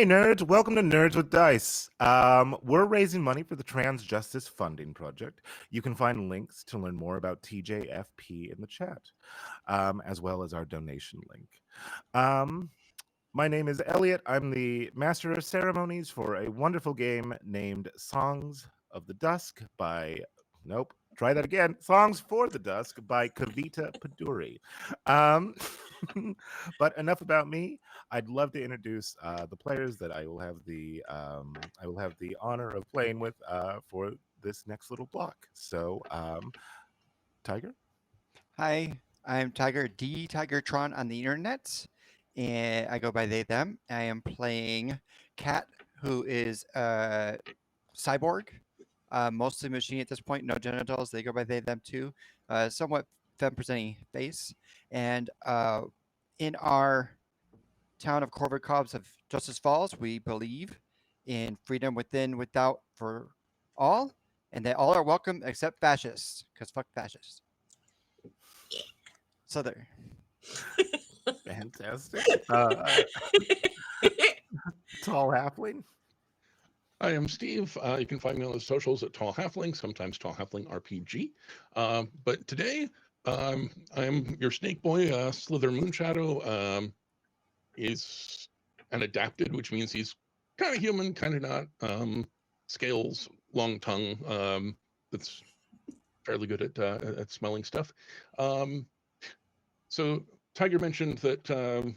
Hey nerds, welcome to Nerds with Dice. We're raising money for the Trans Justice Funding Project. You can find links to learn more about TJFP in the chat, as well as our donation link. My name is Elliot. I'm the Master of Ceremonies for a wonderful game named Songs of the Dusk by... Nope. Try that again. Songs for the Dusk by Kavita Paduri. But enough about me. I'd love to introduce the players that I will have the honor of playing with for this next little block. So, Tiger. Hi, I'm Tiger D. Tigertron on the internet, and I go by they, them. I am playing Cat, who is a cyborg, mostly machine at this point, no genitals. They go by they, them too. Somewhat femme presenting face. And in our town of Corvid Cobbs of Justice Falls, we believe in freedom within, without, for all, and that all are welcome except fascists, because fuck fascists. So there. Fantastic. Tall halfling. I am Steve. You can find me on the socials at Tall Halfling, sometimes Tall Halfling RPG. But today, I'm your snake boy, Slither Moonshadow. He's an adapted, which means he's kind of human, kind of not. Scales, long tongue. That's fairly good at smelling stuff. So Tiger mentioned that the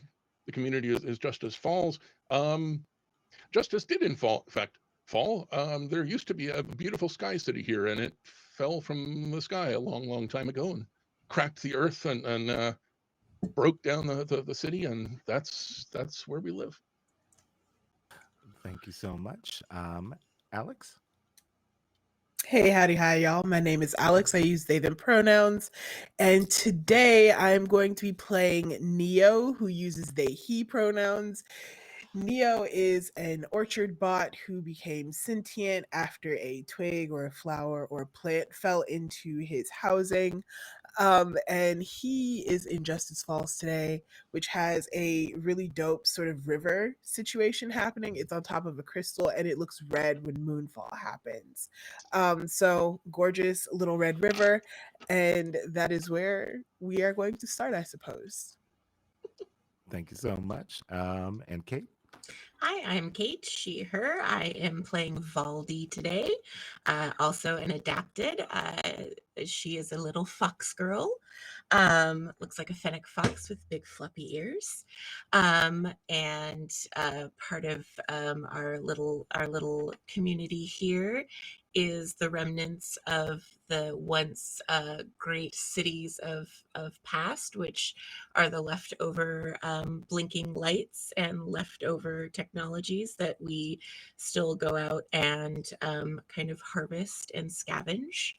community is Justice Falls. Justice did in fact fall. There used to be a beautiful sky city here, and it fell from the sky a long time ago and cracked the earth and broke down the city, and that's where we live. Thank you so much. Alex? Hey, howdy, hi, y'all. My name is Alex. I use they, them pronouns. And today I'm going to be playing Neo, who uses they, he pronouns. Neo is an orchard bot who became sentient after a twig or a flower or a plant fell into his housing. And he is in Justice Falls today, which has a really dope sort of river situation happening. It's on top of a crystal and it looks red when moonfall happens. So gorgeous little red river. And that is where we are going to start, I suppose. Thank you so much. And Kate? Hi, I'm Kate, she, her. I am playing Valdi today, also an adapted. She is a little fox girl. Looks like a fennec fox with big fluffy ears. And part of our little community here is the remnants of the once great cities of past, which are the leftover blinking lights and leftover technologies that we still go out and kind of harvest and scavenge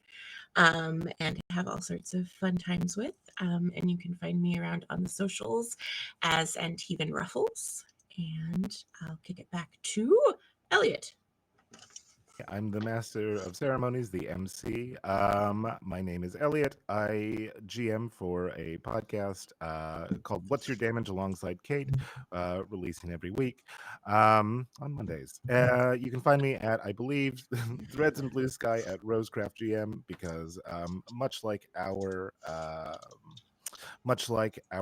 and have all sorts of fun times with. And you can find me around on the socials as Antivan Ruffles. And I'll kick it back to Elliot. I'm the Master of Ceremonies, the MC. My name is Elliot. I GM for a podcast called What's Your Damage alongside Kate, releasing every week on Mondays. You can find me at, I believe, Threads and Blue Sky at Rosecraft GM because much like our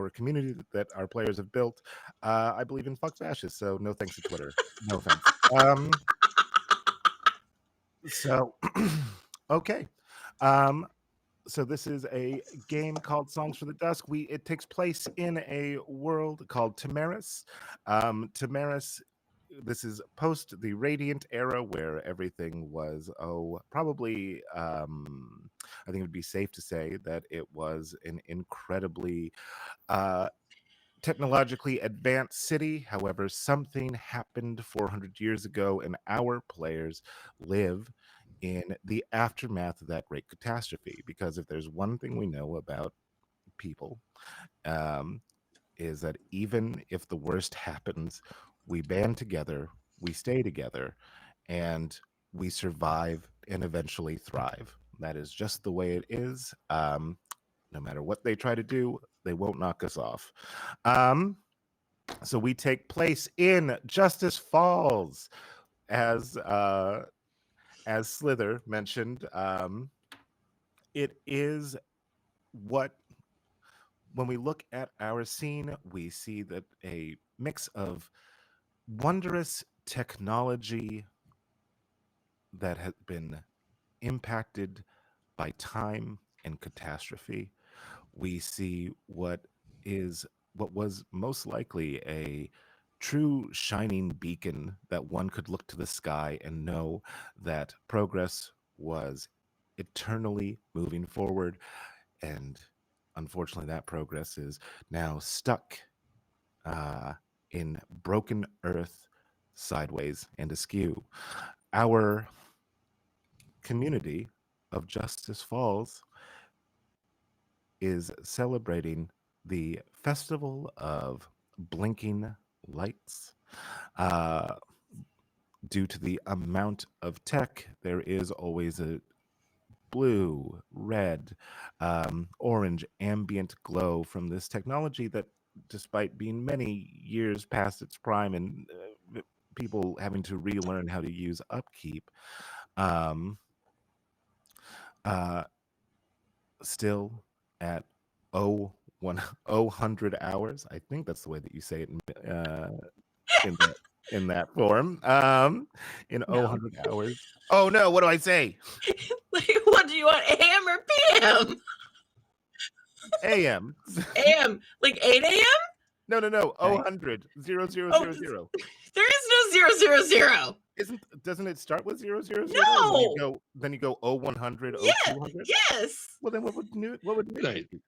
community that our players have built, I believe in fuck fascists. So no thanks to Twitter. No offense. So, okay. So this is a game called Songs for the Dusk. It takes place in a world called Tamaris. Tamaris, this is post the Radiant era where everything was, probably, I think it would be safe to say that it was an incredibly technologically advanced city. However, something happened 400 years ago, and our players live in the aftermath of that great catastrophe. Because if there's one thing we know about people, is that even if the worst happens, we band together, we stay together, and we survive and eventually thrive. That is just the way it is. No matter what they try to do, they won't knock us off. So we take place in Justice Falls, as Slither mentioned. It is what when we look at our scene, we see that a mix of wondrous technology that has been impacted by time and catastrophe. We see what was most likely a true shining beacon that one could look to the sky and know that progress was eternally moving forward. And unfortunately, that progress is now stuck uh, in broken earth, sideways and askew. Our community of Justice Falls is celebrating the Festival of Blinking Lights. Uh, Due to the amount of tech, there is always a blue, red, orange ambient glow from this technology that, despite being many years past its prime and people having to relearn how to use upkeep, um, uh, still at oh one oh hundred hours. I think that's the way that you say it in that form. In No. 100 hours. Oh no, what do I say? Like, what do you want, AM or PM? AM. AM, like 8 a.m.? No. Okay. 100. 0, 0, Oh, 0, 0. there is no 000. Doesn't it start with 0, 0, 0? No. Then you go 100, Yeah. 200? Yes. Well, then what would new Right. be?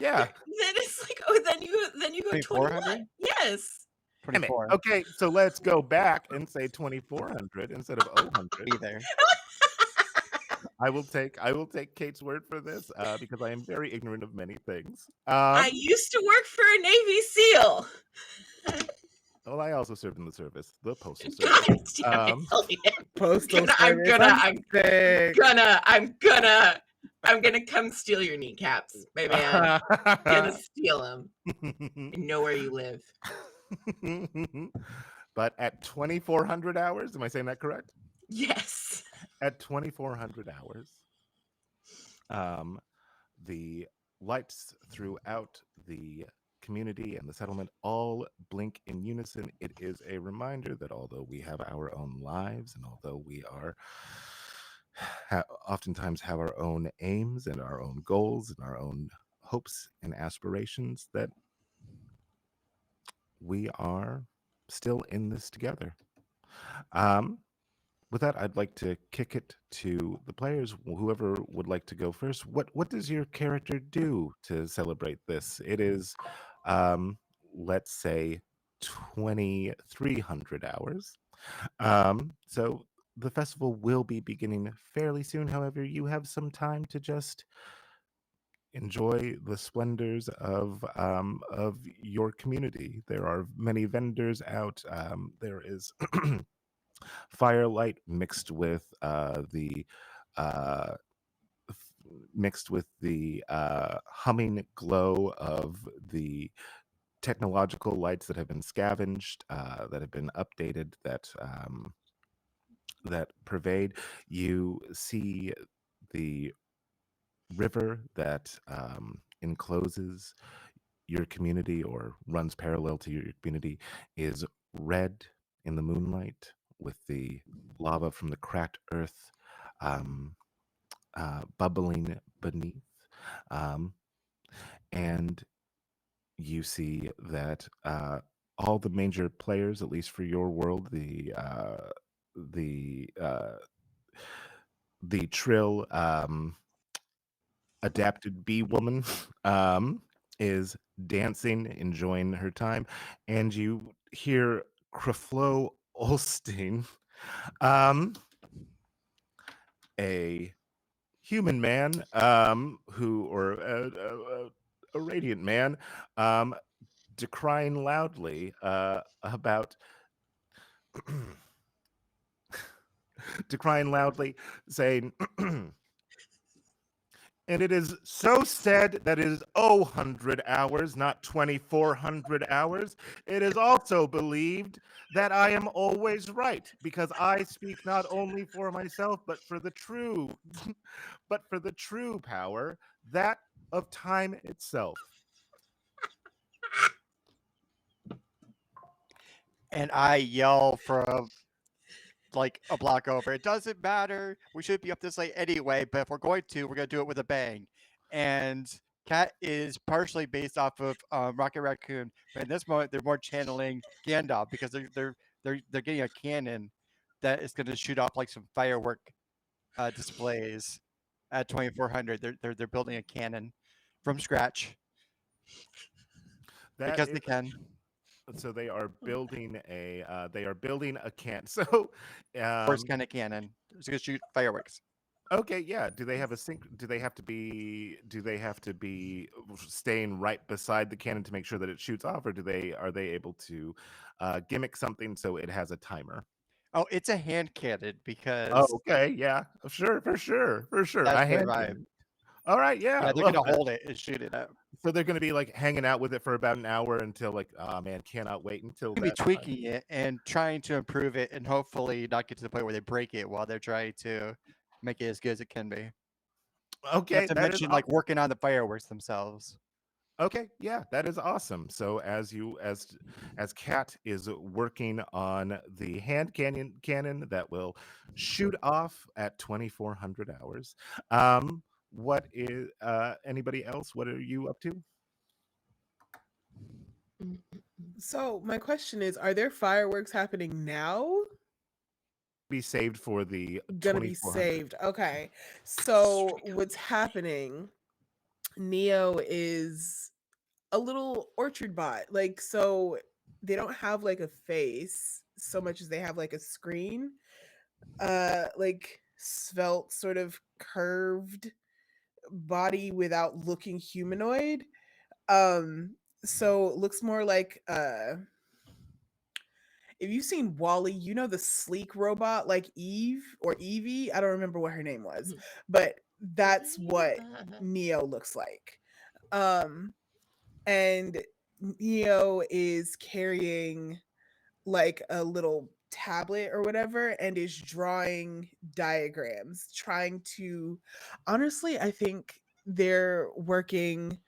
Yeah. Then it's like, then you go 2400? 21. Yes. Damn it. 24. Okay, so let's go back and say 2400 instead of 100. Be there. I will take Kate's word for this because I am very ignorant of many things. I used to work for a Navy SEAL. Well, I also served in the service, the postal God service. damn it, Elliot. Postal I'm service. gonna- I'm gonna come steal your kneecaps, my man. Gonna steal them. I know where you live. But at 2400 hours, am I saying that correct? Yes. At 2400 hours, the lights throughout the community and the settlement all blink in unison. It is a reminder that although we have our own lives and although we are oftentimes have our own aims and our own goals and our own hopes and aspirations, that we are still in this together. With that, I'd like to kick it to the players. Whoever would like to go first. What does your character do to celebrate this? It is, let's say, 2300 hours. So the festival will be beginning fairly soon. However, you have some time to just enjoy the splendors of your community. There are many vendors out. There is firelight mixed with the uh, humming glow of the technological lights that have been scavenged, that have been updated, that pervade. You see the river that encloses your community or runs parallel to your community is red in the moonlight with the lava from the cracked earth um, bubbling beneath. Um, and you see that all the major players, at least for your world, the Trill adapted bee woman is dancing, enjoying her time, and you hear Creflo Olstein, a human man, or a radiant man, decrying loudly about decrying loudly, saying, And it is so said that it is 100 hours, not 2400 hours. It is also believed that I am always right, because I speak not only for myself, but for the true, but for the true power, that of time itself. And I yell from like a block over. It doesn't matter. We should be up this late anyway, but if we're going to do it with a bang. And Cat is partially based off of Rocket Raccoon, but in this moment they're more channeling Gandalf because they're getting a cannon that is going to shoot off like some firework displays at 2400. They're building a cannon from scratch That because is, they can. so they are building a can. So Worst um kind of cannon. It's going to shoot fireworks. okay, yeah. Do they have a sync? Do they have to be? Do they have to be staying right beside the cannon to make sure that it shoots off, or are they able to gimmick something so it has a timer? Oh, it's a hand cannon Oh, because okay, yeah, sure, for sure. that's A their hand vibe. cannon. All right, yeah, Yeah, I they're love gonna that. hold it and shoot it up. So they're going to be like hanging out with it for about an hour until like, oh man, cannot wait until Gonna be that time. tweaking it and trying to improve it, and hopefully not get to the point where they break it while they're trying to make it as good as it can be. Not Okay, to that is mention like working on the fireworks themselves. okay, yeah, that is awesome. So as Kat is working on the hand cannon that will shoot off at 2400 hours. What is anybody else? What are you up to? So my question is, are there fireworks happening now? Be saved for the Gonna be 2400. saved. Okay. So what's happening? Neo is a little orchard bot. Like, so they don't have like a face so much as they have like a screen. Like svelte, sort of curved body without looking humanoid. Um, so it looks more like if you've seen Wally, you know the sleek robot like Eve or Evie. I don't remember what her name was, but that's what Neo looks like. Um, and Neo is carrying like a little tablet or whatever and is drawing diagrams, trying to honestly, I think they're working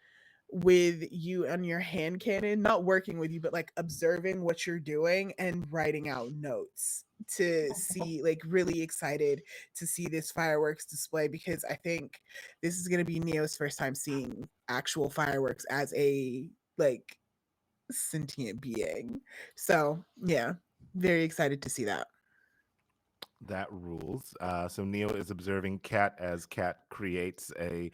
with you on your hand cannon, not working with you, but like observing what you're doing and writing out notes to see, like really excited to see this fireworks display because I think this is going to be Neo's first time seeing actual fireworks as a like sentient being. So, yeah, very excited to see that. That rules. So Neo is observing Cat as Cat creates a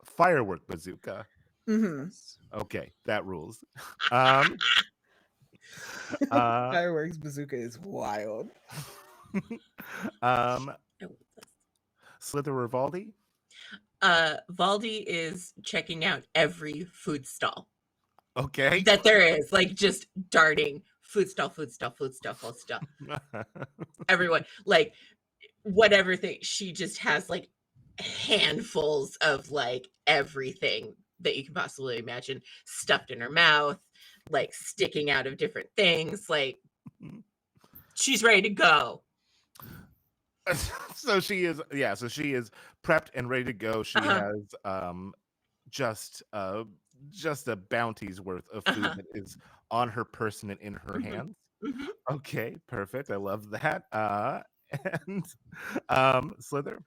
firework bazooka. Hmm. Okay, that rules. Um uh Fireworks bazooka is wild. um Slither Rivaldi. Valdi is checking out every food stall Okay. that there is, like just darting food stall, food stall, food stall, food stall. Everyone, like whatever thing, she just has like handfuls of like everything that you can possibly imagine stuffed in her mouth, like sticking out of different things. Like she's ready to go. So she is, yeah, so she is prepped and ready to go. She Uh-huh. has just just a bounty's worth of food Uh-huh. that is on her person and in her Mhm. hands. Mhm. Okay, perfect. I love that. And Slither.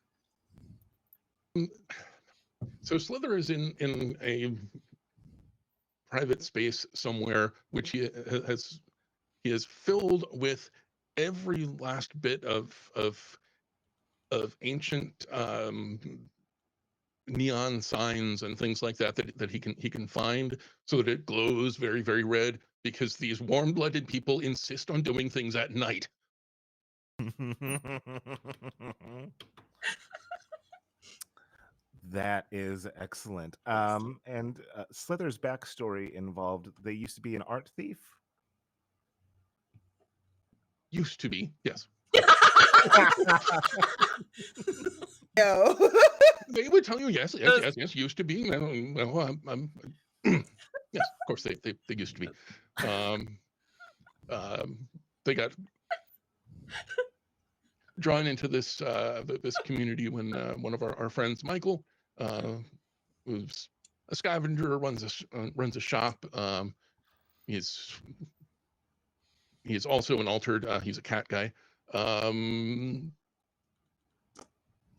So Slither is in a private space somewhere, which he has filled with every last bit of ancient neon signs and things like that that he can find so that it glows very, very red because these warm-blooded people insist on doing things at night. That is excellent. And Slither's backstory involved they used to be an art thief. Used to be, yes. Yo. They would tell you yes, Those- used to be. Well, yes, of course they used to be. They got drawn into this this community when one of our friends, Michael, who's a scavenger, runs a shop. He's also an altered. He's a cat guy.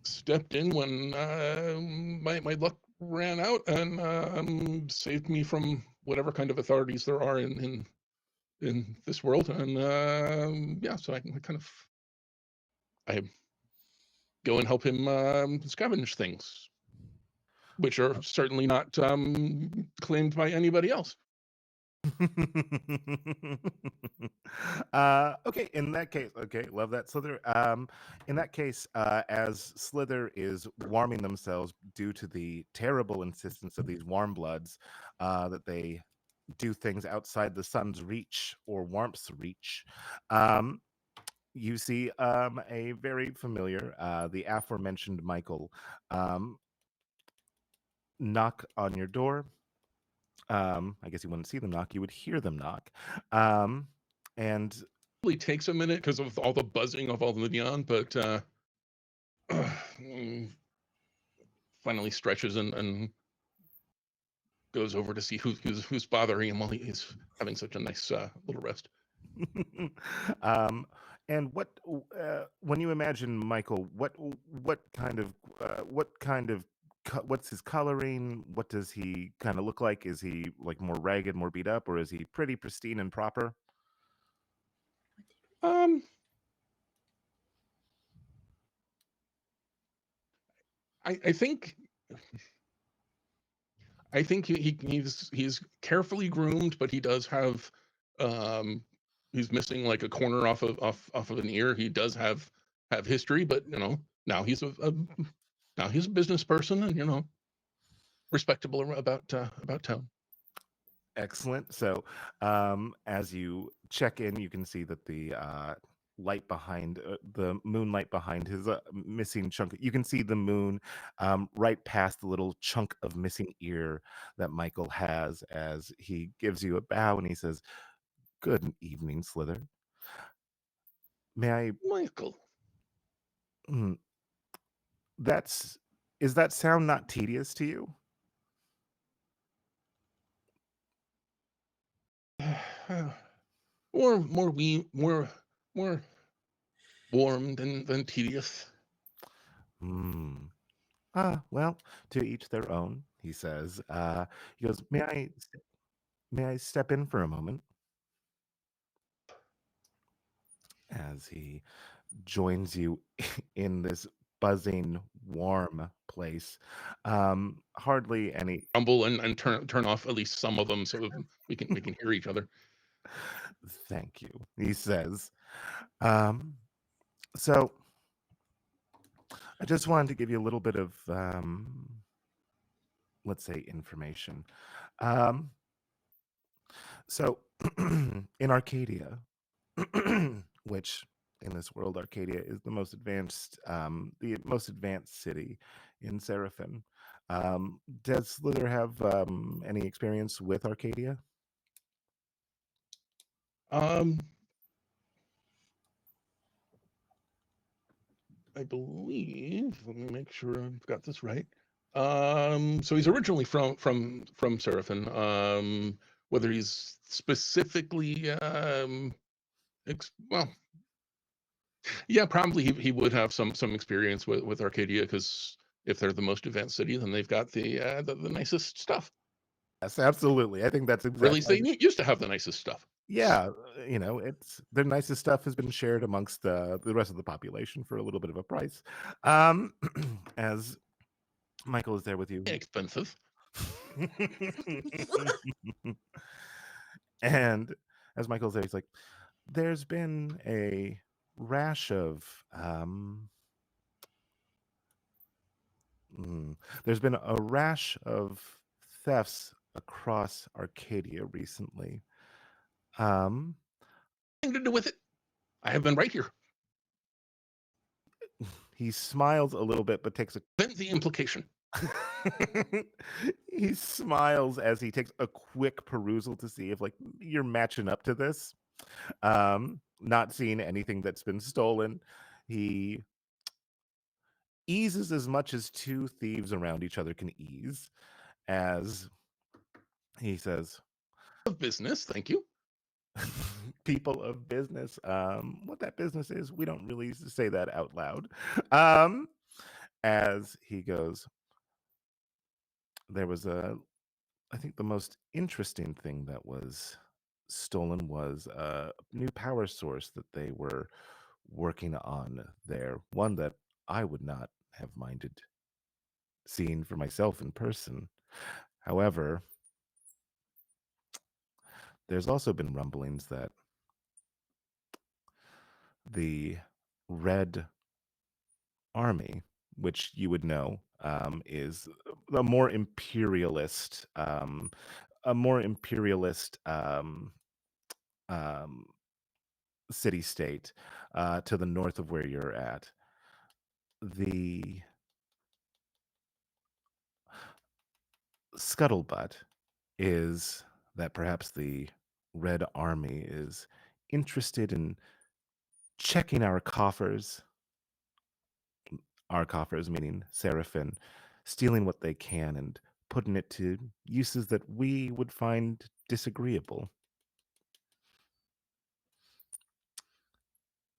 Stepped in when my luck ran out and saved me from whatever kind of authorities there are in this world. And yeah, so I kind of I go and help him scavenge things, which are certainly not claimed by anybody else. Okay, in that case, okay, love that, Slither. In that case, as Slither is warming themselves due to the terrible insistence of these warm bloods, that they do things outside the sun's reach or warmth's reach, you see a very familiar, the aforementioned Michael, knock on your door. I guess you wouldn't see them knock, you would hear them knock. And It really takes a minute because of all the buzzing of all the neon, but finally stretches and goes over to see who's bothering him while he's having such a nice little rest. and when you imagine Michael, what kind of what's his coloring? What does he kind of look like? Is he like more ragged, more beat up, or is he pretty pristine and proper? I think he's carefully groomed, but he does have he's missing like a corner off of an ear. He does have history, but now he's now he's a business person and respectable about town. Excellent. So, as you check in, you can see that the light behind the moonlight behind his missing chunk. You can see the moon right past the little chunk of missing ear that Michael has as he gives you a bow and he says, "Good evening, Slither. May I?" Michael. Mm, that's is that sound not tedious to you? More warm than tedious. Hmm. Well, to each their own, he says. He goes, may I step in for a moment? As he joins you in this buzzing, warm place. Hardly any. Rumble and turn off at least some of them so we can hear each other. Thank you, he says. So I just wanted to give you a little bit of, let's say, information. So in Arcadia, which in this world, Arcadia is the most advanced city in Seraphin. Does Slither have any experience with Arcadia? I believe. Let me make sure I've got this right. So he's originally from Seraphin. Whether he's specifically well, yeah, probably he would have some experience with Arcadia because if they're the most advanced city, then they've got the nicest stuff. Yes, absolutely. I think that's Or at least exactly. they used to have the nicest stuff. Yeah, it's their nicest stuff has been shared amongst the rest of the population for a little bit of a price. As Michael is there with you. Expensive. And as Michael's there, he's like, there's been a rash of there's been a rash of thefts across Arcadia recently. Nothing to do with it. I have been right here. He smiles a little bit, but takes a Vent the implication. he smiles as he takes a quick perusal to see if like you're matching up to this. Not seeing anything that's been stolen. He eases as much as two thieves around each other can ease as he says, Of business, thank you. people of business. What that business is, we don't really say that out loud. Um, as he goes, there was I think the most interesting thing that was stolen was a new power source that they were working on there. One that I would not have minded seeing for myself in person. However, there's also been rumblings that the Red Army, which you would know, is a more imperialist, a more imperialist um, city state to the north of where you're at. The scuttlebutt is that perhaps the Red Army is interested in checking our coffers, meaning Seraphim, stealing what they can and putting it to uses that we would find disagreeable,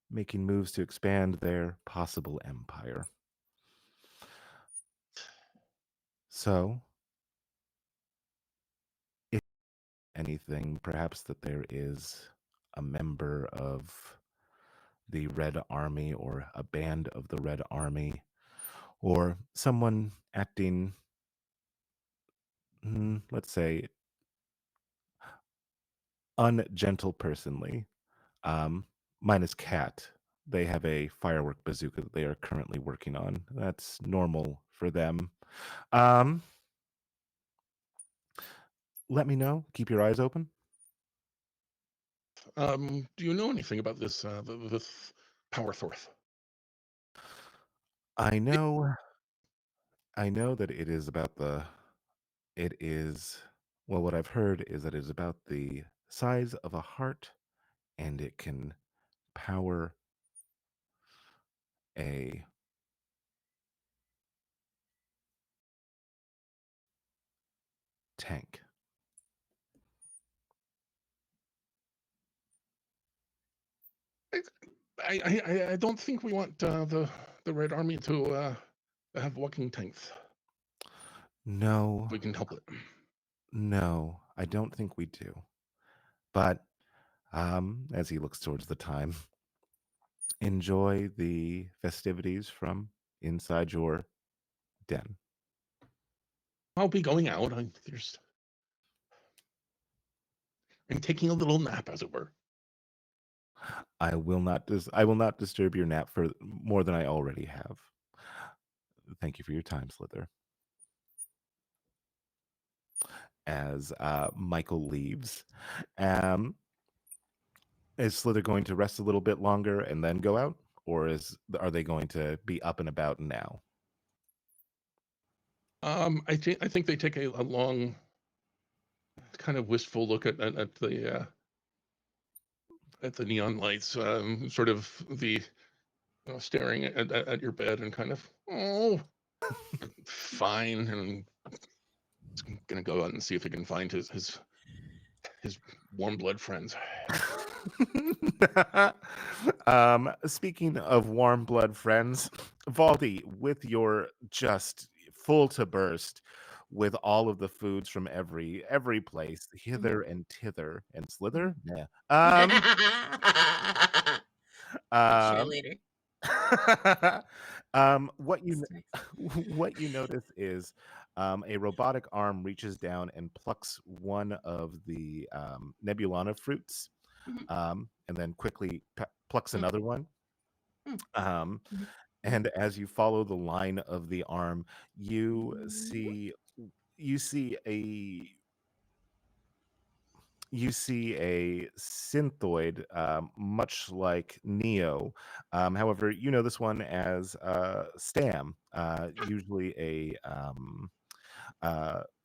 making moves to expand their possible empire. So, if anything, perhaps that there is a member of the Red Army or a band of the Red Army or someone acting, let's say, ungentle personally. Mine is Cat. They have a firework bazooka that they are currently working on. That's normal for them. Um, Let me know. Keep your eyes open. Do you know anything about this this power source? I know I know that it is about it is well, what I've heard is that it is about the size of a heart and it can power a tank. I don't think we want the Red Army to have walking tanks. No, We can help it. no, I don't think we do. But as he looks towards the time, enjoy the festivities from inside your den. I'll be going out. I'm taking a little nap, as it were. I will not disturb your nap for more than I already have. Thank you for your time, Slither. As Michael leaves, um, is Slither going to rest a little bit longer and then go out, or are they going to be up and about now? I think they take a long, kind of wistful look at the neon lights, sort of the staring at your bed and kind of, oh, fine, and gonna go out and see if he can find his warm blood friends. Speaking of warm blood friends, Valdi, with your just full to burst with all of the foods from every place, hither and thither and slither. Yeah. Um, Cheerleader. what you It's nice. what you notice is a robotic arm reaches down and plucks one of the Nebulana fruits, Mhm, and then quickly plucks mm, another one. mm, Um, mhm, mhm. and as you follow the line of the arm, you Mhm. see you see you see a synthoid, much like Neo. However, you know this one as Stam, uh,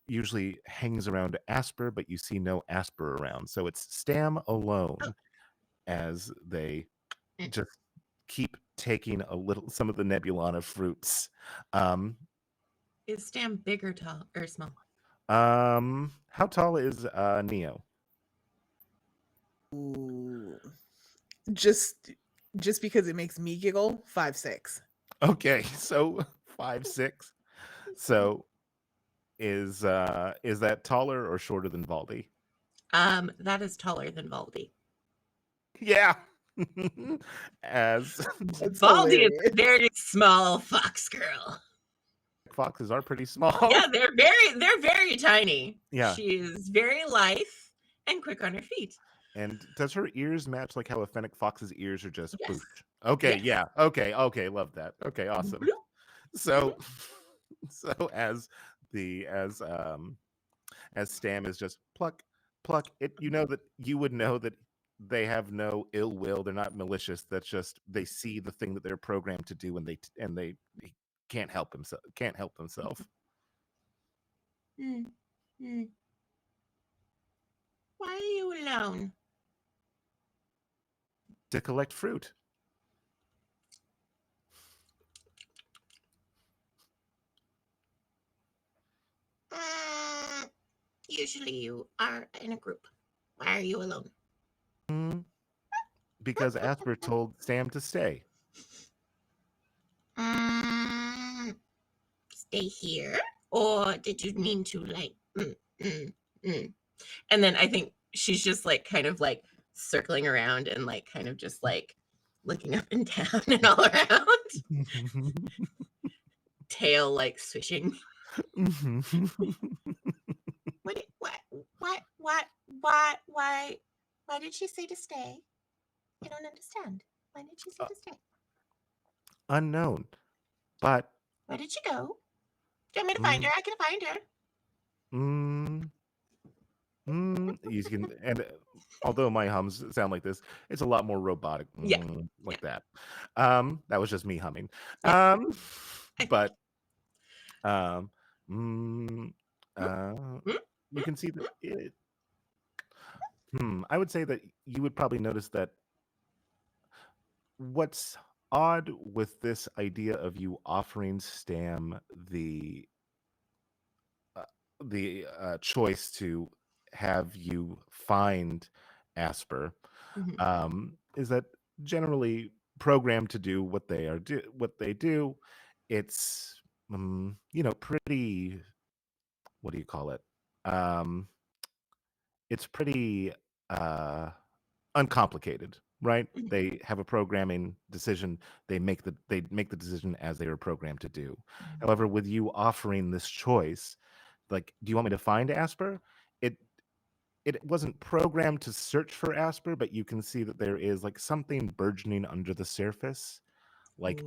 usually hangs around Asper, but you see no Asper around. So it's Stam alone as they Mm. just keep taking some of the Nebulana fruits. Um, Is Stam big or tall or small? how tall is Neo? Ooh. Just because it makes me giggle, 5'6". Okay, so 5'6". So is that taller or shorter than Valdi? That is taller than Valdi. Yeah. As That's Valdi is hilarious. a very small fox girl. foxes are pretty small. Yeah, they're very tiny. Yeah. She is very lithe and quick on her feet. And does her ears match like how a fennec fox's ears are just Yes. boosh? Okay, Yes. yeah. Okay, love that. Okay, awesome. Bloop. So so the as Stam is just pluck, pluck it, you know that you would know that they have no ill will, they're not malicious, that's just they see the thing that they're programmed to do and they can't help themselves. Mm. Mm. Why are you alone? To collect fruit. Usually you are in a group. Why are you alone? Mm, because Asper told Sam to stay. Stay here? Or did you mean to like And then I think she's just like kind of like circling around and like kind of just like looking up and down and all around. Tail like swishing. Why did she say to stay? I don't understand. Why did she say to stay? Unknown. But Where did she go? Do you want me to find her? I can find her. You can, and although my hums sound like this, it's a lot more robotic, Yeah. like that. That was just me humming. Yeah. But mm, uh, you can see that it. I would say that you would probably notice that what's odd with this idea of you offering Stam uh, the choice to have you find Asper, is that generally programmed to do what they do. It's pretty. What do you call it? Um, it's pretty uh, uncomplicated, right? They have a programming decision. They make the decision as they were programmed to do. However, with you offering this choice, like, do you want me to find Asper? It it wasn't programmed to search for Asper, but you can see that there is like something burgeoning under the surface. Like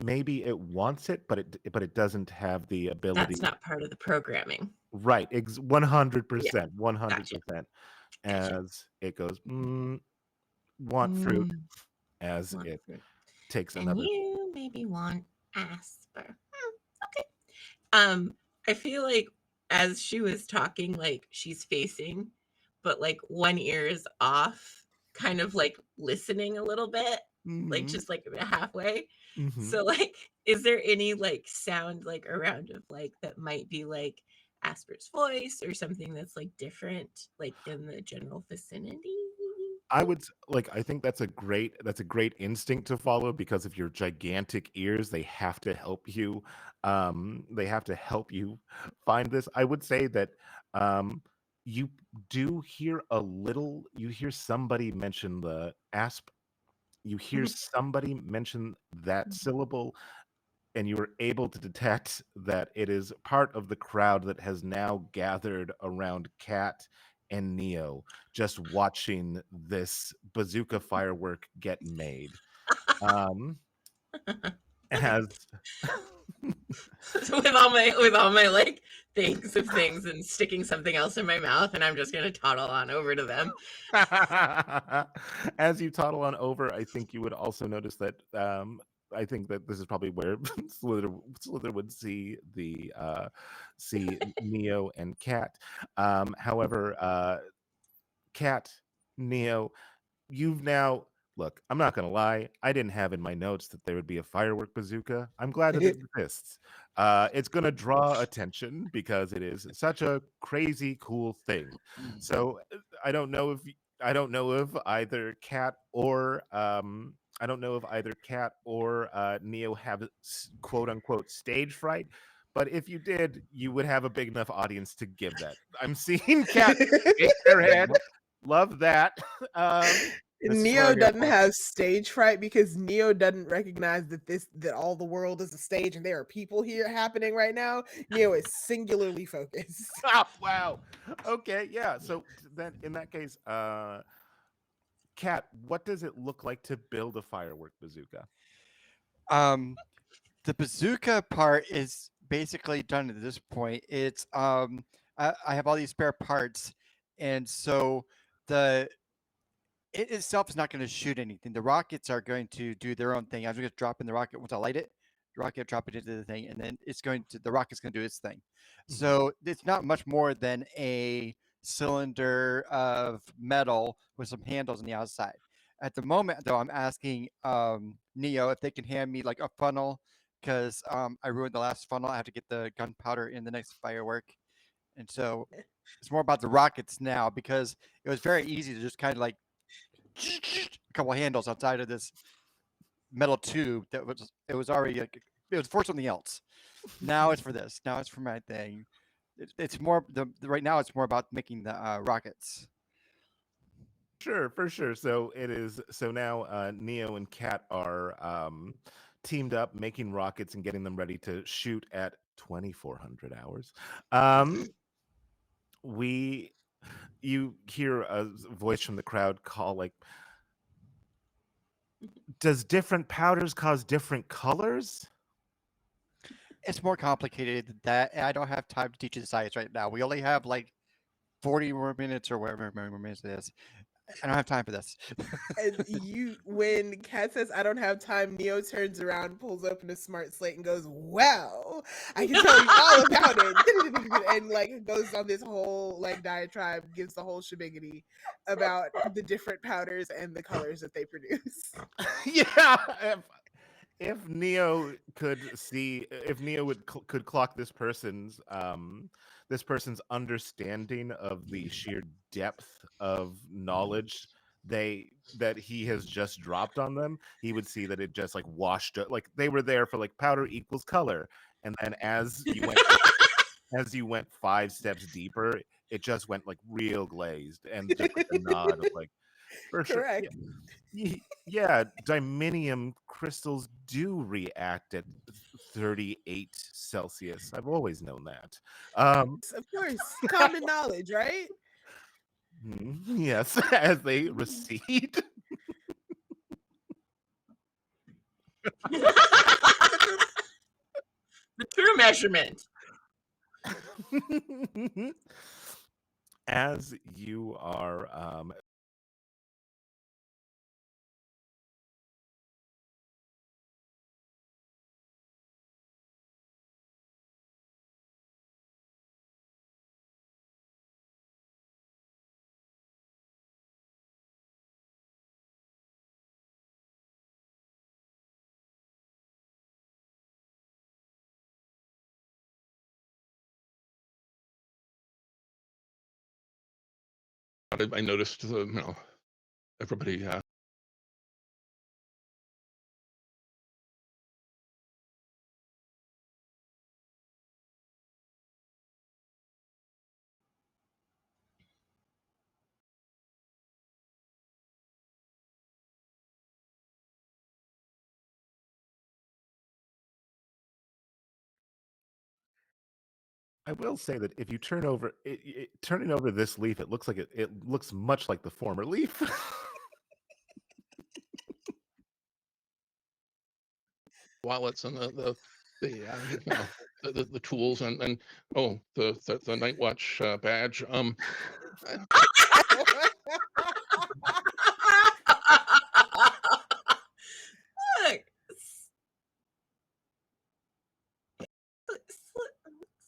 maybe it wants it, but it doesn't have the ability. That's not part of the programming. Right, 100%, Gotcha. 100%. Gotcha. As it goes, want fruit, as Want it fruit. takes And another. you maybe want Asper. Okay. I feel like as she was talking, like she's facing, but like one ear is off, kind of like listening a little bit, like just like halfway. So like, is there any like sound like around of like that might be like Asper's voice or something that's like different, like in the general vicinity? I think that's a great instinct to follow because of your gigantic ears. They have to help you. They have to help you find this. I would say that you do hear you hear somebody mention the asp. You hear somebody mention that syllable, and you were able to detect that it is part of the crowd that has now gathered around Kat and Neo, just watching this bazooka firework get made. Um, as with all my like things of things and sticking something else in my mouth, and I'm just gonna toddle on over to them. as you toddle on over, I think you would also notice that I think that this is probably where Slither would see Neo and Cat. However, Cat, Neo, you've now look, I'm not gonna lie, I didn't have in my notes that there would be a firework bazooka. I'm glad that it exists. It's gonna draw attention because it is such a crazy cool thing. So I don't know if either Cat or I don't know if either Cat or Neo have quote unquote stage fright. But if you did, you would have a big enough audience to give that. I'm seeing Cat shake their head. Love that. This is where I Neo get doesn't have stage fright because Neo doesn't recognize that all the world is a stage and there are people here happening right now. Neo is singularly focused. wow. Okay, yeah. So then in that case, Kat, what does it look like to build a firework bazooka? The bazooka part is basically done at this point. It's I have all these spare parts, and so the it itself is not going to shoot anything. The rockets are going to do their own thing. I'm just going to drop in the rocket once I light it. The rocket, drop it into the thing, and then the rocket's going to do its thing. So it's not much more than a cylinder of metal with some handles on the outside. At the moment, though, I'm asking Neo if they can hand me like a funnel because I ruined the last funnel. I have to get the gunpowder in the next firework, and so it's more about the rockets now because it was very easy to just kind of like a couple of handles outside of this metal tube that was already like it was for something else. Now it's for this. Now it's for my thing. It's more right now. It's more about making the rockets. Sure, for sure. So it is. So now Neo and Kat are teamed up, making rockets and getting them ready to shoot at 2,400 hours. We, you hear a voice from the crowd call like, "Does different powders cause different colors?" It's more complicated than that. I don't have time to teach you the science right now. We only have like 40 more minutes or whatever more minutes it is. I don't have time for this. And when Kat says, "I don't have time," Neo turns around, pulls open a smart slate, and goes, "Well, I can tell you all about it," and like goes on this whole like diatribe, gives the whole shebigity about the different powders and the colors that they produce. Yeah. If Neo could see, if Neo could clock this person's understanding of the sheer depth of knowledge that he has just dropped on them, he would see that it just like washed up, like they were there for like powder equals color, and then as you went 5 steps deeper, it just went like real glazed and just like a nod of like for sure. Correct. Yeah, diminium crystals do react at 38 Celsius. I've always known that. Of course, common knowledge, right? Yes, as they recede. The true measurement. As you are I noticed everybody I will say that if you turning over this leaf, it looks like it looks much like the former leaf. wallets and the you know, the tools and oh the Night Watch badge. Look,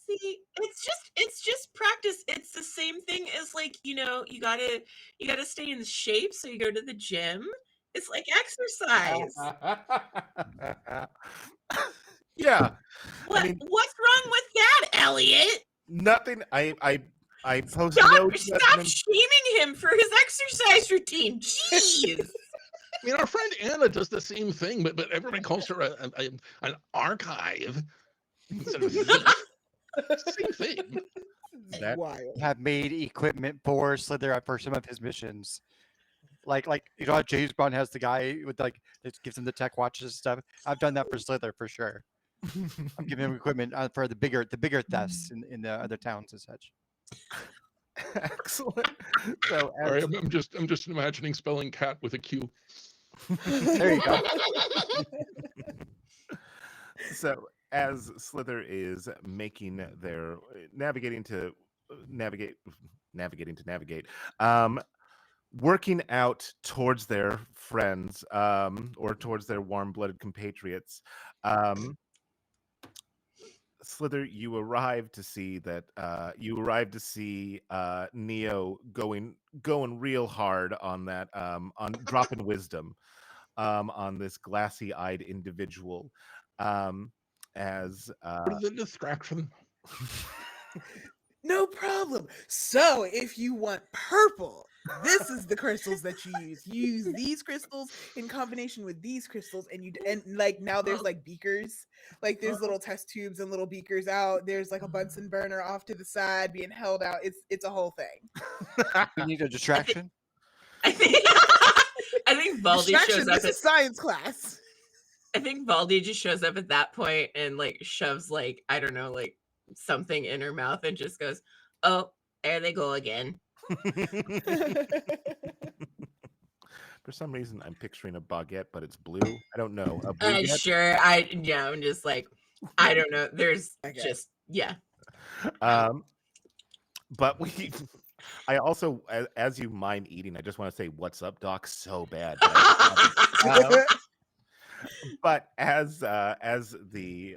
see, it's just practice. It's the same thing as like, you gotta stay in shape, so you go to the gym. It's like exercise. Yeah, What mean, what's wrong with that, Elliot? nothing. I post Stop no stop judgment. shaming him for his exercise routine. Jeez. I mean, our friend Anna does the same thing, but everybody calls her an archive instead of thief. Same thing. That Wild. Have made equipment for Slither for some of his missions. Like you know how James Bond has the guy with like that gives him the tech watches and stuff. I've done that for Slither for sure. I've given him equipment for the bigger thefts in the other towns and such. excellent. So Sorry, as I'm just imagining spelling cat with a Q. There you go. so as Slither is making their navigating to navigate working out towards their friends or towards their warm-blooded compatriots, Slither, you arrive to see that Neo going real hard on that on dropping wisdom on this glassy-eyed individual as What is the distraction? No problem. So, if you want purple, this is the crystals that you use. You use these crystals in combination with these crystals, and like now there's like beakers, like there's little test tubes and little beakers out. There's like a Bunsen burner off to the side being held out. It's a whole thing. We need a distraction. I think I think Baldy Distraction. shows up This at, is science class. I think Baldy just shows up at that point and like shoves like, I don't know, like something in her mouth and just goes, "Oh, there they go again." For some reason, I'm picturing a baguette, but it's blue. I don't know. A blue Sure. I'm just like, I don't know. There's Okay. just, yeah. But I also, as you mind eating, I just want to say, "What's up, Doc?" So bad. But as the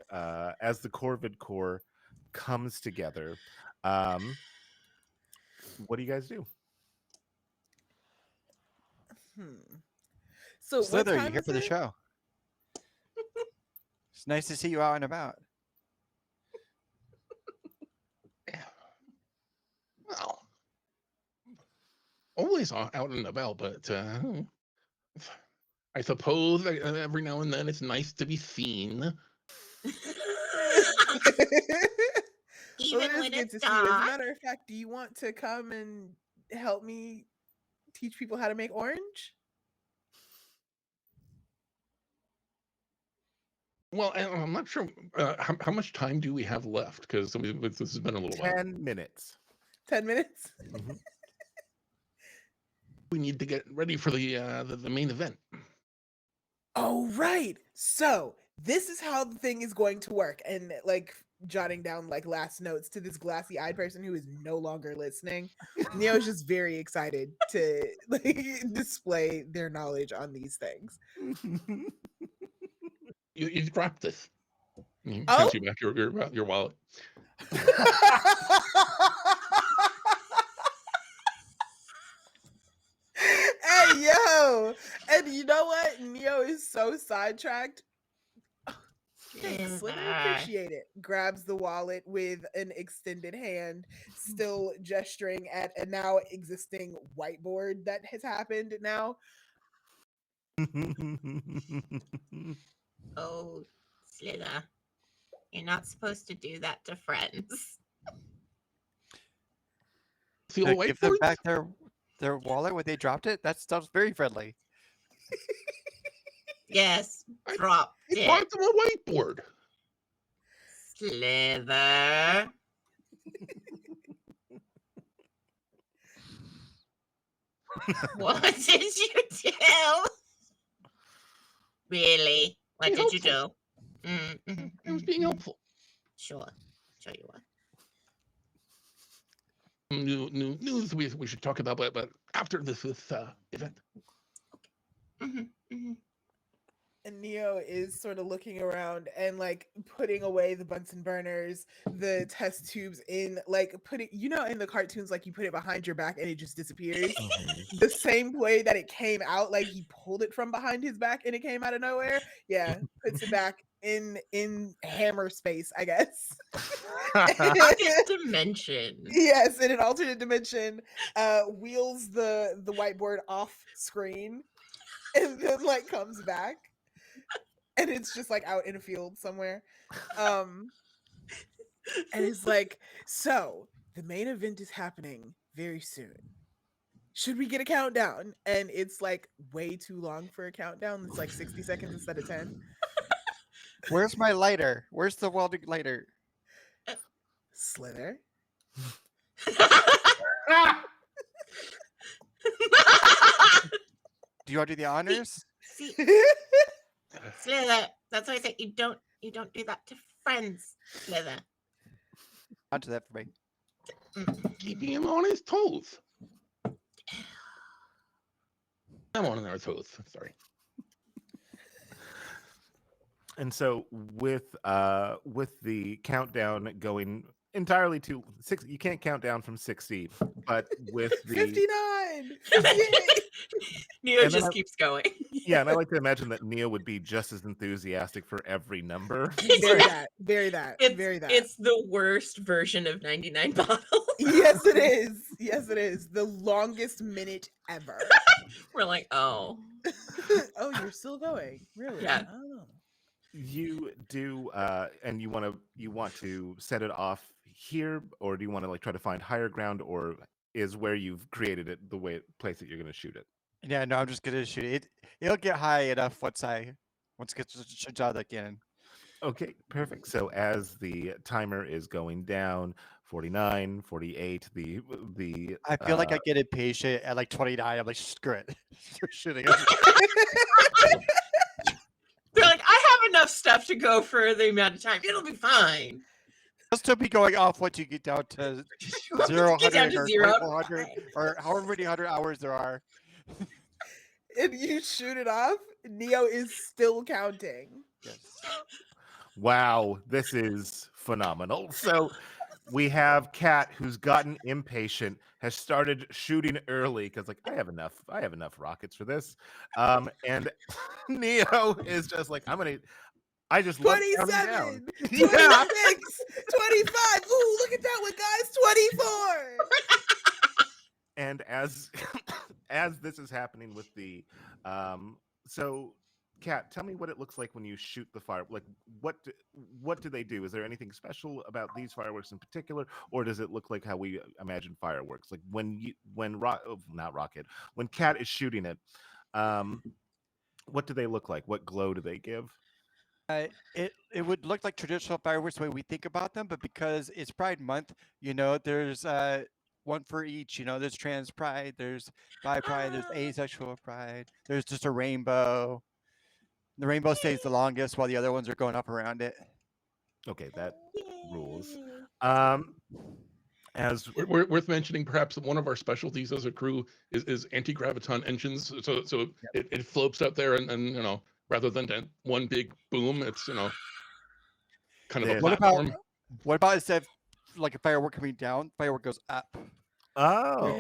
Corvid Corps comes together, what do you guys do? So, what Slither, you time here is for the it? show? It's nice to see you out and about. Well, always out and about, but I suppose every now and then it's nice to be seen. Even Well, when it is it's good to see you. As a dark. matter of fact, do you want to come and help me teach people how to make orange? Well, I'm not sure how much time do we have left, because this has been a little while. 10 minutes. 10 minutes? Mhm. We need to get ready for the main event. Oh, right. So, this is how the thing is going to work. And like jotting down like last notes to this glassy eyed person who is no longer listening. Neo's just very excited to like display their knowledge on these things. You dropped this. You Oh? hands you back your wallet. Hey, yo. And you know what? Neo is so sidetracked. Thanks, Slither, appreciate it. Grabs the wallet with an extended hand, still gesturing at a now existing whiteboard that has happened now. Oh, Slither, you're not supposed to do that to friends. Feel To white give them back their wallet when they dropped it. That stuff's very friendly. Yes, drop it. Bought them a whiteboard. Slither. What did you do? Really? What did you do? I was being helpful. Sure you were. New news we should talk about, but after this event. And Neo is sort of looking around and like putting away the Bunsen burners, the test tubes in like putting, in the cartoons, like you put it behind your back and it just disappears. The same way that it came out, like he pulled it from behind his back and it came out of nowhere. Yeah, puts it back in hammer space, I guess. Pocket dimension. Yes, in an alternate dimension, wheels the whiteboard off screen and then like comes back. And it's just like out in a field somewhere. And it's like, so the main event is happening very soon. Should we get a countdown? And it's like way too long for a countdown. It's like 60 seconds instead of 10. Where's my lighter? Where's the welding lighter? Slither. Do you want to do the honors? See, Slither. That's why I said you don't do that to friends, Slither. Onto that for me. Keeping him on his toes. I'm on our toes. Sorry. And so with the countdown going entirely to 6, you can't count down from 60, but with the 59. 58. Neo just keeps going. Yeah, and I like to imagine that Neo would be just as enthusiastic for every number. Very that. It's the worst version of 99 bottles. Yes, it is. Yes, it is. The longest minute ever. We're like, oh. Oh, you're still going. Really? Yeah. Oh. You do and you want to set it off here, or do you want to like try to find higher ground, or is where you've created it the place that you're going to shoot it? Yeah, no, I'm just gonna shoot it. It'll get high enough once it gets out of the cannon. Okay, perfect. So as the timer is going down, 49, 48, the I feel like I get impatient at like 29. I'm like, screw it. You're shooting. They're like, I have enough stuff to go for the amount of time. It'll be fine. It'll still be going off once you get down to 0, Get down 100, to or 0. 2400, or however many 100 hours there are. And you shoot it off, Neo is still counting. Yes. Wow, this is phenomenal. So we have Kat, who's gotten impatient, has started shooting early because like I have enough rockets for this. And Neo is just like, I just love counting 27, down. 26, 25. Ooh, look at that one, guys. 24. And as this is happening with the so Kat, tell me what it looks like when you shoot the fire. Like what do they do? Is there anything special about these fireworks in particular, or does it look like how we imagine fireworks? Like when Kat is shooting it, what do they look like? What glow do they give? It would look like traditional fireworks the way we think about them, but because it's Pride Month, there's one for each. There's trans pride, there's bi pride, there's asexual pride, there's just a rainbow. The rainbow stays the longest while the other ones are going up around it. Okay, that rules. As worth mentioning, perhaps one of our specialties as a crew is anti-graviton engines. So yep. it floats up there and rather than one big boom, it's kind of a platform. What about instead of like a firework coming down, firework goes up? Oh,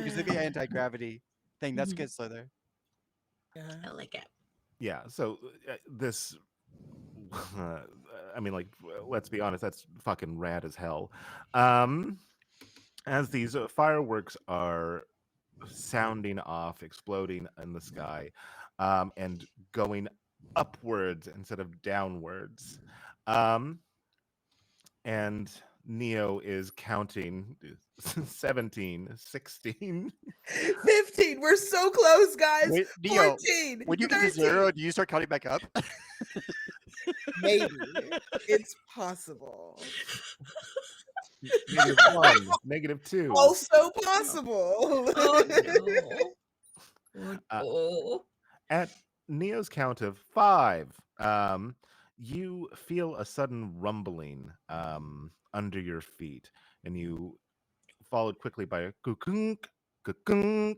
because of the anti-gravity thing. That's good, Slither. Yeah, I like it. Yeah. So this, I mean, like, let's be honest, that's fucking rad as hell. As these fireworks are sounding off, exploding in the sky, and going upwards instead of downwards, and Neo is counting 17, 16, 15. We're so close, guys. Wait, Neo, 14. when you 13. get to 0, do you start counting back up? Maybe. It's possible. -1, -2. Also possible. Oh, no. At Neo's count of 5, you feel a sudden rumbling under your feet, and you followed quickly by a kukunk, kukunk,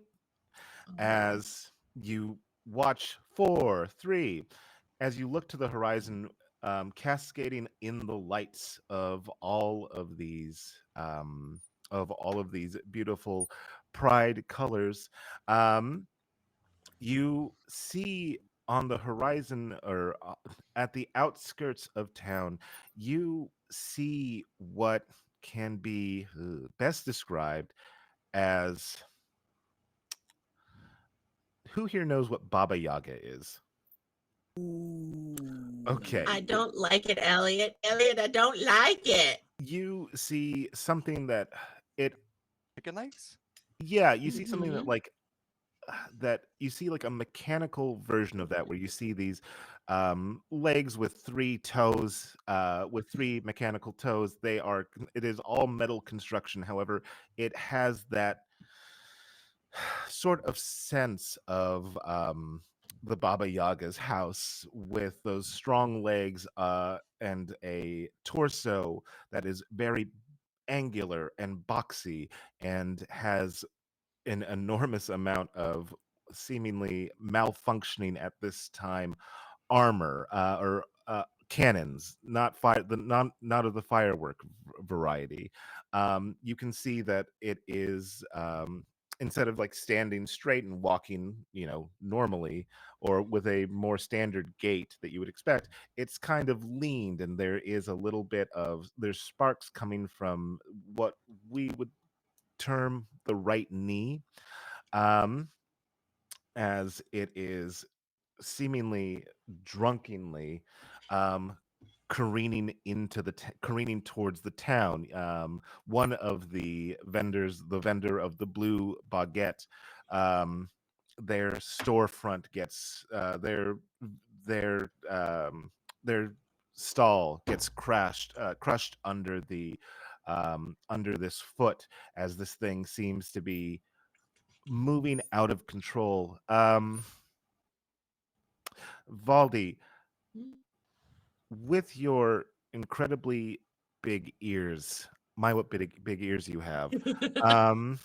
Oh. as you watch four, three, as you look to the horizon, cascading in the lights of all of these beautiful pride colors. Um, you see on the horizon, or at the outskirts of town, you see what can be best described as, who here knows what Baba Yaga is? Ooh. Okay. I don't like it, Elliot. Elliot, I don't like it. You see something that it Chicken legs? yeah, you see something that Mhm. like that you see like a mechanical version of that, where you see these legs with three toes, with three mechanical toes. It is all metal construction. However, it has that sort of sense of the Baba Yaga's house, with those strong legs, and a torso that is very angular and boxy, and has an enormous amount of seemingly malfunctioning at this time armor, or cannons, not fire, the not of the firework variety. You can see that it is, instead of like standing straight and walking, normally, or with a more standard gait that you would expect, it's kind of leaned, and there is a little bit of there's sparks coming from what we would term the right knee, um, as it is seemingly drunkenly, um, careening towards the town. One of the vendors, the vendor of the blue baguette, um, their storefront gets their stall gets crushed under this foot, as this thing seems to be moving out of control. Valdi, Mm. with your incredibly big ears, what big ears you have. Um,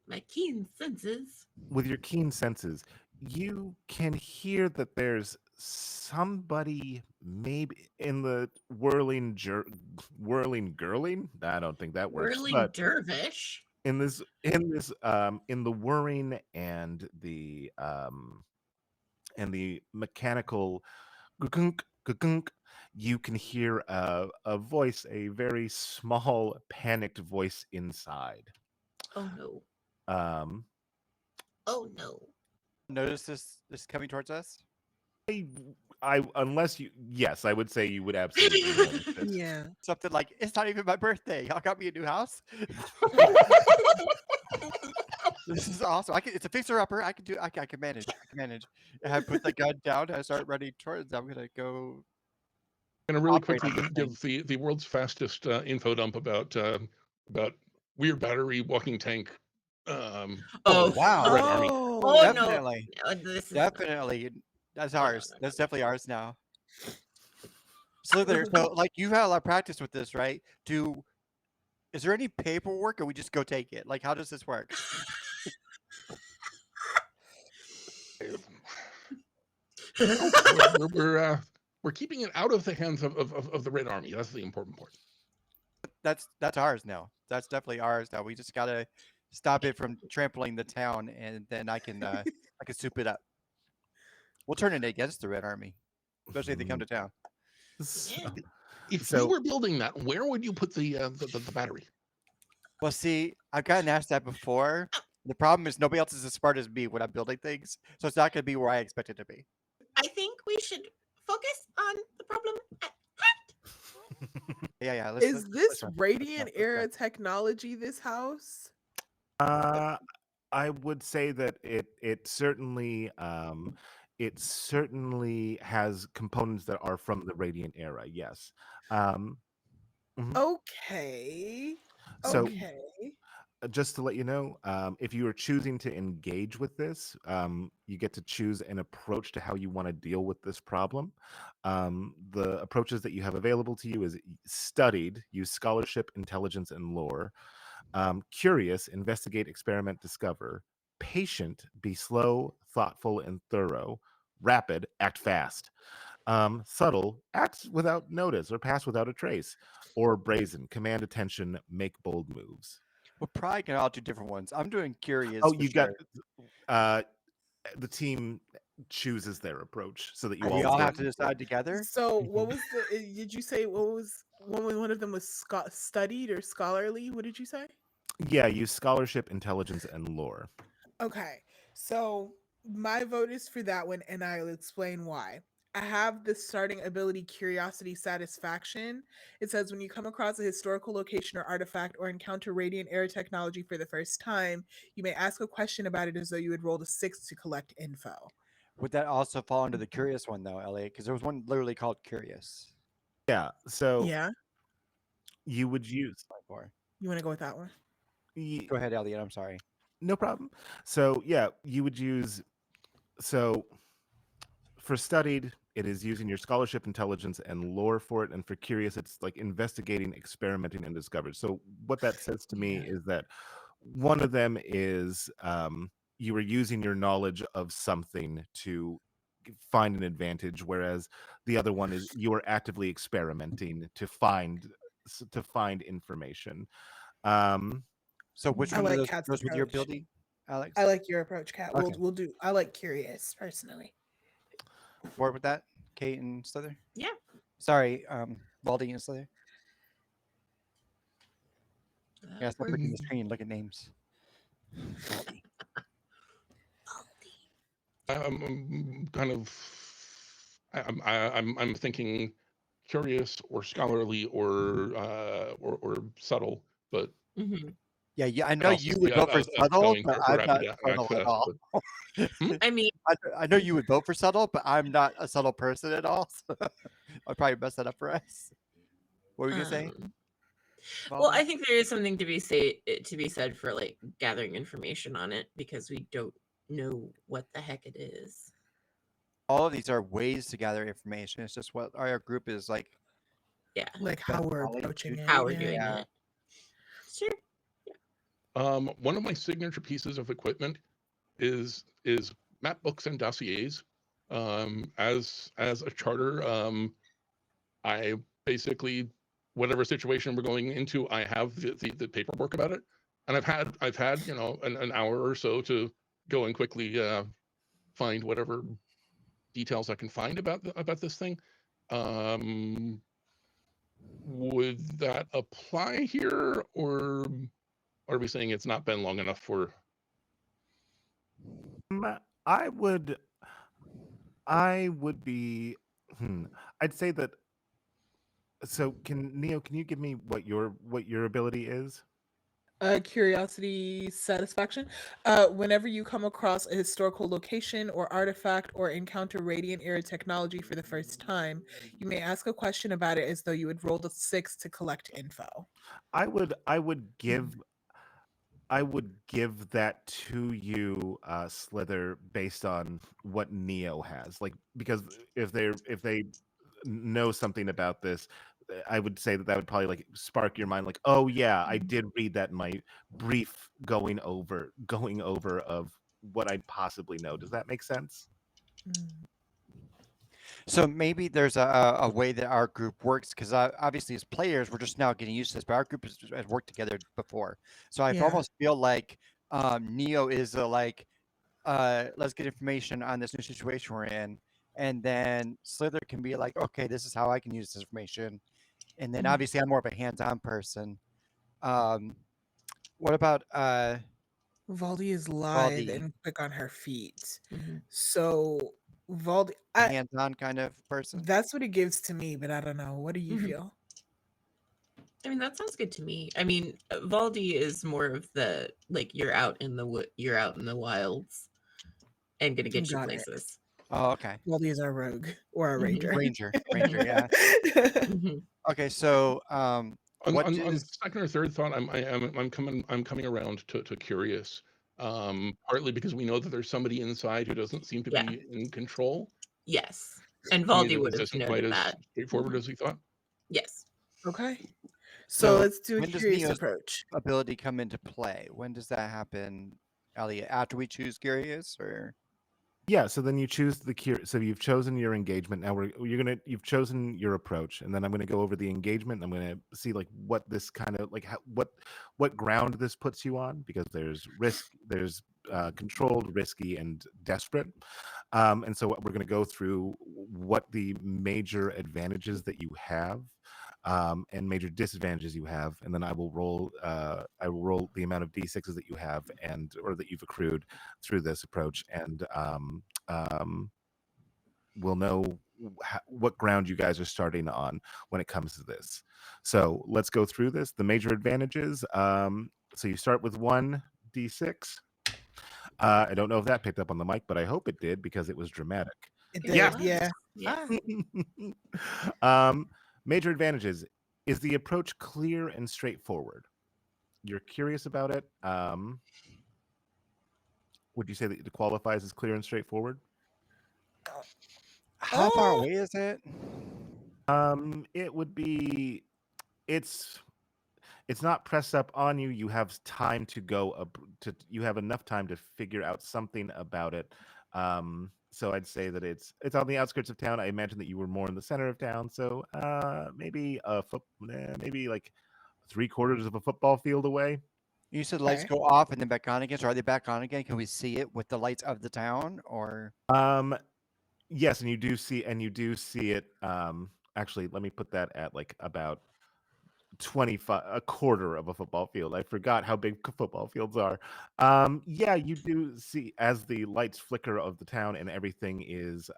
My keen senses. with your keen senses, you can hear that there's somebody, maybe in the whirling girling. I don't think that works, Whirling but dervish. in the whirring and the mechanical gunk, gunk, you can hear a voice, a very small, panicked voice inside. Oh no. Um, Oh no. Notice this coming towards us? I, unless you, yes, I would say you would absolutely notice it. Yeah. Something like, it's not even my birthday. Y'all got me a new house. This is awesome. It's a fixer upper. I can manage. I can manage. I put the gun down. I start running towards. I'm gonna go Gonna really operate quickly on this thing. give the world's fastest info dump about weird battery walking tank. Oh Oh, wow! Red Army. oh Oh. no. Definitely, No, this is not. definitely. That's Oh no, ours. no, no, That's definitely ours now. Slither. no. So, like, you've had a lot of practice with this, right? Is there any paperwork, or we just go take it? Like, how does this work? No, we're keeping it out of the hands of the Red Army. That's the important part. That's ours now. That's definitely ours now. We just gotta stop it from trampling the town, and then I can soup it up. We'll turn it against the Red Army, especially if they come to town. So, Yeah. If you so were building that, where would you put the battery? Well, see, I've gotten asked that before. The problem is nobody else is as smart as me when I'm building things, so it's not gonna be where I expect it to be. I think we should focus on the problem at Yeah, Is this let's Radiant let's era technology, this house? uh, I would say that it certainly has components that are from the Radiant era. Yes. Um, mhm. Okay. So Mm. Okay. just to let you know, if you are choosing to engage with this, you get to choose an approach to how you want to deal with this problem. The approaches that you have available to you is studied, use scholarship, intelligence, and lore. Curious, investigate, experiment, discover. Patient, be slow, thoughtful, and thorough. Rapid, act fast. Subtle, act without notice or pass without a trace. Or brazen, command attention, make bold moves. We're probably gonna all do different ones. I'm doing curious Oh, for you got sure. uh the team chooses their approach so that you We all all vote have to on it. decide together. So what Mhm. was the? Did you say what was one of them was studied or scholarly? What did you say? Yeah, use scholarship, intelligence, and lore. Okay, so my vote is for that one, and I'll explain why. I have the starting ability Curiosity Satisfaction. It says when you come across a historical location or artifact or encounter radiant air technology for the first time, you may ask a question about it as though you had rolled a 6 to collect info. Would that also fall under the curious one though, Elliot? Because there was one literally called curious. Yeah, so Yeah, you would use Before. you want to go with that one? ye- Go ahead, Elliot. I'm sorry. no problem. So yeah, you would use so for studied, it is using your scholarship, intelligence, and lore for it. And for curious, it's like investigating, experimenting, and discovery. So what that says to me Yeah. is that one of them is you are using your knowledge of something to find an advantage, whereas the other one is you are actively experimenting to find information. Um, So which I one of like those Cat's goes with your approach. ability, Alex? I like your approach, Cat. We'll Okay. we'll do. I like curious personally. Board with that, Kate and Slither. Yeah. Sorry, Baldy and Slither. Yeah, That stop works. looking at the screen. Look at names. Baldy. I'm kind of I'm thinking curious or scholarly or subtle, but Hmm. Yeah. I and know also you would yeah, vote for that's subtle, going but for I'm rapid not act subtle at fast. all. But I mean, I know you would vote for subtle, but I'm not a subtle person at all. So I'll probably mess that up for us. What were we gonna say, um, well, Baldy? I think there is something to be said for like gathering information on it because we don't know what the heck it is. All of these are ways to gather information. It's just what our group is like Yeah, Like best how we're knowledge approaching due it. how to. we're Yeah. doing Yeah. it. Sure. one of my signature pieces of equipment is map books and dossiers. As a charter, I basically whatever situation we're going into, I have the paperwork about it, and I've had an hour or so to go and quickly find whatever details I can find about this thing. Um, would that apply here, or are we saying it's not been long enough for? Mm, I would I would be I'd say that so can you give me what your ability is? Curiosity satisfaction. Whenever you come across a historical location or artifact or encounter radiant era technology for the first time, you may ask a question about it as though you had rolled a 6 to collect info. I would I would give that to you, Slither, based on what Neo has. Like, because if they know something about this, I would say that that would probably like spark your mind. Like, oh yeah, I Mhm. did read that in my brief going over of what I possibly know. Does that make sense? Mm. So maybe there's a way that our group works because obviously as players we're just now getting used to this, but our group has worked together before. So I Yeah. almost feel like Neo is let's get information on this new situation we're in, and then Slither can be like, okay, this is how I can use this information, and then Mhm. obviously I'm more of a hands-on person. Um, what about Valdi is lithe Baldy, and quick on her feet. Hmm. So Valdi, a hands-on kind of person? that's what it gives to me, but I don't know. What do you Hmm. feel? I mean, that sounds good to me. I mean, Valdi is more of the like you're out in the wilds and gonna get you Got it. places. Oh, okay. Valdi is our rogue or our Hmm. ranger. Ranger, Hmm. yeah. Hmm. Okay, so On second or third thought, I'm coming around to curious. Partly because we know that there's somebody inside who doesn't seem to Yeah. be in control. Yes. And To me, Valdi would this have isn't quite noted as that. straightforward as we thought. Yes. Okay. So So let's do a when does curious Neo's approach. ability come into play? When does that happen, Elliot? After we choose curious, or Yeah, so then you choose so you've chosen your engagement. Now you've chosen your approach, and then I'm gonna go over the engagement. And I'm gonna see like what this kind of like what ground this puts you on, because there's risk, there's controlled, risky, and desperate. And so we're gonna go through what the major advantages that you have, and major disadvantages you have, and then I will roll the amount of d6s that you have or that you've accrued through this approach, and we'll know what ground you guys are starting on when it comes to this. So let's go through this. The major advantages. So you start with 1d6. I don't know if that picked up on the mic, but I hope it did, because it was dramatic. It It did, was. yeah. Yeah. Major advantages. Is the approach clear and straightforward? You're curious about it. Would you say that it qualifies as clear and straightforward? how far away is it? It would be. It's not pressed up on you. You have time to go you have enough time to figure out something about it. So I'd say that it's on the outskirts of town. I imagine that you were more in the center of town, so maybe maybe like 3/4 of a football field away. You said lights Okay. go off and then back on again. So are they back on again? Can we see it with the lights of the town, or Yes, and you do see it. Actually, let me put that at like about 25, a quarter of a football field. I forgot how big football fields are. Yeah, you do see, as the lights flicker of the town and everything is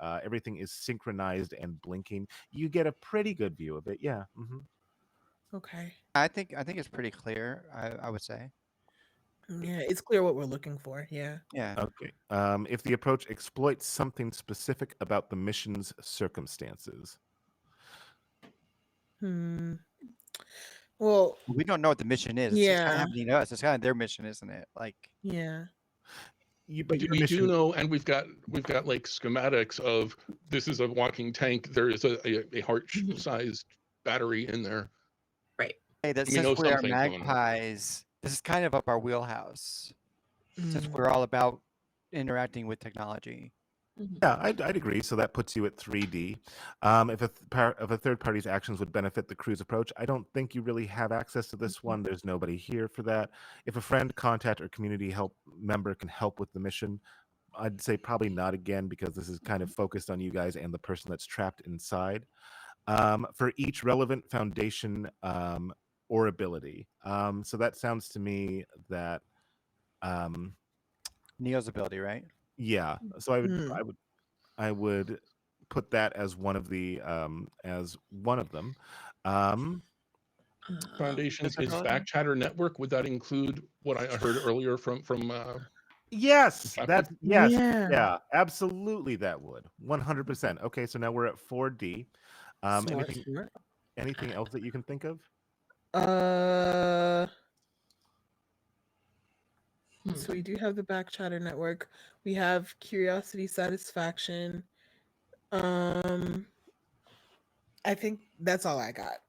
synchronized and blinking, you get a pretty good view of it. Yeah. Okay. I think it's pretty clear. I would say, Yeah, it's clear what we're looking for. Yeah. yeah. Okay. If the approach exploits something specific about the mission's circumstances. Hmm. Well, We don't know what the mission is. It's kind of yeah. happening to us. It's kind of their mission, isn't it? Like, Yeah. But your We do mission. know, and we've got like schematics of this is a walking tank. There is a heart-sized battery in there. Right. hey, that We since know we are something's going on. magpies, this is kind of up our wheelhouse. Since Mm. we're all about interacting with technology. Yeah, I'd agree. So that puts you at 3D. If a third party's actions would benefit the crew's approach, I don't think you really have access to this one. There's nobody here for that. If a friend, contact, or community help member can help with the mission, I'd say probably not again, because this is kind of focused on you guys and the person that's trapped inside. For each relevant foundation or ability. So that sounds to me that Neo's ability, right? yeah. So Mm. I would put that as one of them. Um, Foundations is Difficulty? back chatter network. Would that include what I heard earlier from yes, Traffic? Yeah. yeah, absolutely, that would 100%. Okay, so now we're at 4D. Smart. Anything else that you can think of? Uh, Hmm. so we do have the back chatter network. We have curiosity satisfaction. I think that's all I got.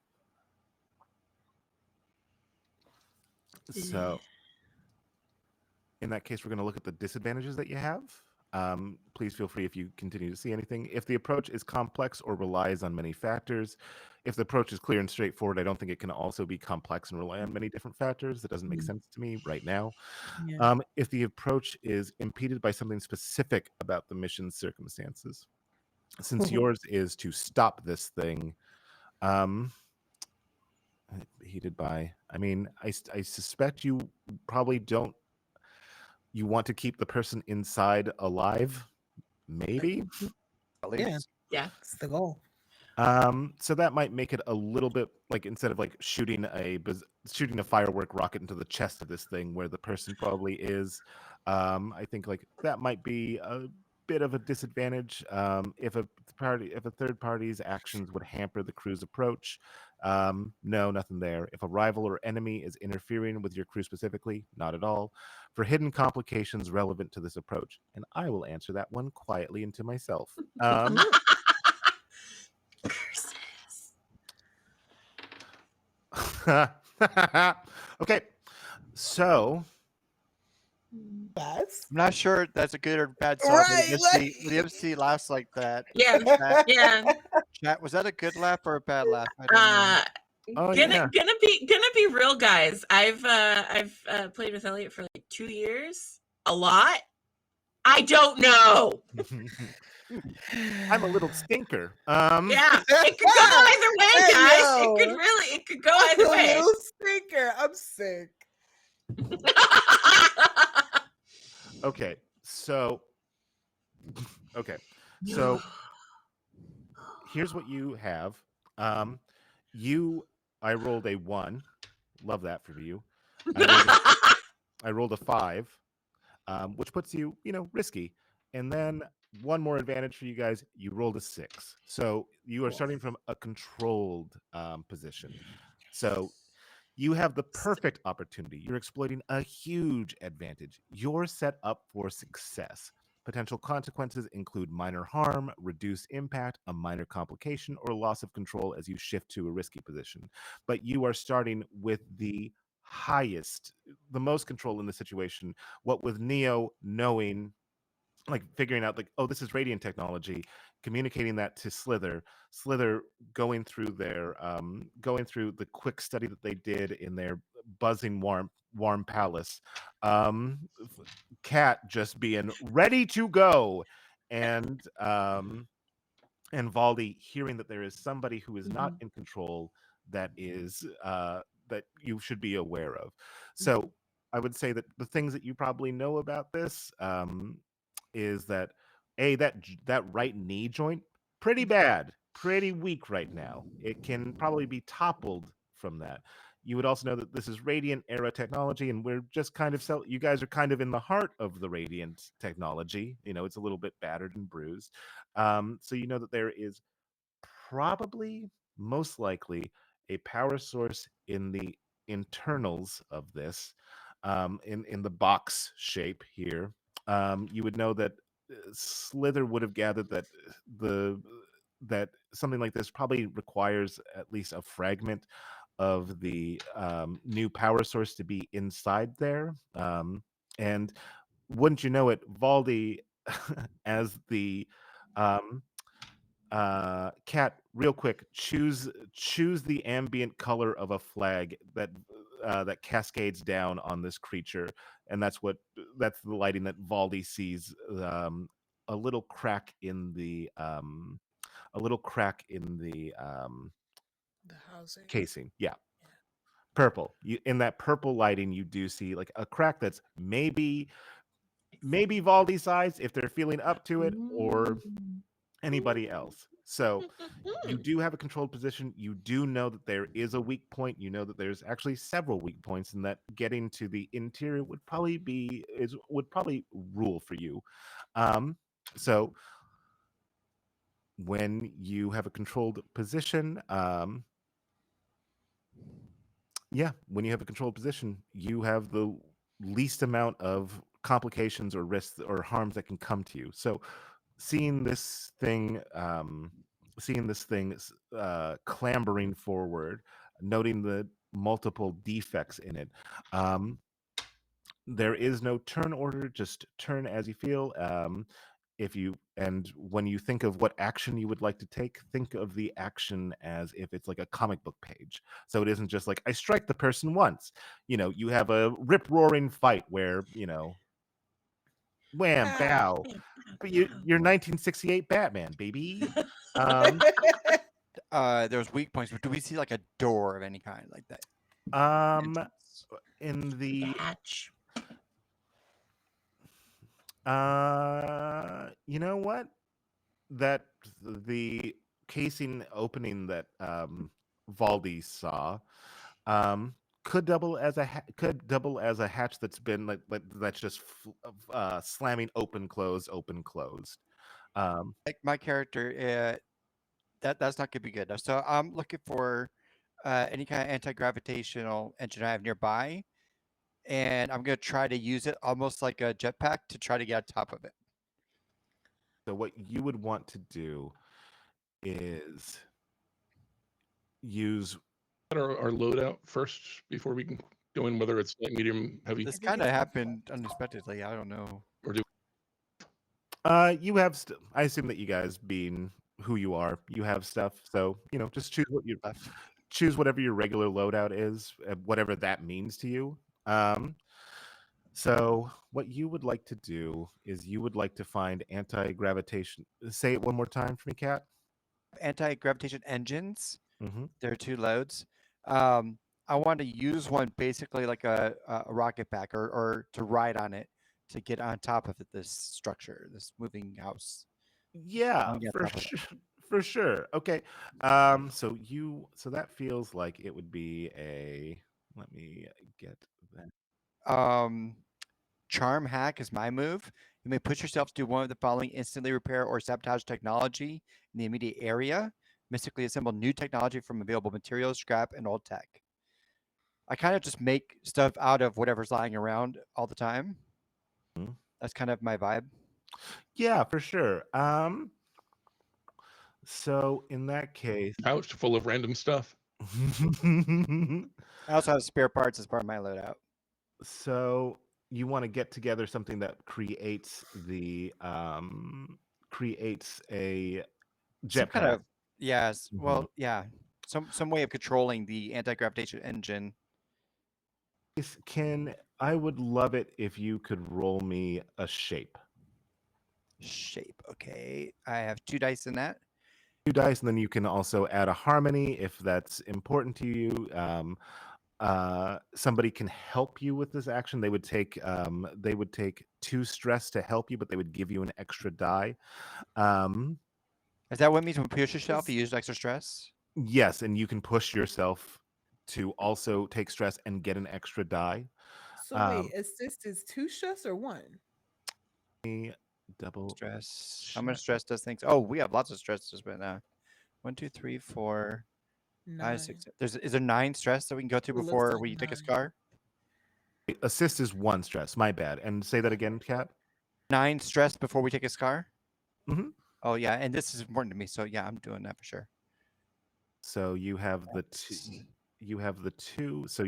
So in that case, we're going to look at the disadvantages that you have. Please feel free if you continue to see anything. If the approach is complex or relies on many factors, if the approach is clear and straightforward, I don't think it can also be complex and rely on many different factors. That doesn't make sense to me right now. Yeah. If the approach is impeded by something specific about the mission's circumstances, since yours is to stop this thing, heated by, I mean, I suspect you probably don't. You want to keep the person inside alive, maybe. At Yeah. least. Yeah. It's the goal. So that might make it a little bit like, instead of like shooting a firework rocket into the chest of this thing where the person probably is, I think like that might be a bit of a disadvantage. If a third party's actions would hamper the crew's approach, No, nothing there. If a rival or enemy is interfering with your crew specifically, not at all. For hidden complications relevant to this approach, and I will answer that one quietly and to myself. Curses. Okay, so Best. I'm not sure that's a good or bad sell, but Right, like the MC laughs like that. Yeah, Chat, yeah. chat, was that a good laugh or a bad laugh? I don't know. oh Gonna yeah. gonna be real, guys. I've played with Elliot for like 2 years. A lot. I don't know. I'm a little stinker. Yeah, it could go either way, Hey, guys. yo. It could go either a way. little stinker. I'm sick. Okay, so okay, so here's what you have. Um, I rolled a 1. Love that for you. I rolled a 5, which puts you, risky. And then one more advantage for you guys. You rolled a 6, so you are Cool. starting from a controlled position. So you have the perfect opportunity. You're exploiting a huge advantage. You're set up for success. Potential consequences include minor harm, reduced impact, a minor complication, or loss of control as you shift to a risky position. But you are starting with the most control in the situation. What with Neo knowing, like figuring out, like, oh, this is radiant technology, communicating that to Slither going through the quick study that they did in their buzzing warm palace, Cat just being ready to go, and Valdi hearing that there is somebody who is not in control, that is that you should be aware of. So I would say that the things that you probably know about this, is that that right knee joint, pretty bad, pretty weak right now. It can probably be toppled from that. You would also know that this is Radiant era technology, and we're just kind of you guys are kind of in the heart of the Radiant technology. It's a little bit battered and bruised. So you know that there is probably, most likely, a power source in the internals of this, in the box shape here. You would know that Slither would have gathered that the that something like this probably requires at least a fragment of the new power source to be inside there. And wouldn't you know it, Valdi, as the um, Cat, real quick, choose the ambient color of a flag that cascades down on this creature, and that's the lighting that Valdi sees. A little crack in the The housing. casing. Yeah, Yeah. purple. In that purple lighting, you do see like a crack that's maybe Valdi's size if they're feeling up to it, or anybody else. So you do have a controlled position. You do know that there is a weak point. You know that there's actually several weak points, and that getting to the interior would probably rule for you. So when you have a controlled position, when you have a controlled position, you have the least amount of complications or risks or harms that can come to you. So seeing this thing clambering forward, noting the multiple defects in it, there is no turn order, just turn as you feel. When you think of what action you would like to take, think of the action as if it's like a comic book page. So it isn't just like, I strike the person once. You have a rip roaring fight where, wham, bow. But you're 1968 Batman, baby. There's weak points, but do we see like a door of any kind like that? Entrance. In the hatch. You know what? That the casing opening that Valdi saw, could double as a hatch that's been like that's just slamming open close open closed. Like my character, that's not gonna be good. So I'm looking for any kind of anti-gravitational engine I have nearby, and I'm gonna try to use it almost like a jetpack to try to get on top of it. So what you would want to do is use Our loadout first before we can go in, whether it's light, medium, heavy, This think kind of it's happened unexpectedly. I don't know. or do you have I assume that you guys being who you are, you have stuff. So, just choose whatever your regular loadout is, whatever that means to you. So what you would like to do is you would like to find anti-gravitation. Say it one more time for me, Kat. Anti-gravitation engines. Mm-hmm. There are 2 loads. I want to use one basically like a rocket pack or to ride on it to get on top of this structure, this moving house. Yeah, I'll get for top of it. sure. For sure. Okay. So that feels like it would be a. Let me get that. Charm hack is my move. You may push yourself to do one of the following: instantly repair or sabotage technology in the immediate area, mystically assemble new technology from available materials, scrap, and old tech. I kind of just make stuff out of whatever's lying around all the time. Mhm. That's kind of my vibe. Yeah, for sure. So in that case, pouch full of random stuff? I also have spare parts as part of my loadout. so you want to get together something that creates a Some kind jetpack. of yes, Mhm. well, yeah, some way of controlling the anti-gravitation engine. I would love it if you could roll me a shape. Shape. Okay, I have 2 dice in that. 2 dice, and then you can also add a harmony if that's important to you. Somebody can help you with this action. They would take 2 stress to help you, but they would give you an extra die. Is that what it means when you push yourself? Is- You use extra stress. Yes, and you can push yourself to also take stress and get an extra die. So Um, wait, assist is 2 stress or 1? me double Stress. How much check. stress does things? Oh, we have lots of stress just right now. 1, 2, 3, 4, 5, 6. 9. Is there 9 stress that we can go through It looks before like we take a 9. scar? Assist is 1 stress. My bad. And say that again, Kat. 9 stress before we take a scar? Mhm. Oh yeah, and this is important to me, so yeah, I'm doing that for sure. So you have the That's- 2. So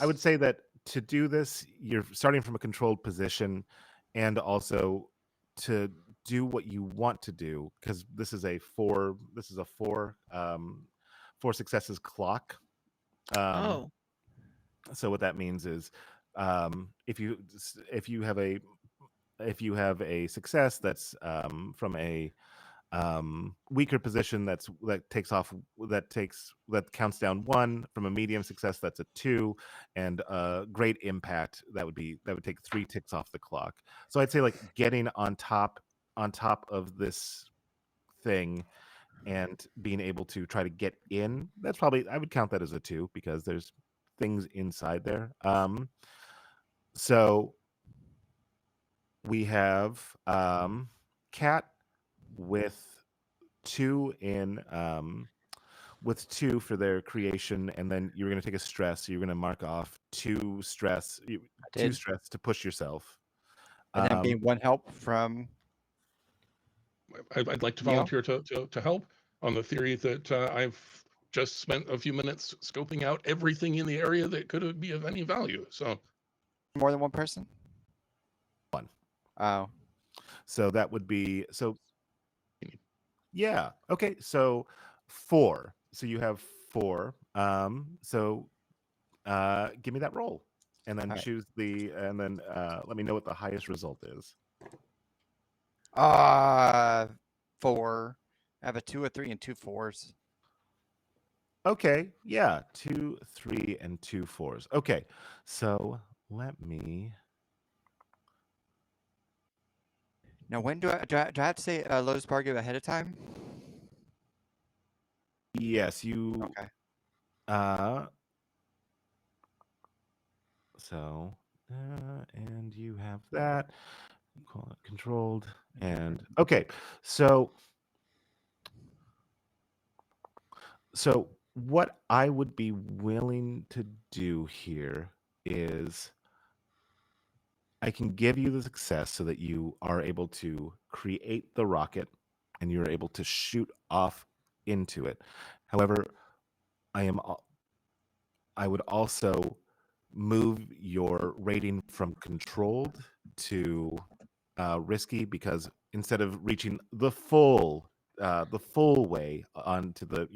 I would say that to do this, you're starting from a controlled position, and also to do what you want to do, because this is a 4 successes clock. Um, Oh. so what that means is, if you have a success that's from a weaker position, that counts down 1. From a medium success, that's a 2, and great impact, that would take 3 ticks off the clock. So I'd say, like, getting on top of this thing and being able to try to get in, I would count that as a 2, because there's things inside there. So we have Cat with 2 for their creation, and then you're going to take a stress. So you're going to mark off 2 stress, I 2 did. stress to push yourself. And then I'm Um, getting 1 help from I'd like to Neo. volunteer to help on the theory that I've just spent a few minutes scoping out everything in the area that could be of any value. So More than 1 person? 1. Oh. So that would be yeah. Okay. So 4. So you have 4. So give me that roll, and then All right. let me know what the highest result is. 4. I have a 2, a 3, and 2 4s. Okay, yeah, 2, 3, and 2 4s. Okay, so let me. Now, when do I have to say Lotus Bargain ahead of time? Yes, you. Okay. Uh. And you have that. Call it controlled. And okay, so What I would be willing to do here is I can give you the success so that you are able to create the rocket and you're able to shoot off into it. However, I am I would also move your rating from controlled to risky because instead of reaching the full way onto the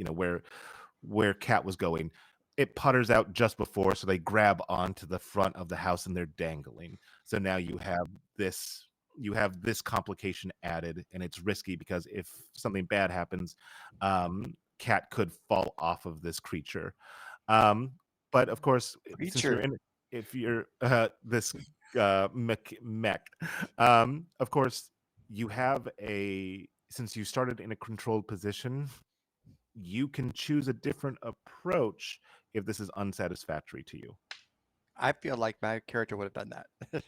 where Cat was going, it putters out just before, so they grab onto the front of the house and they're dangling. So now you have this complication added, and it's risky because if something bad happens, Cat could fall off of this creature. Um, but of course, since you're Creature. in, if you're this mech, of course, you have a since you started in a controlled position, you can choose a different approach if this is unsatisfactory to you. I feel like my character would have done that.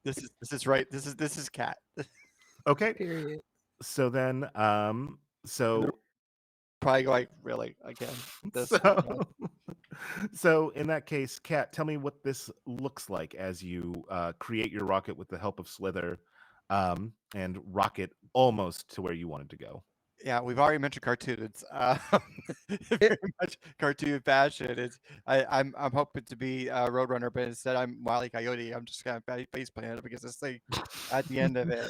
This is right. This is Cat. Okay, Period. so then, And they're so probably going, really, again, this so right now. so in that case, Kat, tell me what this looks like as you create your rocket with the help of Slither, and rocket almost to where you wanted to go. Yeah, we've already mentioned cartoons. Very much cartoon fashion. I'm hoping to be Roadrunner, but instead I'm Wile E. Coyote. I'm just kind of face planted because this thing at the end of it,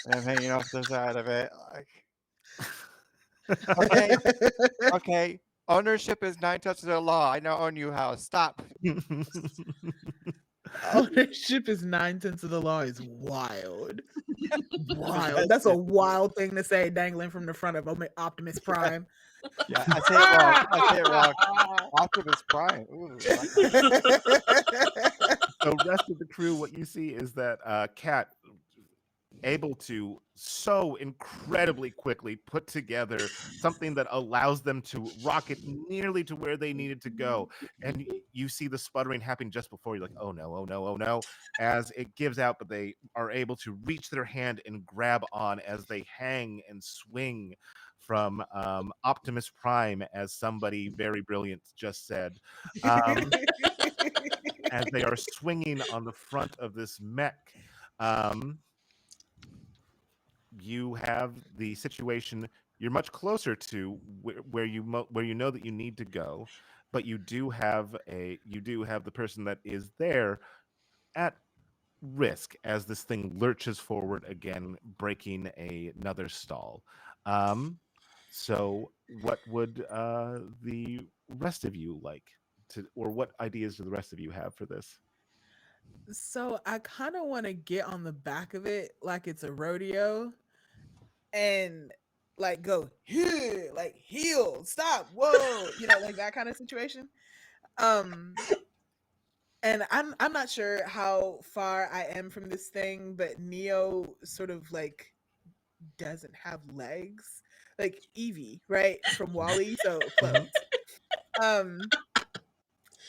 and I'm hanging off the side of it. Like, okay, okay. Ownership is 9 tenths of the law. I now own you house. Stop. Ownership is 9 tenths of the law is wild. Wild. That's a Possessive. wild thing to say, dangling from the front of Optimus Prime. Yeah, I say it wrong. I say it wrong. Optimus Prime. Ooh, I like that. So rest of the crew, what you see is that Cat able to so incredibly quickly put together something that allows them to rocket nearly to where they needed to go. And you see the sputtering happen just before you're like, oh no, oh no, oh no, as it gives out, but they are able to reach their hand and grab on as they hang and swing from Optimus Prime, as somebody very brilliant just said. Um, as they are swinging on the front of this mech. Um, you have the situation, you're much closer to where you know that you need to go, but you do have the person that is there at risk as this thing lurches forward again, breaking another stall. um so what would the rest of you like to, or what ideas do the rest of you have for this? So I kind of want to get on the back of it like it's a rodeo and like go here, like heel, stop, whoa, like that kind of situation. Um, and I'm not sure how far I am from this thing, but Neo sort of like doesn't have legs, like Evie, right, from Wally, so Mhm. close. Um,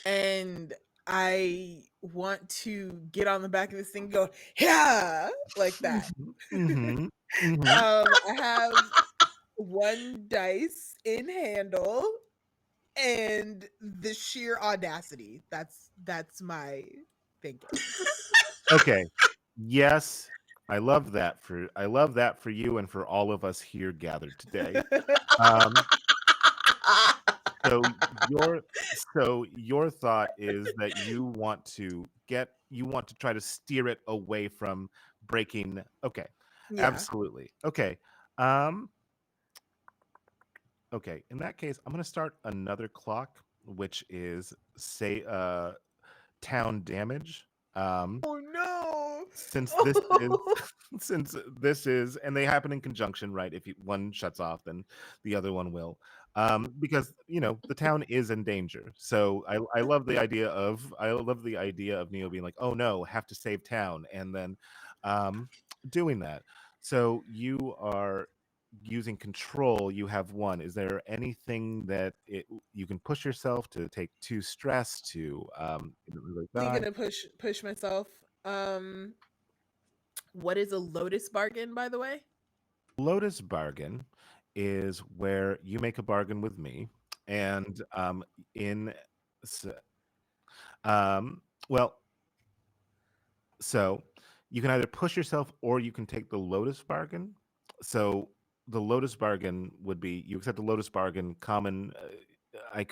and I want to get on the back of this thing, and go yeah, like that. Mhm. Mhm. I have one dice in handle and the sheer audacity. That's my thinking. Okay. Yes, I love that for you and for all of us here gathered today. Um, so your your thought is that you want to try to steer it away from breaking. Okay. Yeah. Absolutely. Okay. Um, okay. In that case, I'm going to start another clock, which is say town damage. Oh no. Since this is since this is and they happen in conjunction, right? If one shuts off, then the other one will, because the town is in danger. So I love the idea of Neo being like, oh no, have to save town, and then um doing that. So you are using control. You have one. Is there anything that you can push yourself to take two stress to really die? Gonna push myself. What is a lotus bargain, by the way? Lotus bargain is where you make a bargain with me, and in s- well, so you can either push yourself or you can take the Lotus bargain. So the Lotus bargain would be you accept the Lotus bargain. Common, I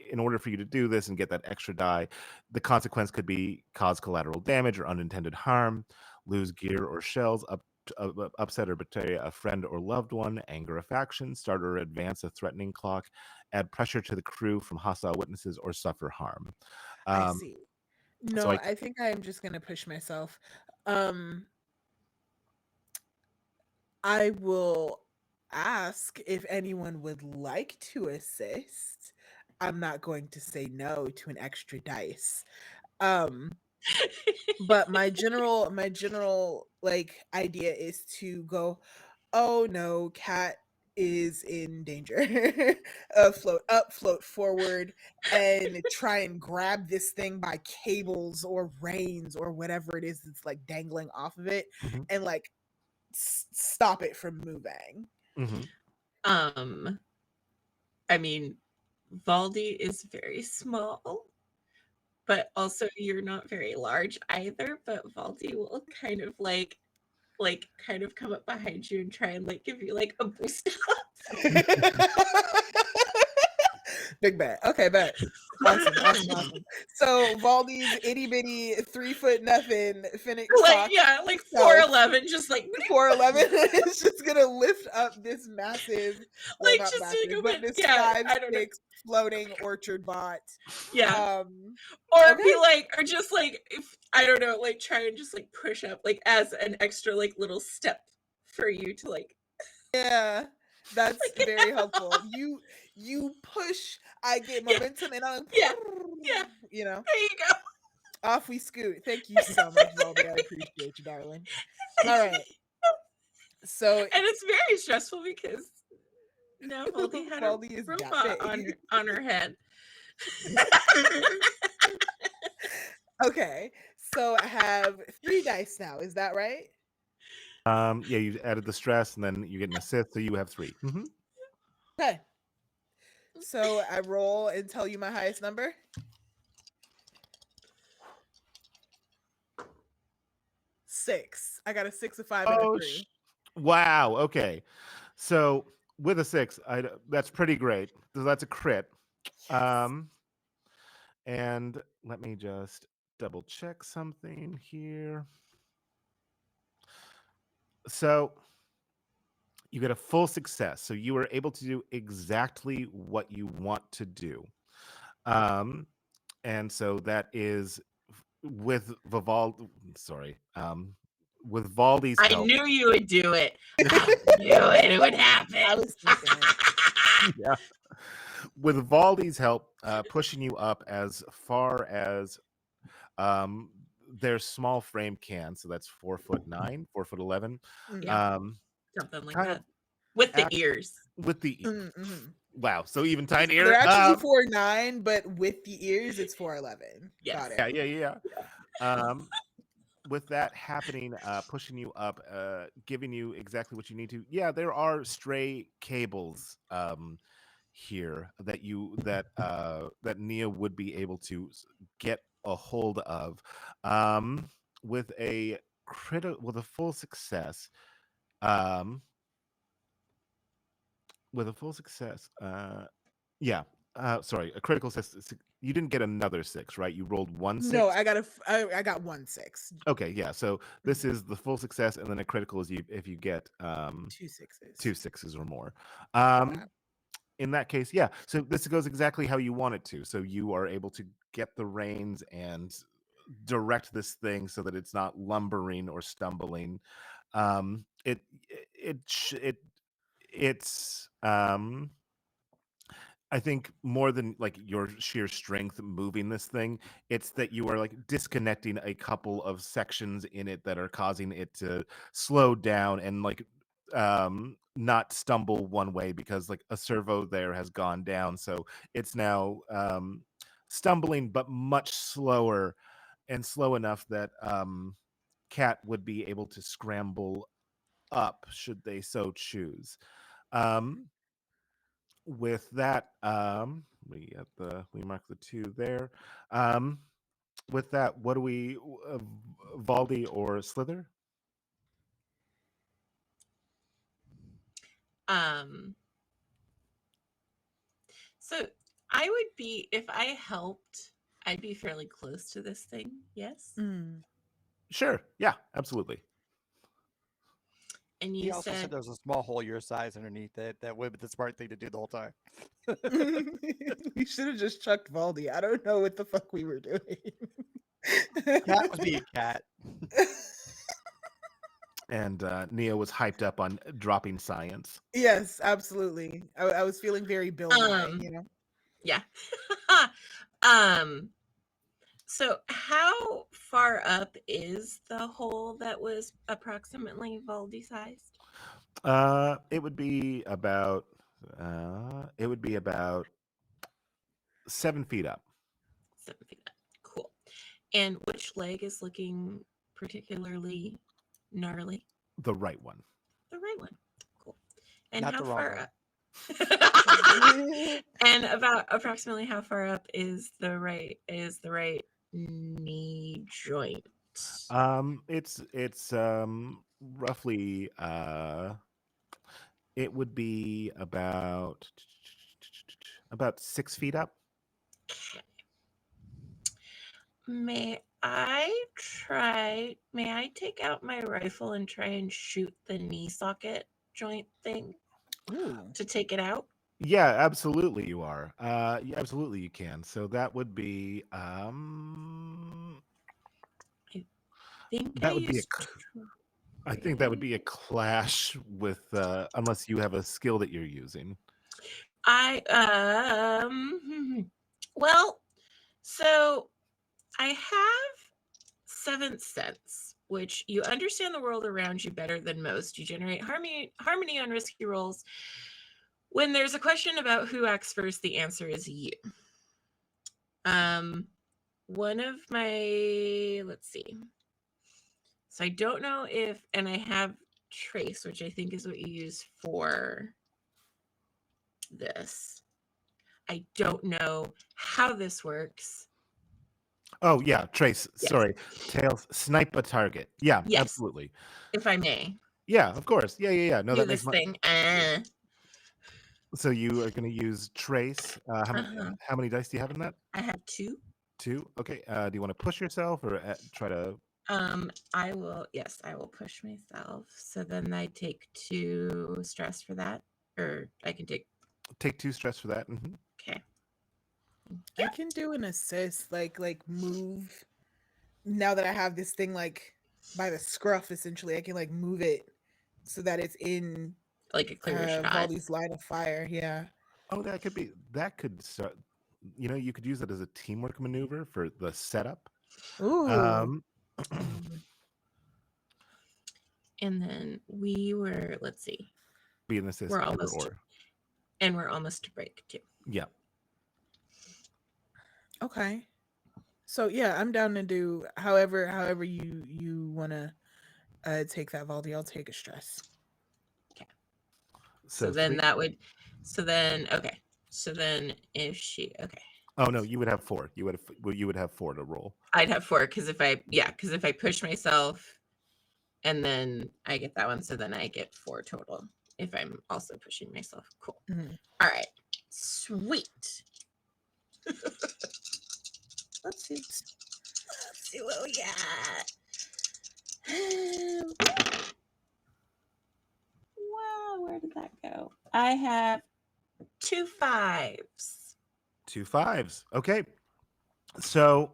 in order for you to do this and get that extra die, the consequence could be cause collateral damage or unintended harm, lose gear or shells, upset or betray a friend or loved one, anger a faction, start or advance a threatening clock, add pressure to the crew from hostile witnesses, or suffer harm. I Um, see. so No, I think I'm just gonna push myself. Um, I will ask if anyone would like to assist. I'm not going to say no to an extra dice. Um, but my general like idea is to go, oh no, cat is in danger. Float up, float forward, and try and grab this thing by cables or reins or whatever it is that's like dangling off of it, mhm, and like stop it from moving. mhm. Um, I mean, Valdi is very small, but also you're not very large either. But Valdi will kind of kind of come up behind you and try and like give you like a boost up. Big bet. Okay, bet. Awesome, awesome, awesome. So Valdi's itty bitty 3 foot nothing Finnick Like fox yeah, like self 4'11", just like 4'11 is just gonna lift up this massive, well, like not just to massive, go but in. this Yeah, five I don't know. six floating orchard bot. Yeah, Um, or okay, be like, or just like if I don't know, like try and just like push up like as an extra like little step for you to like yeah, that's like very helpful. You push, I get yeah momentum, and I'm, yeah yeah. you know, There you go. off we scoot. Thank you so much, Valdi. I appreciate you, darling. All right, so And it's very stressful because now Voldy had a Valdi is that Roomba big. on her head. Okay, so I have 3 dice now. Is that right? Yeah, you added the stress, and then you get an assist, so you have 3. Mhm. Okay. So I roll and tell you my highest number. 6. I got a 6, a 5, and a Oh, 3. wow. Okay, so with a 6, that's pretty great. So that's a crit. Yes. Um, and let me just double check something here. So you get a full success. So you are able to do exactly what you want to do. Um, and so that is with with Valdi's I help. knew you would do it. I knew it would I happen. was thinking it. Yeah. With Valdi's help, pushing you up as far as um, their small frame can. So that's 4'9", 4'11". Mm. Yeah, Um, something like kind of that. With the act ears. with the Mm-hmm. wow. So even So tinier. they're actually 4'9", but with the ears, it's 4'11. Yes. Got it. Yeah. Um, with that happening, pushing you up, giving you exactly what you need to. Yeah, there are stray cables here that Nia would be able to get a hold of, with a with a full success. Um, with a full success. Yeah. Sorry, a critical success. You didn't get another 6, right? You rolled one No, 6. I got 1 6. Okay, yeah. So this is the full success, and then a critical is if you get 2 6s. 2 6s or more. Yeah. In that case, yeah. So this goes exactly how you want it to. So you are able to get the reins and direct this thing so that it's not lumbering or stumbling. It it sh- it it's I think more than like your sheer strength moving this thing, it's that you are like disconnecting a couple of sections in it that are causing it to slow down and like not stumble one way because like a servo there has gone down. So it's now stumbling but much slower and slow enough that Cat would be able to scramble up should they so choose. With that, we mark the 2 there. Um, with that, what do we Valdi or Slither? So I would be, if I helped, I'd be fairly close to this thing. Yes. Sure. Yeah, absolutely. And He you also said said there's a small hole your size underneath it. That would be the smart thing to do the whole time. We should have just chucked Valdi. I don't know what the fuck we were doing. Cat was being cat. And Neo was hyped up on dropping science. Yes, absolutely. I was feeling very Bill Nye, you know. yeah. So how far up is the hole that was approximately Valdi sized? It would be about 7 feet up. 7 feet up. Cool. And which leg is looking particularly gnarly? The right one. The right one. Cool. And Not how the wrong far one. up? And about approximately how far up is the right knee joint? It's roughly it would be about 6 feet up. Okay. May I take out my rifle and try and shoot the knee socket joint thing to take it out? Yeah, absolutely you are. Yeah, absolutely you can. So that would be that would be I think that would be a clash with unless you have a skill that you're using. Well, so I have Seventh Sense, which you understand the world around you better than most. You generate harmony on risky rolls. When there's a question about who acts first, the answer is you. One of my, let's see. So I don't know if, and I have Trace, which I think is what you use for this. I don't know how this works. Oh yeah, Trace. Yes. Sorry, Tails. Snipe a target. Yeah, Yes. absolutely. If I may. Yeah, of course. Yeah. No, do that this makes thing. So you are going to use Trace. How many dice do you have in that? I have 2. 2. Okay. Do you want to push yourself or try to? I will. Yes, I will push myself. So then I take 2 stress for that, or I can take 2 stress for that. Mm-hmm. Okay. I can do an assist, like move. Now that I have this thing like by the scruff, essentially, I can like move it so that it's in like a clear shot. Valdi's line of fire. Yeah. Oh, that could start. You could use it as a teamwork maneuver for the setup. Ooh. And then we were, let's see. Be an assist. We're almost to break too. Yeah. Okay. So yeah, I'm down to do however you wanna take that, Valdi. I'll take a stress. Okay. So then 3. that would. So then okay. So then if she okay. Oh no, you would have 4. You would have 4 to roll. I'd have 4 because if I push myself, and then I get that one, so then I get 4 total if I'm also pushing myself. Cool. Mm-hmm. All right, sweet. Let's see what we got. Wow, where did that go? I have 2 5s. 2 5s. Okay. So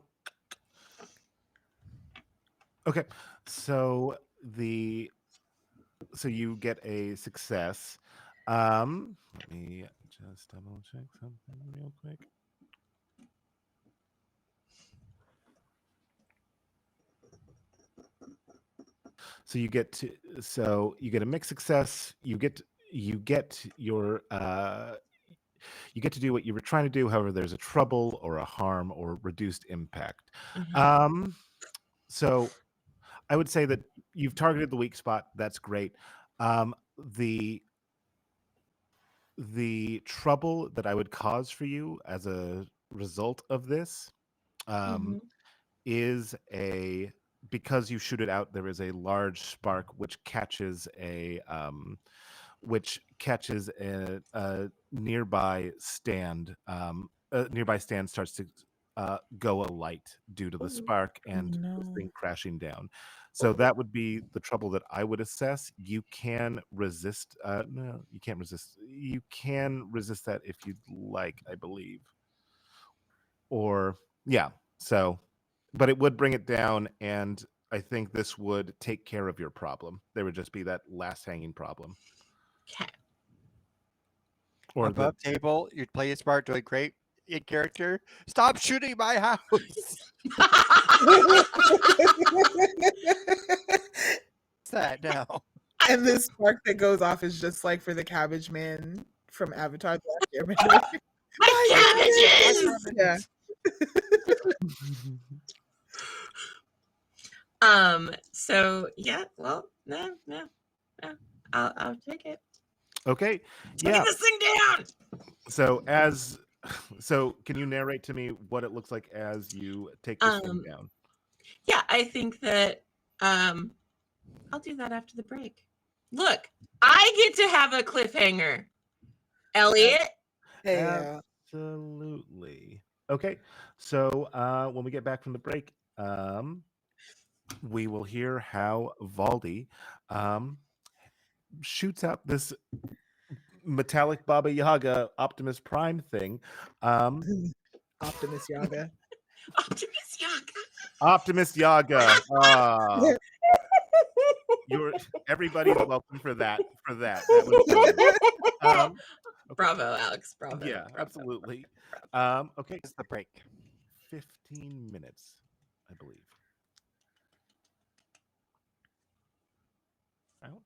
you get a success. Let me just double check something real quick. So you get a mixed success. You get your you get to do what you were trying to do. However, there's a trouble or a harm or reduced impact. Mm-hmm. So I would say that you've targeted the weak spot. That's great. The the trouble that I would cause for you as a result of this um, Mhm. is a because you shoot it out, there is a large spark which catches a nearby stand. A nearby stand starts to go alight due to the Ooh. spark Oh and the thing no. crashing down. So that would be the trouble that I would assess. You can resist. No, you can't resist. You can resist that if you'd like, I believe. Or yeah. So, but it would bring it down, and I think this would take care of your problem. There would just be that last hanging problem, Okay. or the Above table, you'd play a smart, doing great in character. Stop shooting my house. What's that now? And this spark that goes off is just like for the Cabbage Man from Avatar: The Last Airbender. My My cabbages! Yeah. So yeah, well, no. I'll take it. okay, Take yeah. this thing down. So can you narrate to me what it looks like as you take this thing Um, down? yeah, I think that I'll do that after the break. Look, I get to have a cliffhanger. Elliot. Hey, yeah. Absolutely. Okay, so when we get back from the break, we will hear how Valdi um, shoots out this metallic Baba Yaga Optimus Prime thing. Optimus Yaga. Optimus Yaga. Optimus Yaga. You're everybody's welcome for that. That was brilliant. Okay, Bravo, Alex. Bravo. yeah, Bravo. absolutely. Okay, It's the break. 15 minutes, I believe. Out.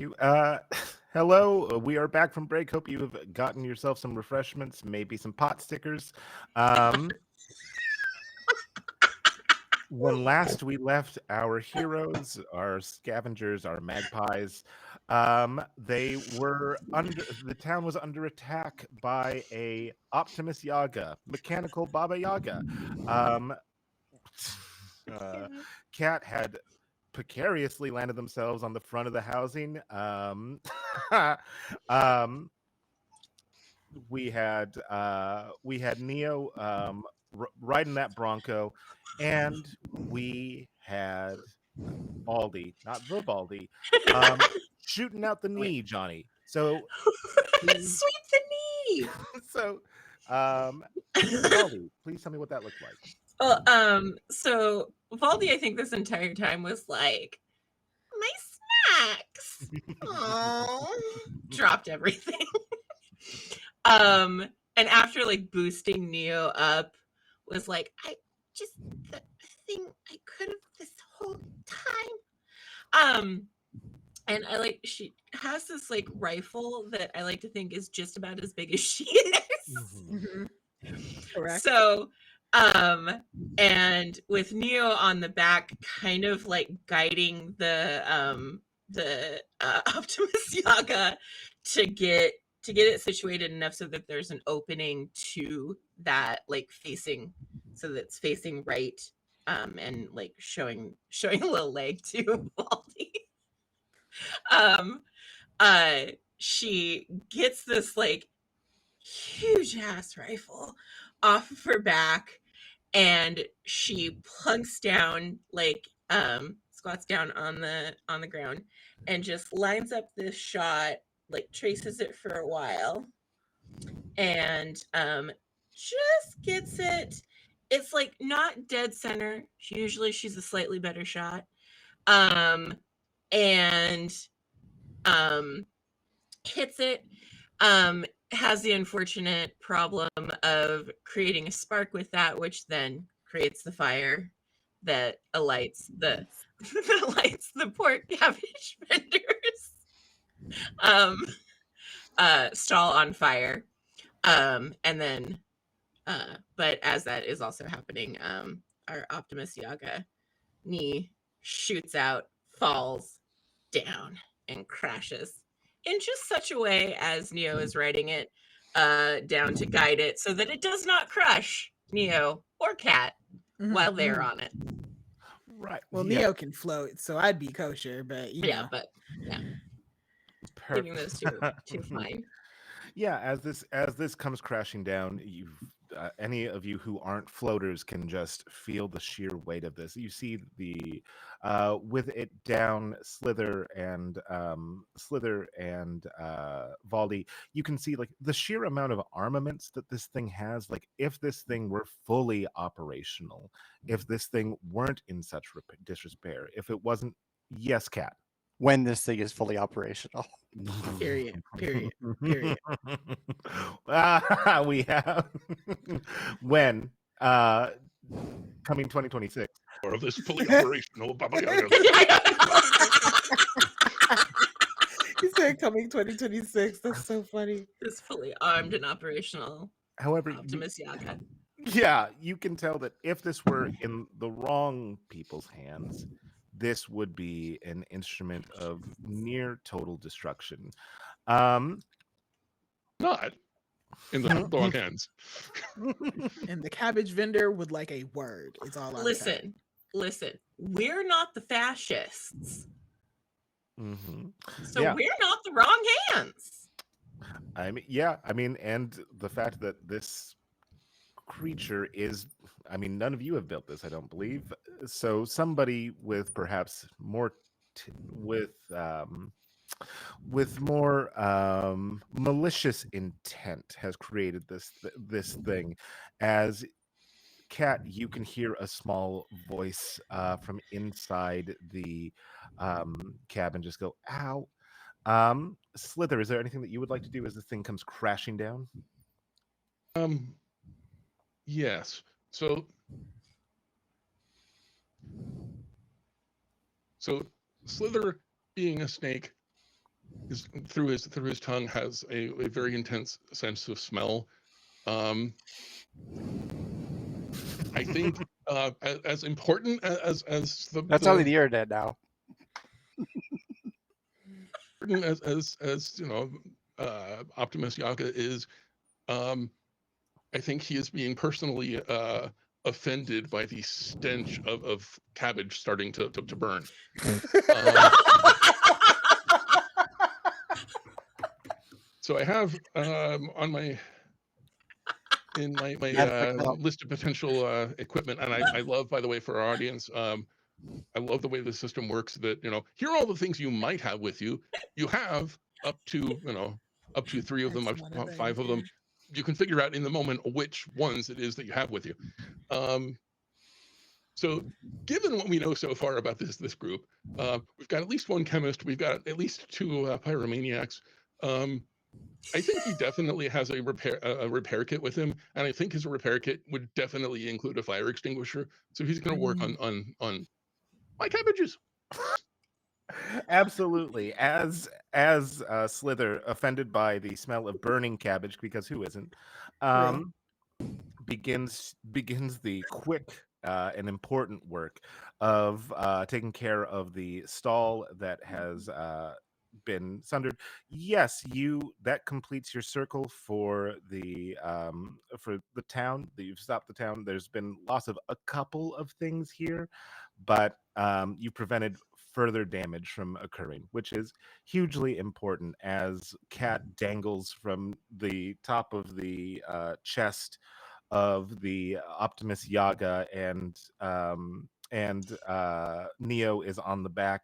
you. Hello, we are back from break. Hope you have gotten yourself some refreshments, maybe some pot stickers. When last we left our heroes, our scavengers, our magpies, they were under the town was under attack by a Optimus Yaga, mechanical Baba Yaga. Um, Cat had precariously landed themselves on the front of the housing. Um, we had Neo riding that Bronco, and we had Baldy, not the Baldy, shooting out the Wait. knee, Johnny. So please, Sweep the knee. so Baldy, please tell me what that looked like. Well, so Valdi, I think this entire time was like, my snacks. Oh, dropped everything. And after like boosting Neo up, was like, I just the thing I could have this whole time. And I like she has this like rifle that I like to think is just about as big as she is. Mhm. Correct. So, and with Neo on the back, kind of like guiding the Optimus Yaga to get it situated enough so that there's an opening to that, like facing, so that's facing right, and like showing a little leg to Baldy. Um, she gets this like huge ass rifle off of her back, and she plunks down, like squats down on the ground and just lines up this shot, like traces it for a while, and just gets it. It's like not dead center. She's a slightly better shot. And hits it, has the unfortunate problem of creating a spark with that, which then creates the fire that alights the that alights the pork cabbage vendors, um, stall on fire. And then, but as that is also happening, our Optimus Yaga knee shoots out, falls down, and crashes in just such a way as Neo is riding it down to guide it so that it does not crush Neo or Cat while they're on it. Right. Well, yeah, Neo can float, so I'd be kosher, but you Yeah, know. but yeah, perfect. leaving those two fine. Yeah, as this comes crashing down, you any of you who aren't floaters can just feel the sheer weight of this. You see the with it down, Slither and Valdi. You can see like the sheer amount of armaments that this thing has. Like if this thing were fully operational, if this thing weren't in such disrepair, if it wasn't, yes, Cat. When this thing is fully operational. Period. Period. We have when coming 2026. Or of this fully operational Baba Yaga. He said coming 2026. That's so funny. This fully armed and operational However, Optimus Yaga. yeah, you can tell that if this were in the wrong people's hands, this would be an instrument of near total destruction. Not in the wrong hands. And the cabbage vendor would like a word. It's all I'm saying. Listen, we're not the fascists. So Yeah. we're not the wrong hands. I mean, yeah, I mean, and the fact that this creature is, I mean, none of you have built this, I don't believe. So somebody with perhaps more with more malicious intent has created this thing. As Cat, you can hear a small voice from inside the cabin just go, ow. Slither, is there anything that you would like to do as this thing comes crashing down? Yes. So Slither, being a snake, through his tongue has a very intense sense of smell. I think as important as That's only the internet now. as you know, Optimus Yaga is, I think he is being personally offended by the stench of cabbage starting to burn. So I have on my list of potential equipment, and I love, by the way, for our audience, I love the way the system works. That here are all the things you might have with you. You have up to 3 of them, up to 5 of them. You can figure out in the moment which ones it is that you have with you. So given what we know so far about this group, we've got at least one chemist, we've got at least 2 pyromaniacs. I think he definitely has a repair kit with him, and I think his repair kit would definitely include a fire extinguisher. So he's going to work on my cabbages. Absolutely. As Slither, offended by the smell of burning cabbage, because who isn't, begins the quick and important work of taking care of the stall that has been sundered. Yes, that completes your circle for the town. That you've stopped the town. There's been loss of a couple of things here, but you prevented further damage from occurring, which is hugely important as Cat dangles from the top of the chest of the Optimus Yaga, and Neo is on the back.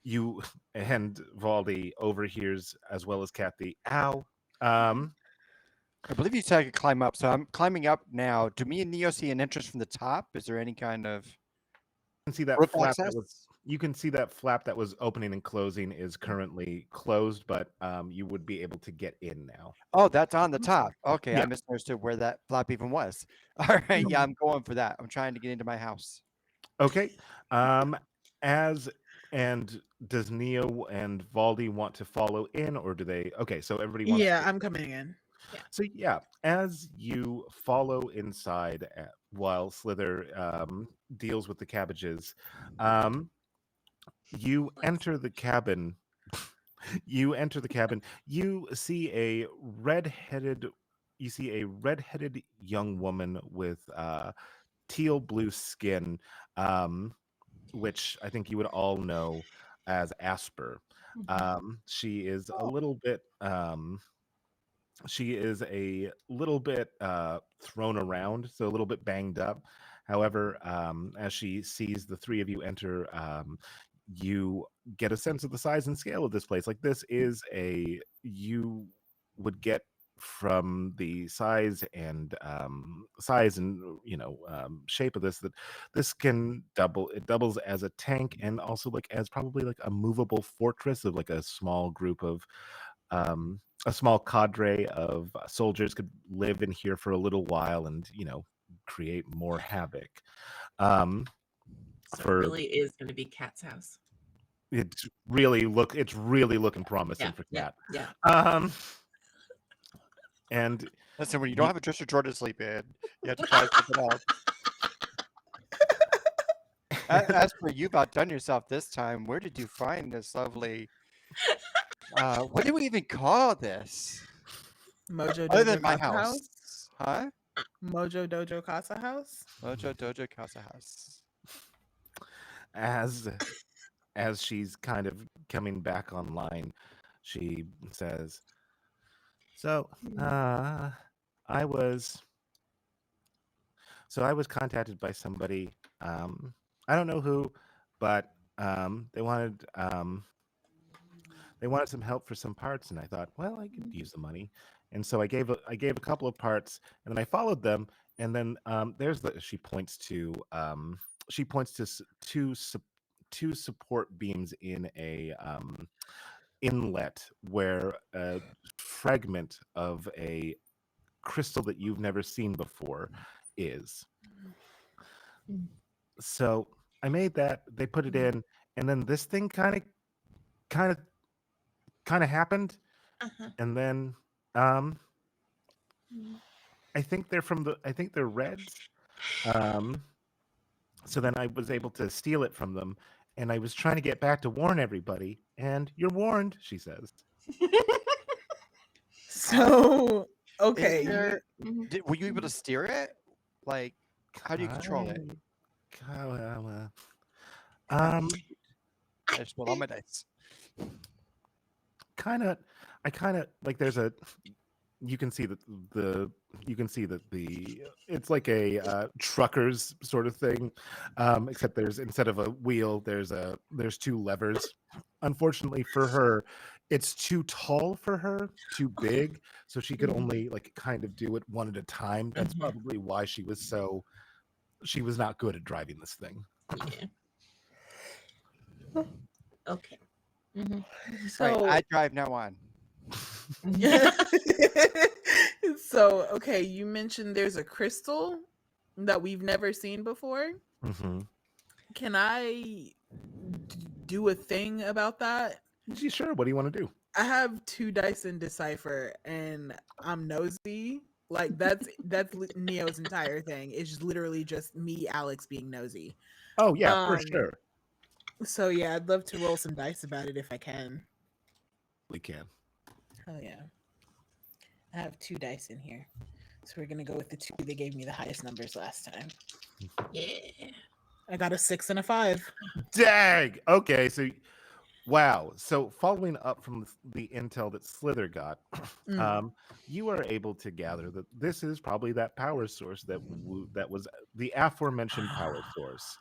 You and Valdi overhears, as well as Kathy. Ow. I believe you said I could climb up, so I'm climbing up now. Do me and Neo see an entrance from the top? Is there any kind of can see that roof flap access? that was you can see that flap that was opening and closing is currently closed, but you would be able to get in now. Oh, that's on the top. Okay, Yeah. I misunderstood where that flap even was. All right, yeah, I'm going for that. I'm trying to get into my house. Okay. And does Neo and Valdi want to follow in, or do they? Okay, so everybody wants. Yeah, I'm coming in. So yeah, as you follow inside while Slither deals with the cabbages, you enter the cabin. You enter the cabin. You see a red-headed young woman with teal blue skin, which I think you would all know as Asper. She is a little bit thrown around, so a little bit banged up. However, as she sees the 3 of you enter, you get a sense of the size and scale of this place. Like, this is you would get from the size and shape of this, that this can doubles as a tank, and also like as probably like a movable fortress of like a small group of a small cadre of soldiers could live in here for a little while and create more havoc. So it really is going to be Cat's house. It's really looking promising for Cat. Yeah. And listen, when you don't have a dresser drawer to sleep in, you have to try something else. As for you've outdone yourself this time, where did you find this lovely? What do we even call this? Mojo Other Dojo than my Casa house, huh? Mojo Dojo Casa House. Mojo Dojo Casa House. As she's kind of coming back online, she says, "So, I was contacted by somebody. I don't know who, but they wanted some help for some parts, and I thought, well, I could use the money, and so I gave a couple of parts, and then I followed them, and then there's she points to two support beams in a inlet where a fragment of a crystal that you've never seen before is. So I made that. They put it in, and then this thing kind of kind of happened, Uh-huh. and then I think they're Reds. Um, so then I was able to steal it from them, and I was trying to get back to warn everybody, and you're warned, she says. So Is okay, there? Mhm. Were you able to steer it? Like, how do you control it? Well, I'm um, cheat. I just rolled all my dice. kind of, I kind of like. There's a you can see that the it's like a truckers sort of thing, except there's instead of a wheel there's two levers. Unfortunately for her, it's too tall for her, too big, so she could only like kind of do it one at a time. That's Mhm. probably why she was not good at driving this thing. Yeah. Okay. Mhm. All right, so I drive now on. so okay, you mentioned there's a crystal that we've never seen before. Hmm. Can I do a thing about that? Sure, what do you want to do? I have 2 dice in Decipher, and I'm nosy. Like that's Neo's entire thing. It's just literally just me, Alex, being nosy. Oh yeah, for Um. sure, So yeah, I'd love to roll some dice about it if I can. we can. Oh yeah, I have 2 dice in here, so we're gonna go with the 2 that gave me the highest numbers last time. Yeah. I got a 6 and a 5. Dang. Okay, so wow. So following up from the intel that Slither got, Mm. you are able to gather that this is probably that power source that was the aforementioned power source.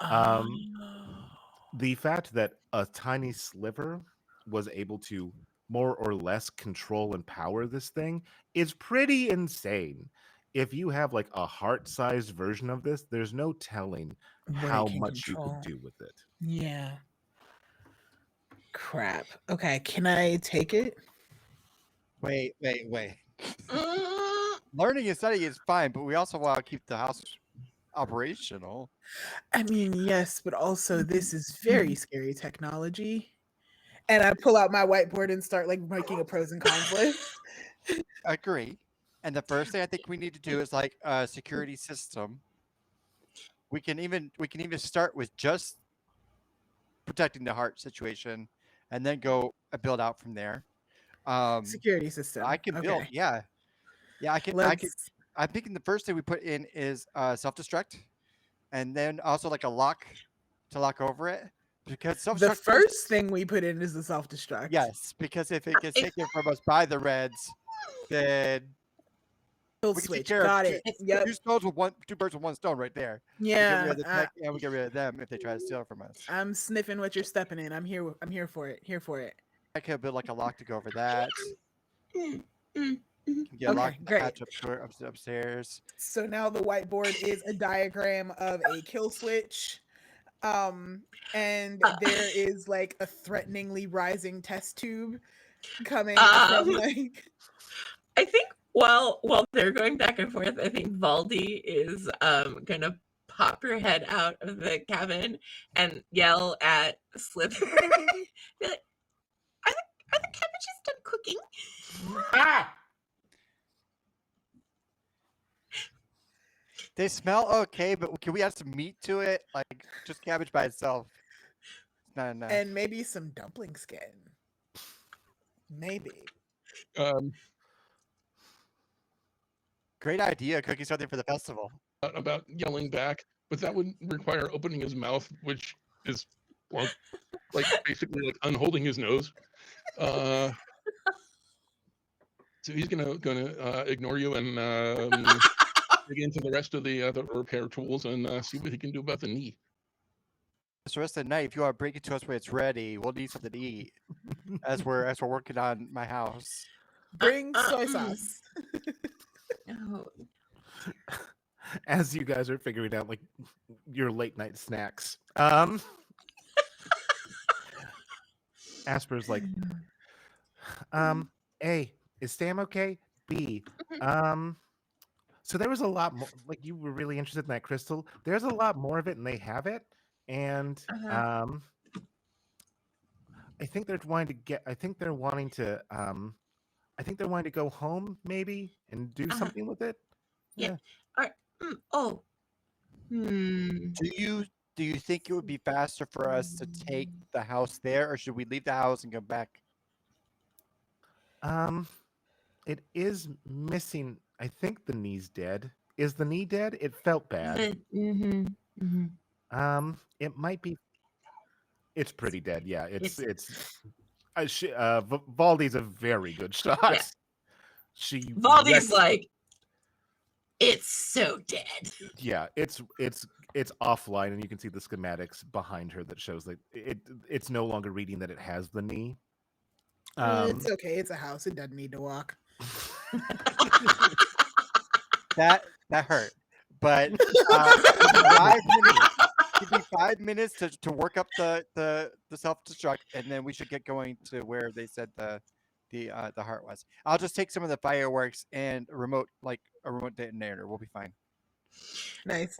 Um, Oh. the fact that a tiny sliver was able to more or less control and power this thing is pretty insane. If you have like a heart-sized version of this, there's no telling What it how can much you could control. do with it. Yeah. Crap. Okay, can I take it? Wait. Mm, Learning and studying is fine, but we also want to keep the house operational. I mean, yes, but also this is very scary technology. And I pull out my whiteboard and start like making a pros and cons list. Agree. And the first thing I think we need to do is like a security system. We can even start with just protecting the heart situation, and then go build out from there. Security I system. can build, Okay. yeah, yeah. I can. Let's I'm thinking the first thing we put in is self destruct, and then also like a lock to lock over it, because self the destruct first. first thing we put in is the self-destruct. Yes, because if it gets If- taken from us by the Reds, then Kill we can take switch. care of Got two, it. if- Yep. two birds with one stone right there. We get rid Yeah. of the tech, and we get rid of them if they try to steal it from us. I'm sniffing what you're stepping in. I'm here. I'm here for it. Here for it. I could build like a lock to go over that. mm, mm, mhm. Can get a lock Okay, great. hatch upstairs. So now the whiteboard is a diagram of a kill switch. And there is like a threateningly rising test tube coming from Um, like I think while they're going back and forth, I think Valdi is gonna pop her head out of the cabin and yell at Slither. Be like, are the cabbages done cooking? Ah! They smell okay, but can we add some meat to it? Like just cabbage by itself. It's not enough. and maybe some dumpling skin. Maybe. Um, Great idea, cooking something for the festival. about yelling back, but that would require opening his mouth, which is well, like basically like unholding his nose. So he's gonna ignore you and dig into the rest of the repair tools and see what he can do about the knee. So the rest of the night, if you want to bring it to us when it's ready, we'll need something to eat as we're working on my house. Bring soy mm. sauce. Oh, As you guys are figuring out like your late night snacks, Asper's like, A, is Sam okay? B, so there was a lot more. Like you were really interested in that crystal. There's a lot more of it, and they have it. And Uh-huh. I think they're wanting to get. I think they're wanting to. I think they're wanting to go home, maybe, and do Uh-huh. something with it. Yeah. Yeah. All right. Oh. Do you think it would be faster for us to take the house there, or should we leave the house and go back? It is missing. I think the knee's dead. Is the knee dead? It felt bad. Mm-hmm. Mm-hmm. It might be. It's pretty dead. Yeah. It's Valdi's a very good shot. Yeah. She Valdi's like, it's so dead. Yeah, it's offline, and you can see the schematics behind her that shows that it's no longer reading that it has the knee. It's okay. It's a house. It doesn't need to walk. That hurt. But give me 5 minutes to work up the self-destruct, and then we should get going to where they said the heart was. I'll just take some of the fireworks and a remote detonator. We'll be fine. Nice.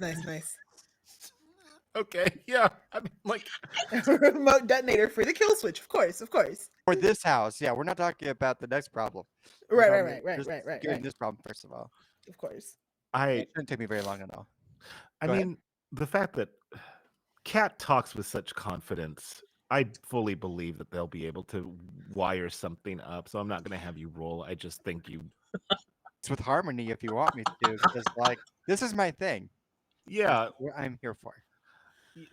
Okay, yeah. I mean, like, Remote detonator for the kill switch, of course. For this house, yeah, we're not talking about the next problem. Right. Getting this problem first of all. Of course. It shouldn't take me very long at all. I mean, the fact that Kat talks with such confidence, I fully believe that they'll be able to wire something up. So I'm not going to have you roll. I just think you. It's with harmony if you want me to. Because like this is my thing. Yeah, That's what I'm here for.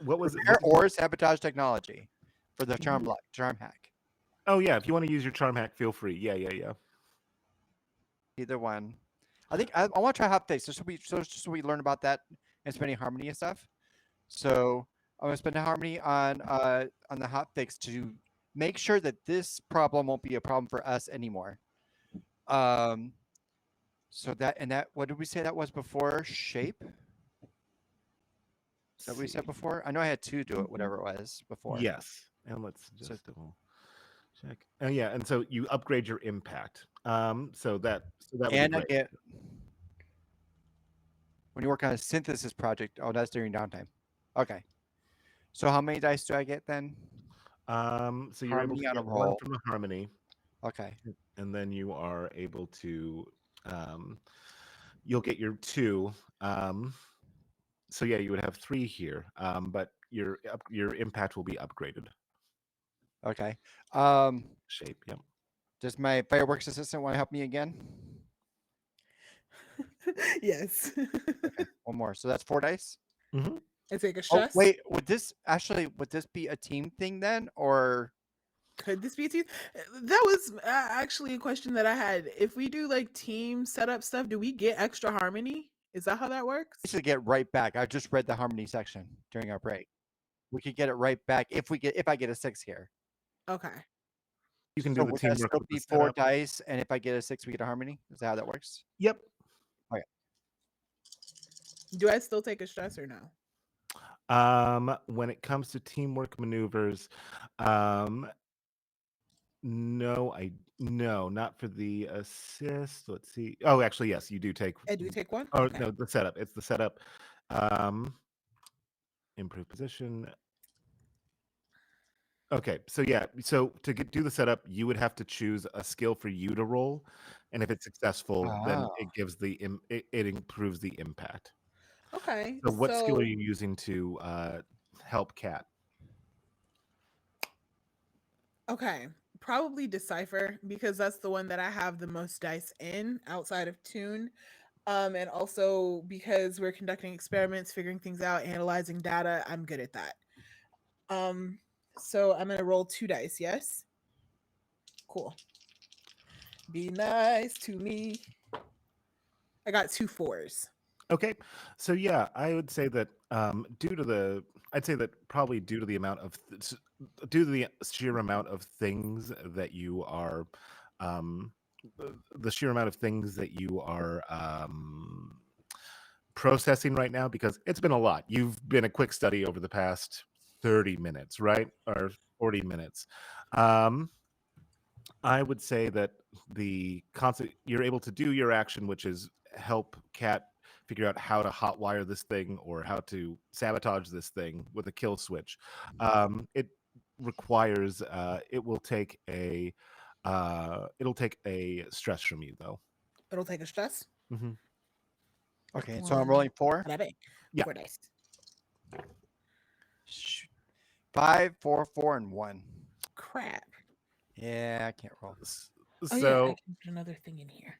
What was it? Or sabotage technology for the charm hack. Oh yeah, if you want to use your charm hack, feel free. Yeah. Either one. I think I want to try hot fix just so we learn about that and spending harmony and stuff. So I'm gonna spend the harmony on the hot fix to make sure that this problem won't be a problem for us anymore. So that what did we say that was before? Shape? Is that what we said before? I know I had 2 do it, whatever it was before. Yes. And let's just double check. Oh yeah, and so you upgrade your impact. So that would and be I great. get when you work on a synthesis project. Oh, that's during downtime. Okay. So how many dice do I get then? So you're able to get 1 from the harmony. Okay. And then you are able to you'll get your 2. So yeah, you would have 3 here. But your impact will be upgraded. Okay. Shape, yep. Does my fireworks assistant want to help me again? Yes. Okay, 1 more. So that's 4 dice. Mm-hmm. I take a stress. Oh, wait, would this be a team thing then, or could this be a team? That was actually a question that I had. If we do like team setup stuff, do we get extra harmony? Is that how that works? We should get right back. I just read the harmony section during our break. We could get it right back if I get a 6 here. Okay. You can do the teamwork. Still be 4 dice, and if I get a 6, we get a harmony. Is that how that works? Yep. Okay. Do I still take a stress or no? When it comes to teamwork maneuvers, no, not for the assist. Let's see. Oh, actually, yes, you do take. I do take 1. Oh okay. No, the setup. It's the setup. Improve position. Okay, so yeah, so to do the setup, you would have to choose a skill for you to roll, and if it's successful, then it gives it improves the impact. Okay. So what skill are you using to help Kat? Okay, probably Decipher, because that's the one that I have the most dice in outside of Tune. And also because we're conducting experiments, figuring things out, analyzing data, I'm good at that. So I'm gonna roll 2 dice, yes? Cool. Be nice to me. I got 2 4s. Okay, so yeah, I would say that probably due to the sheer amount of things that you are, the sheer amount of things that you are processing right now, because it's been a lot. You've been a quick study over the past 30 minutes, right? Or 40 minutes. I would say that you're able to do your action, which is help Kat figure out how to hotwire this thing or how to sabotage this thing with a kill switch. requires it'll take a stress from you though. It'll take a stress. Hmm. Okay, so I'm One. rolling 4. Bada bing. Yeah. 4 dice. 5, 4, 4, and 1. Crap. Yeah, I can't roll. Oh yeah, I So can put another thing in here.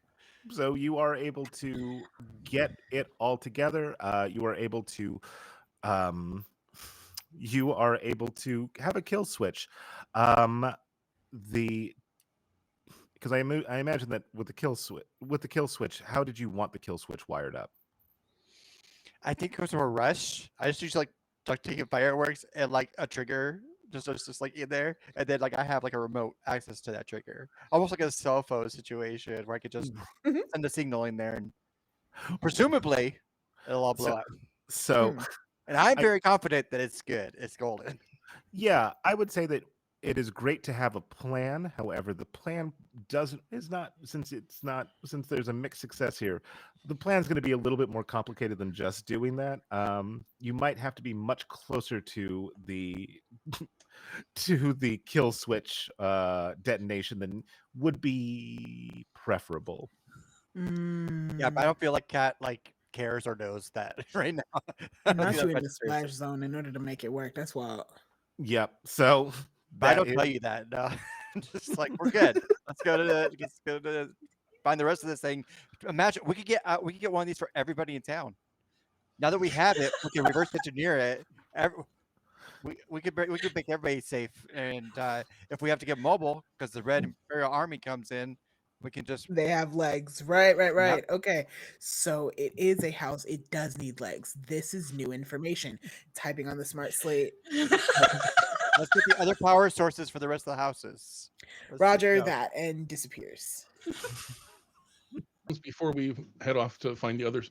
you are able to get it all together. You are able to um, have a kill switch. The because I imagine that with the kill switch, how did you want the kill switch wired up? I think because of a rush, I just use like taking fireworks and like a trigger just like in there, and then like I have like a remote access to that trigger, almost like a cell phone situation where I could just Mhm. send the signal in there, and presumably it'll all blow So, up. so And I'm I very confident that it's good. It's golden. yeah, I would say that it is great to have a plan. However, the plan doesn't is not since there's a mixed success here. The plan is going to be a little bit more complicated than just doing that. You might have to be much closer to the to the kill switch detonation than would be preferable. Yeah, but I Mm. don't feel like Cat like cares or knows that right now. I don't Not think you that in the registers. splash zone in order to make it work. That's wild. Yep. So But I that don't is tell you that. No, just like we're good. Let's go to find the rest of this thing. Imagine we could get one of these for everybody in town. Now that we have it, we can reverse engineer it. We could make everybody safe. And if we have to get mobile because the Red Imperial Army comes in, we can just They have legs. Right, right, yep. right. Okay. So it is a house. It does need legs. This is new information. Typing on the smart slate. Let's get the other power sources for the rest of the houses. Let's just Roger go. that and disappears. Before we head off to find the others,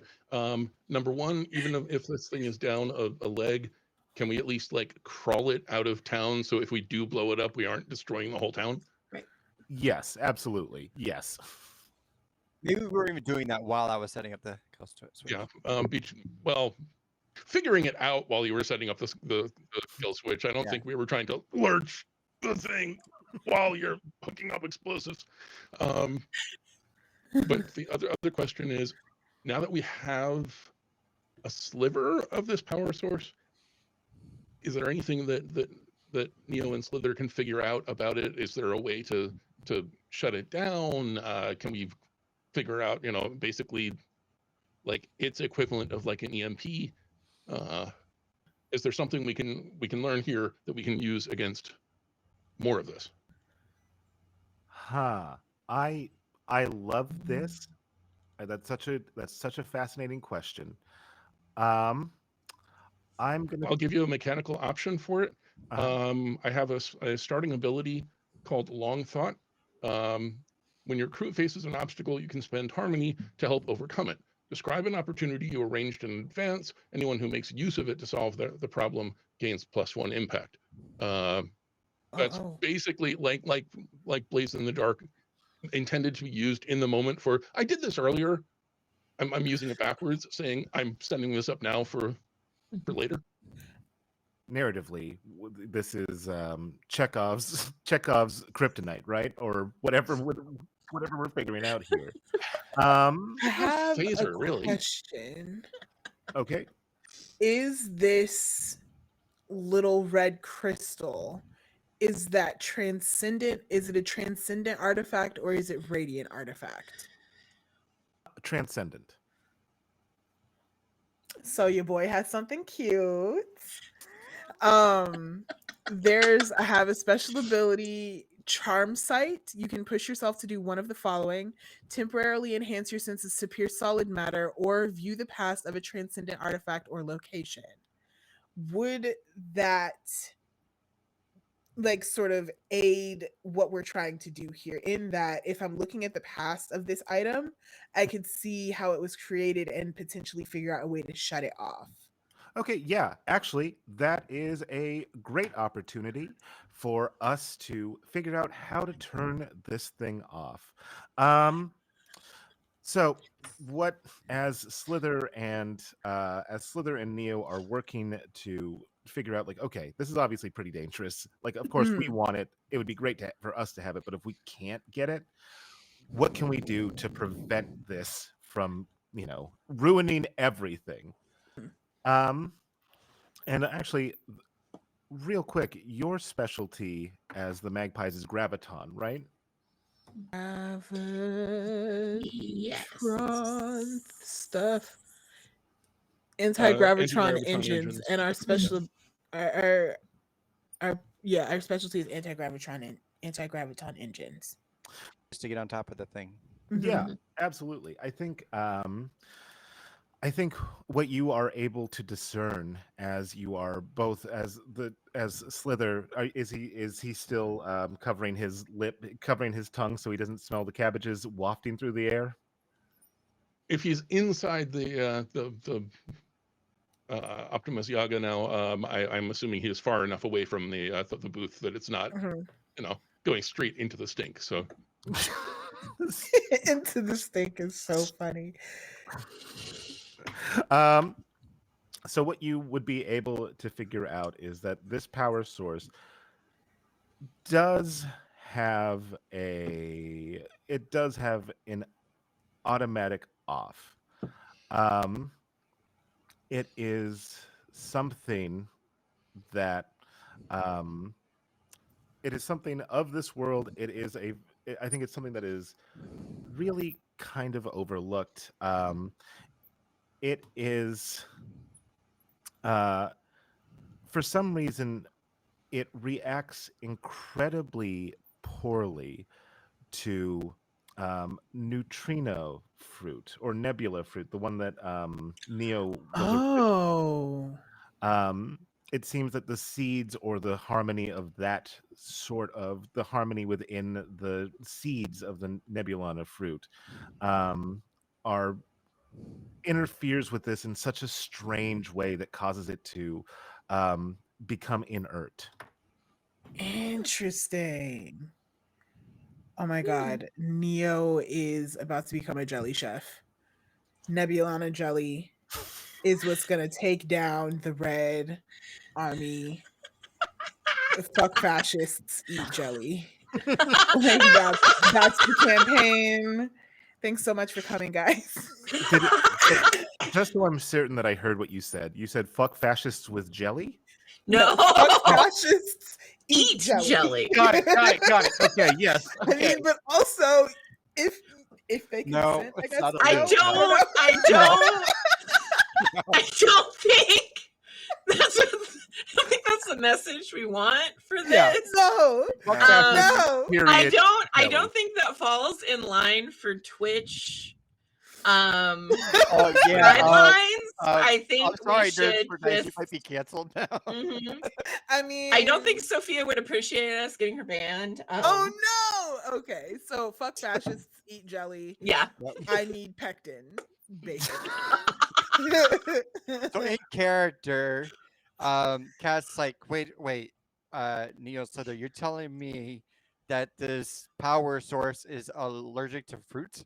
number one, even if this thing is down a leg, can we at least like crawl it out of town so if we do blow it up, we aren't destroying the whole town? yes, absolutely. Yes. Maybe we were even doing that while I was setting up the kill switch. Yeah. Well, figuring it out while you were setting up the kill switch. I don't Yeah. think we were trying to lurch the thing while you're hooking up explosives. But the other question is, now that we have a sliver of this power source, is there anything that Neo and Slither can figure out about it? Is there a way to shut it down? Can we figure out, basically like its equivalent of like an EMP? Is there something we can learn here that we can use against more of this? Huh. I love this. That's such a fascinating question. Um, I'm gonna. I'll give you a mechanical option for it. I have a starting ability called Long Thought. When your crew faces an obstacle, you can spend Harmony to help overcome it. Describe an opportunity you arranged in advance. Anyone who makes use of it to solve the problem gains +1 impact. That's Oh. basically like Blaze in the Dark, intended to be used in the moment for. I did this earlier. I'm using it backwards, saying I'm setting this up now for later. Narratively, this is Chekhov's kryptonite, right? Or whatever we're figuring out here. I A have a phaser, really. question. Okay. Is this little red crystal, is that transcendent? Is it a transcendent artifact or is it radiant artifact? Transcendent. So your boy has something cute. I have a special ability, charm sight. You can push yourself to do one of the following: temporarily enhance your senses to pierce solid matter or view the past of a transcendent artifact or location. Would that like sort of aid what we're trying to do here, in that if I'm looking at the past of this item, I could see how it was created and potentially figure out a way to shut it off? Okay, yeah, actually, that is a great opportunity for us to figure out how to turn this thing off. Um, so what as Slither and Neo are working to figure out like, okay, this is obviously pretty dangerous. Like, of course, we want it. It would be great for us to have it, but if we can't get it, what can we do to prevent this from, ruining everything? And actually, real quick, your specialty as the Magpies is graviton, right? Gravitron stuff. Anti-gravitron anti-gravitron engines, and our special, our specialty is anti-graviton engines. Just to get on top of the thing. Yeah, absolutely. I think what you are able to discern as you are both as Slither, is he still covering his tongue so he doesn't smell the cabbages wafting through the air? If he's inside the Optimus Yaga now, I'm assuming he is far enough away from the booth that it's not, going straight into the stink. So into the stink is so funny. So what you would be able to figure out is that this power source does have an automatic off. It is something that it is something of this world. I think it's something that is really kind of overlooked. It is for some reason it reacts incredibly poorly to neutrino fruit or nebula fruit, the one that Neo was it seems that the seeds or the harmony of that sort of the harmony within the seeds of the nebulana fruit are interferes with this in such a strange way that causes it to become inert. Interesting. Oh my god, Neo is about to become a jelly chef. Nebulana jelly is what's gonna take down the Red Army. Fuck fascists, eat jelly. Like that's the campaign. Thanks so much for coming, guys. Just so I'm certain that I heard what you said fuck fascists with jelly? No, fuck fascists, eat jelly. Got it. Okay, yes. Okay. I mean, but also if they consent, I guess. I don't think that's the message we want for this. Yeah. No. I don't think that falls in line for Twitch guidelines. I think we should you might be canceled now. I mean, I don't think Sophia would appreciate us getting her banned. Oh no. Okay, so fuck fascists, eat jelly. Yeah. I need pectin, basically. So in character, Cat's like, wait, Neo Slither, you're telling me that this power source is allergic to fruit?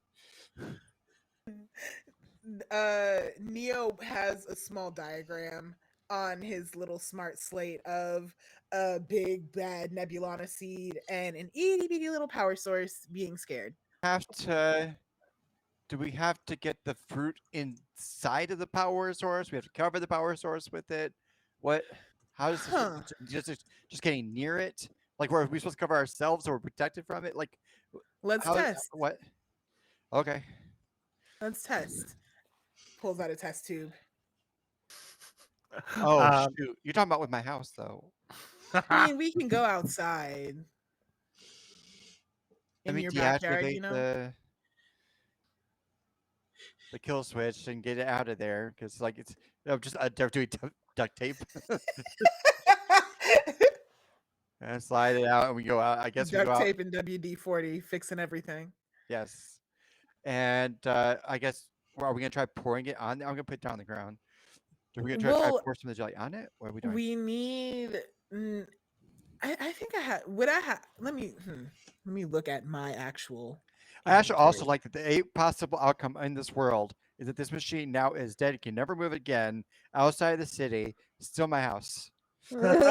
Neo has a small diagram on his little smart slate of a big bad nebulana seed and an itty bitty little power source being scared. Do we have to get the fruit inside of the power source? We have to cover the power source with it. What? How does just getting near it? Like, are we supposed to cover ourselves so we're protected from it? Like, let's test. What? Okay. Let's test. Pulls out a test tube. Oh, shoot. You're talking about with my house, though. I mean, we can go outside. In your backyard, the kill switch and get it out of there because, like, it's just doing duct tape. And slide it out, and we go out. I guess duct we go tape out. and WD-40 fixing everything. Yes, and I guess are we gonna try pouring it on? I'm gonna put it down on the ground. Are we gonna try to pour some of the jelly on it? What are we doing? We need. I think I had. Would I have? Let me look at my actual. I actually also like that the possible outcome in this world is that this machine now is dead. You can never move it again outside of the city. Still my house. We'll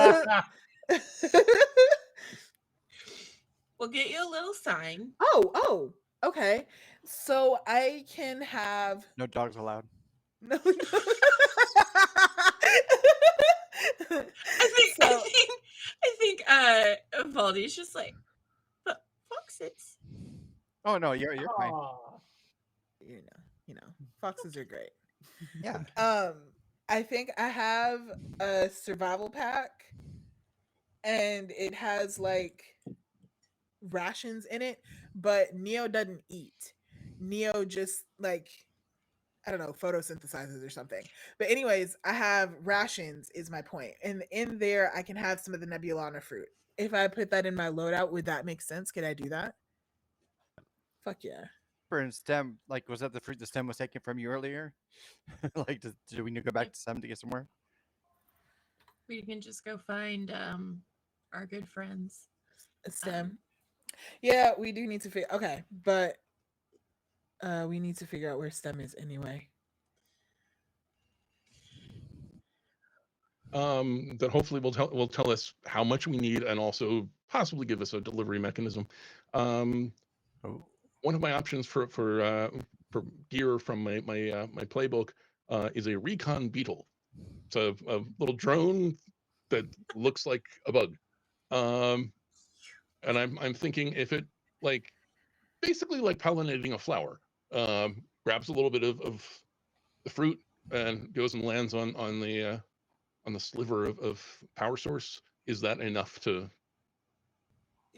get you a little sign. Oh, okay. So I can have No dogs allowed. no. I So think Valdi's just like, but foxes. Oh no, you're fine. aw, you know, foxes are great. Yeah. I think I have a survival pack, and it has like rations in it, but Neo doesn't eat. Neo just like, I don't know, photosynthesizes or something. But anyways, I have rations is my point. And in there I can have some of the Nebulana fruit. If I put that in my loadout, would that make sense? Could I do that? Fuck yeah. For stem, like, was that the fruit the stem was taken from you earlier? Like, do we need to go back to stem to get some more? We can just go find our good friends. A stem. Yeah, we do need to figure, okay, but we need to figure out where stem is anyway. That hopefully will tell us how much we need and also possibly give us a delivery mechanism. Oh. One of my options for gear from my playbook is a recon beetle. It's a little drone that looks like a bug. And I'm thinking if it, like, basically like pollinating a flower, grabs a little bit of the fruit and goes and lands on the sliver of power source, is that enough to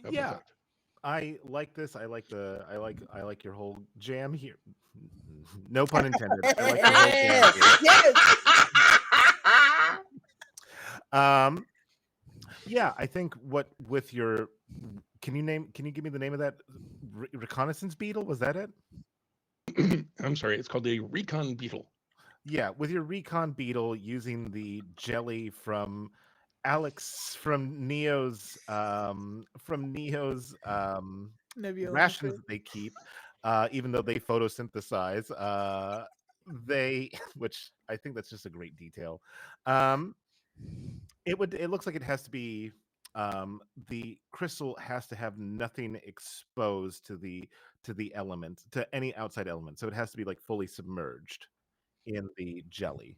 have an Yeah, effect? I like this. I like your whole jam here. No pun intended. I like your whole jam here. Yes. Yeah, I think what with your can you give me the name of that reconnaissance beetle? Was that it? I'm sorry, it's called a recon beetle. Yeah, with your recon beetle using the jelly from Alex from Neo's Nebulana rations fruit. that they keep, even though they photosynthesize, they which I think that's just a great detail. Um, it looks like it has to be the crystal has to have nothing exposed to the element, to any outside element. So it has to be like fully submerged in the jelly.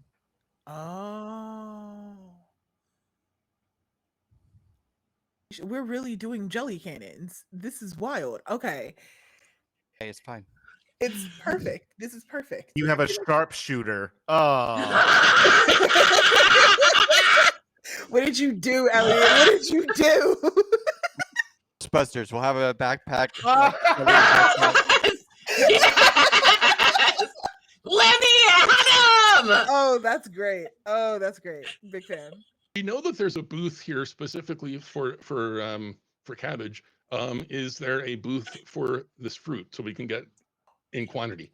Oh. We're really doing jelly cannons. This is wild. Okay. Hey, it's fine. It's perfect. This is perfect. You have a sharpshooter. Oh. What did you do, Elliot? What did you do? Ghostbusters. We'll have a backpack. Yes! Yes! Lemiere, him! Oh, that's great. Oh, that's great. Big fan. We know that there's a booth here specifically for cabbage. Is there a booth for this fruit so we can get in quantity?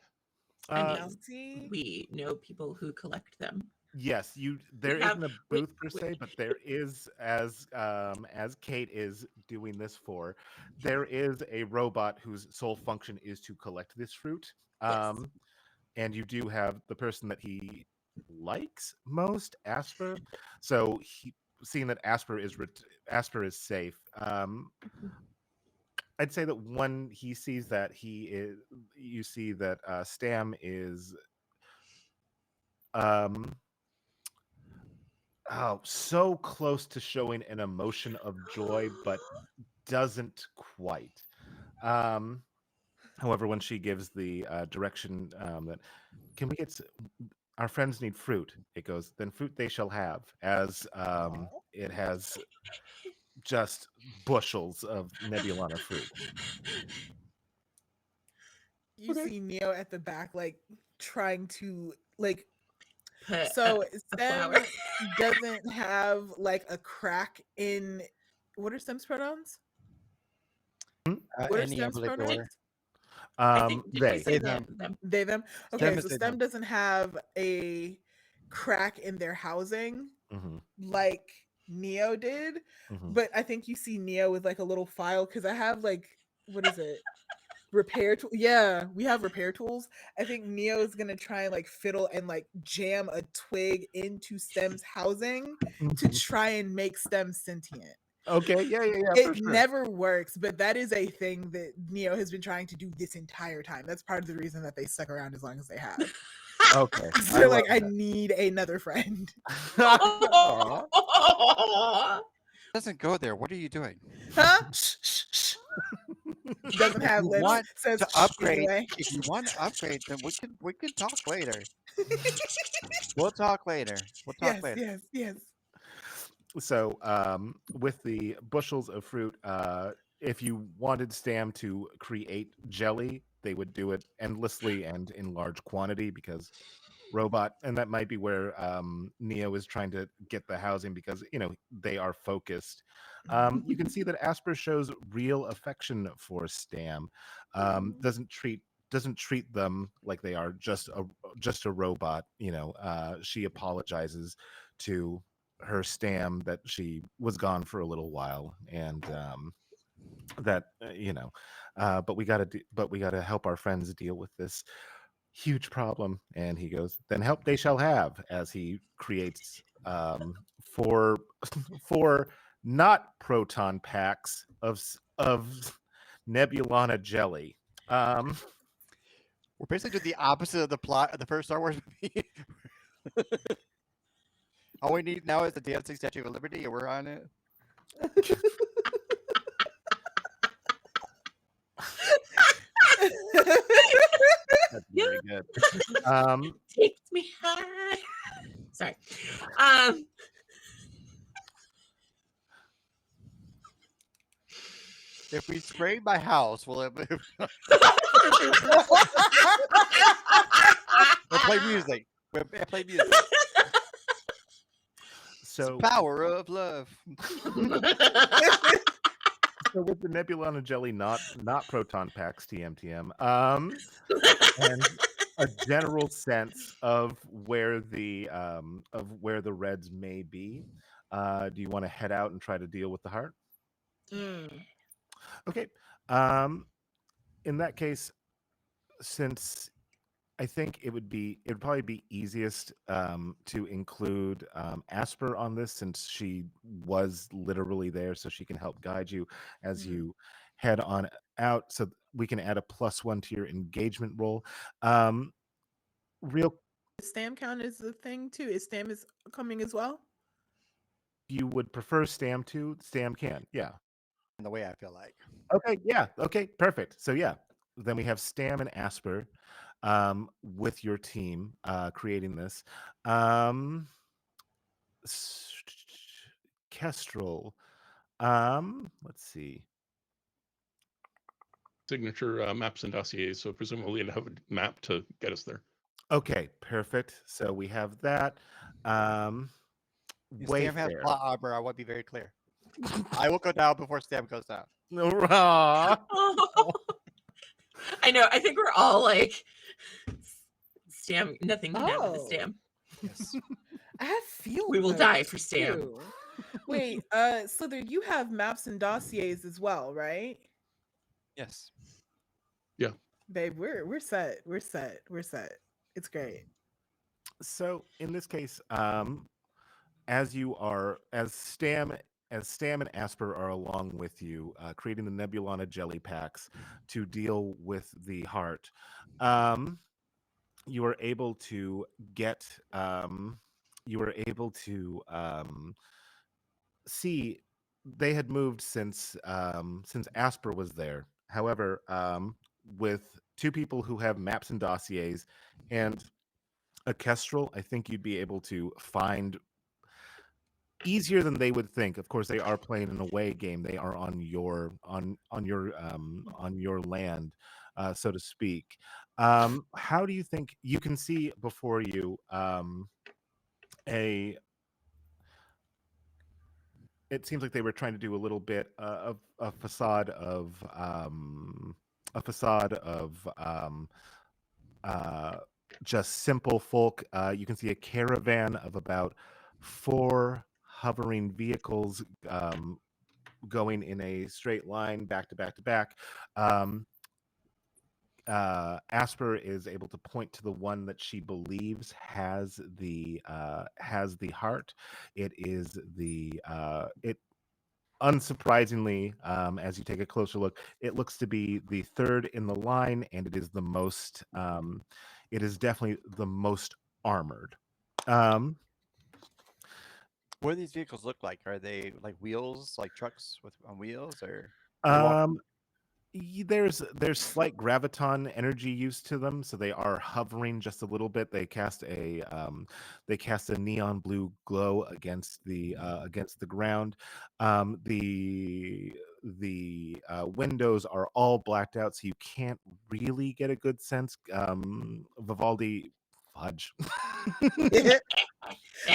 I mean, See? we know people who collect them. Yes, there have- isn't a wait, booth per se, but there is, as Kate is doing this for, there is a robot whose sole function is to collect this fruit. And you do have the person that he likes most, Asper. So seeing that Asper is safe, I'd say that when he sees that you see that Stam is so close to showing an emotion of joy, but doesn't quite. However, when she gives the direction that can we get our friends need fruit, it goes, then fruit they shall have, as it has just bushels of Nebulana fruit. You see Neo at the back, like trying to like. Put So a Stem flower. doesn't have like a crack in. What are Stem's pronouns? What are Any Stem's ambulatory. pronouns? I think did we They. say Them. them? They them. Stem Okay, is so they, Stem them. doesn't have a crack in their housing Mhm, like Neo did, mhm. but I think you see Neo with like a little file because I have like, what is it? repair tool. Yeah, we have repair tools. I think Neo is gonna try and like fiddle and like jam a twig into Stem's housing to try and make Stem sentient. Okay, yeah, for It sure. never works, but that is a thing that Neo has been trying to do this entire time. That's part of the reason that they stuck around as long as they have. Okay, I So love like, I that. need another friend. Aw. Doesn't go there. What are you doing? Huh? Shh, shh, shh. Doesn't If have you lips. want Says to shh upgrade, anyway. if you want to upgrade, then we can talk later. We'll talk later. We'll talk Yes, later. yes. So, with the bushels of fruit, if you wanted Stam to create jelly, they would do it endlessly and in large quantity because robot, and that might be where Neo is trying to get the housing because they are focused. You can see that Asper shows real affection for Stam. Doesn't treat them like they are just a robot. She apologizes to her Stam that she was gone for a little while, and that but we gotta help our friends deal with this huge problem. And he goes, then help they shall have, as he creates four four not proton packs of Nebulana jelly. um We're basically doing the opposite of the plot of the first Star Wars movie. All we need now is the dancing Statue of Liberty, and we're on it. that's very good. Takes me high. Sorry. Um, If we spray my house, will it move? We'll play music. We'll play music. So Power of love. so with the Nebulana jelly, not proton packs, TM, and a general sense of where the reds may be. Do you want to head out and try to deal with the heart? Okay. Um, in that case, since I think it would probably be easiest to include Asper on this, since she was literally there, so she can help guide you as you head on out. So we can add a +1 to your engagement roll. Real, Stam count is the thing too. Is Stam is coming as well? you would prefer Stam to? Stam can, yeah. In the way I feel like. Okay, yeah, okay, perfect. So yeah, then we have Stam and Asper with your team creating this. Kestrel. Let's see. Signature maps and dossiers, so presumably you'd have a map to get us there. Okay, perfect. So we have that. If Stam has Wayfair. plot armor, I want to be very clear. I will go down before Stam goes down. Aw. I know. I think we're all like, Stam. Nothing can happen to Oh. Stam. Yes. I have field We will notes, die for Stam. too. Wait, Slither, you have maps and dossiers as well, right? Yes. Yeah. Babe, we're set. We're set. We're set. It's great. So in this case, as Stam and Asper are along with you, creating the Nebulana jelly packs to deal with the heart, you are able to get see they had moved since Asper was there. However, with two people who have maps and dossiers and a Kestrel, I think you'd be able to find easier than they would think. Of course, they are playing an away game. They are on your land, so to speak. How do you think you can see before you a? It seems like they were trying to do a little bit of a facade of just simple folk. You can see a caravan of about 4 hovering vehicles going in a straight line, back to back to back. Asper is able to point to the one that she believes has the heart. It is it unsurprisingly, as you take a closer look, it looks to be the third in the line, and it is the most. It is definitely the most armored. Um, What do these vehicles look like? Are they like wheels, like trucks with on wheels, or they walk? um, there's slight graviton energy use to them, so they are hovering just a little bit. They cast a neon blue glow against the ground. The windows are all blacked out, so you can't really get a good sense. Vivaldi, fudge.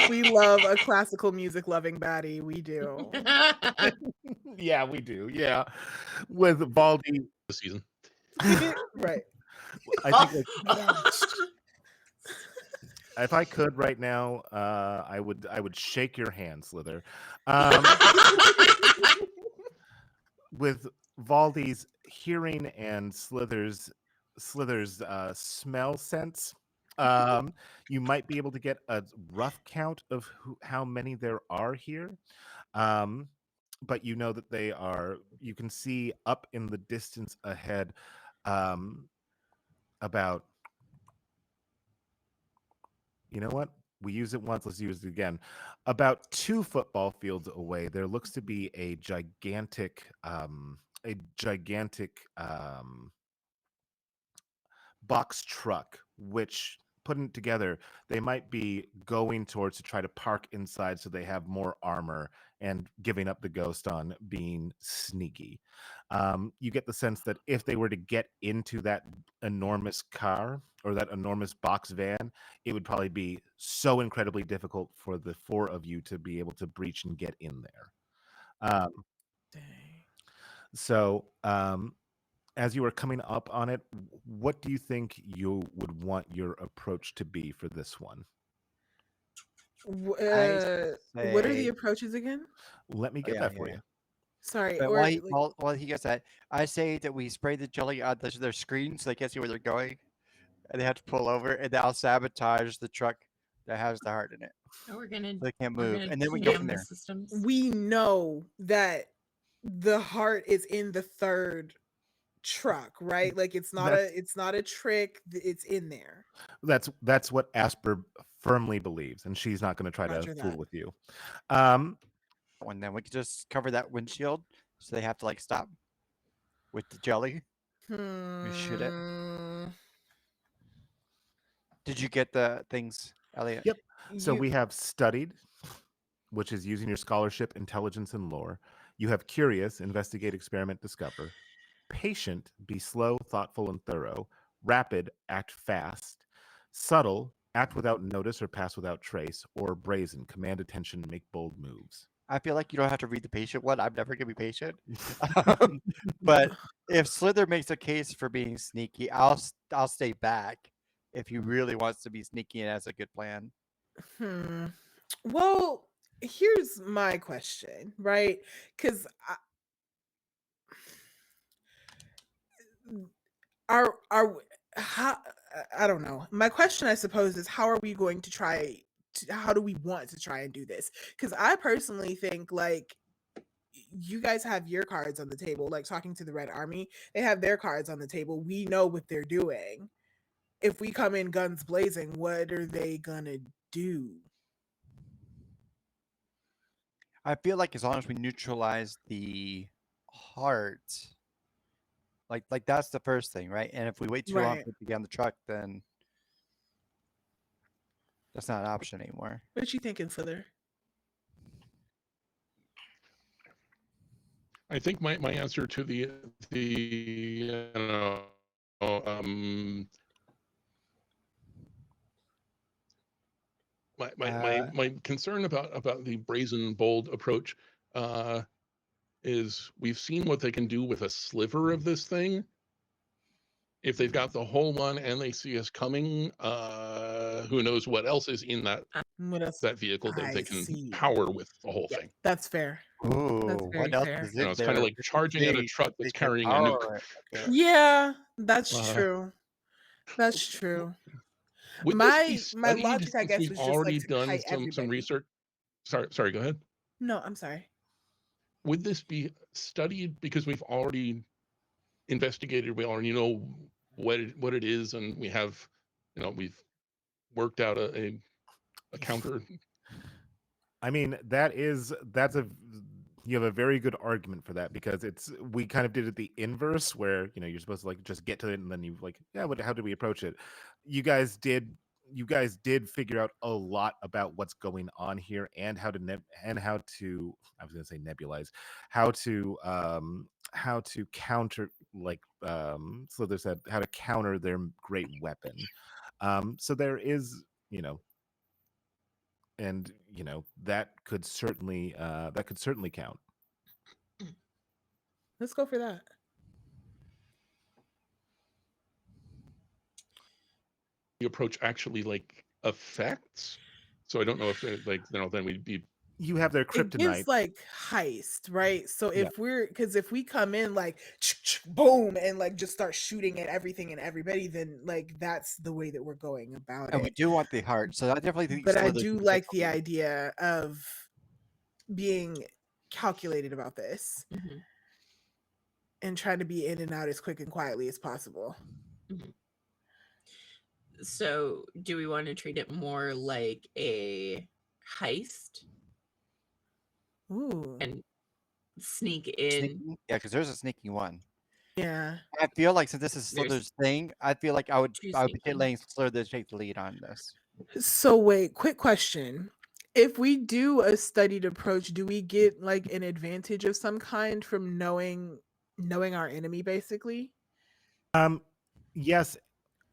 We love a classical music loving baddie. We do. Yeah, we do. Yeah, with Vivaldi, The season. Right. I think if I could right now, I would shake your hand, Slither. With Valdi's hearing and Slither's smell sense, you might be able to get a rough count of how many there are here. Um, but you know that they are. You can see up in the distance ahead, about. You know what? We use it once, let's use it again. About 2 football fields away, there looks to be a gigantic box truck, which putting it together, they might be going towards to try to park inside so they have more armor and giving up the ghost on being sneaky. You get the sense that if they were to get into that enormous car or that enormous box van, it would probably be so incredibly difficult for the 4 of you to be able to breach and get in there. Um, Dang. so, as you are coming up on it, what do you think you would want your approach to be for this one? I What are the say, approaches again? Let me oh get yeah, that for yeah. you. Sorry, But or like, while he gets that, I say that we spray the jelly on their screen so they can't see where they're going, and they have to pull over, and then I'll sabotage the truck that has the heart in it, We're so gonna they can't we're move, gonna and then we go from jam the there. systems. we know that the heart is in the third truck, right? Like it's not That's a trick. It's in there. that's what Asper firmly believes, and she's not going to try to Roger fool that. with you. Um, And then we can just cover that windshield, so they have to like stop with the jelly. We shoot it. Hmm. Did you get the things, Elliot? yep. So You we have studied, which is using your scholarship, intelligence, and lore. You have curious, investigate, experiment, discover. Patient, be slow, thoughtful, and thorough. Rapid, act fast. Subtle, act without notice or pass without trace. Or brazen, command attention, make bold moves. I feel like you don't have to read the patient one. I'm never gonna be patient. Um, but if Slither makes a case for being sneaky, I'll stay back if he really wants to be sneaky and has a good plan. hmm. Well, here's my question, right? Because are how I don't know. My question, I suppose, is how are we going to try? How do we want to try and do this? Because I personally think like you guys have your cards on the table. Like talking to the Red Army, they have their cards on the table. We know what they're doing. If we come in guns blazing, what are they gonna do? I feel like as long as we neutralize the heart, like that's the first thing, right? And if we wait too long Right. for it to get on the truck, then that's not an option anymore. What you thinking, Slither? I think my answer to the you know, my concern about the brazen bold approach is we've seen what they can do with a sliver of this thing. If they've got the whole one and they see us coming, who knows what else is in that What else? vehicle that I they can see. power with the whole thing. That's fair. That's Ooh, very what else fair. is You know, in it's kind of there? like charging at a truck They that's can carrying a nuke. power it. Okay. Yeah, That's Uh, true. That's true. would this be My studied logic, I since guess, we've was just like already to done kite some everybody. research? Sorry, go ahead. No, I'm sorry. Would this be studied because we've already investigated, we already know what it is, and we have, we've worked out a counter. I mean, that's a you have a very good argument for that because we kind of did it the inverse where, you're supposed to like just get to it and then you like, yeah, how did we approach it? You guys did you guys did figure out a lot about what's going on here and how to I was going to say nebulize, how to counter like Slither said, how to counter their great weapon. So there is, you know, and that could certainly count. Let's go for that. The approach actually like affects. So I don't know if then we'd be. You have their It gives kryptonite. like heist, right? So Yeah. if we come in like boom and like just start shooting at everything and everybody, then like that's the way that we're going about And we it. do want the heart, so I definitely think But I Slither do should like take the the lead. idea of being calculated about this Mhm, and trying to be in and out as quick and quietly as possible. mhm. So, do we want to treat it more like a heist Ooh. and sneak in? Sneaking? Yeah, because there's a sneaking one. Yeah. I feel like since this is There's Slither's thing, I feel like two I would be sneaking. letting Slither take the lead on this. So wait, quick question. If we do a studied approach, do we get like an advantage of some kind from knowing our enemy basically? Um, yes,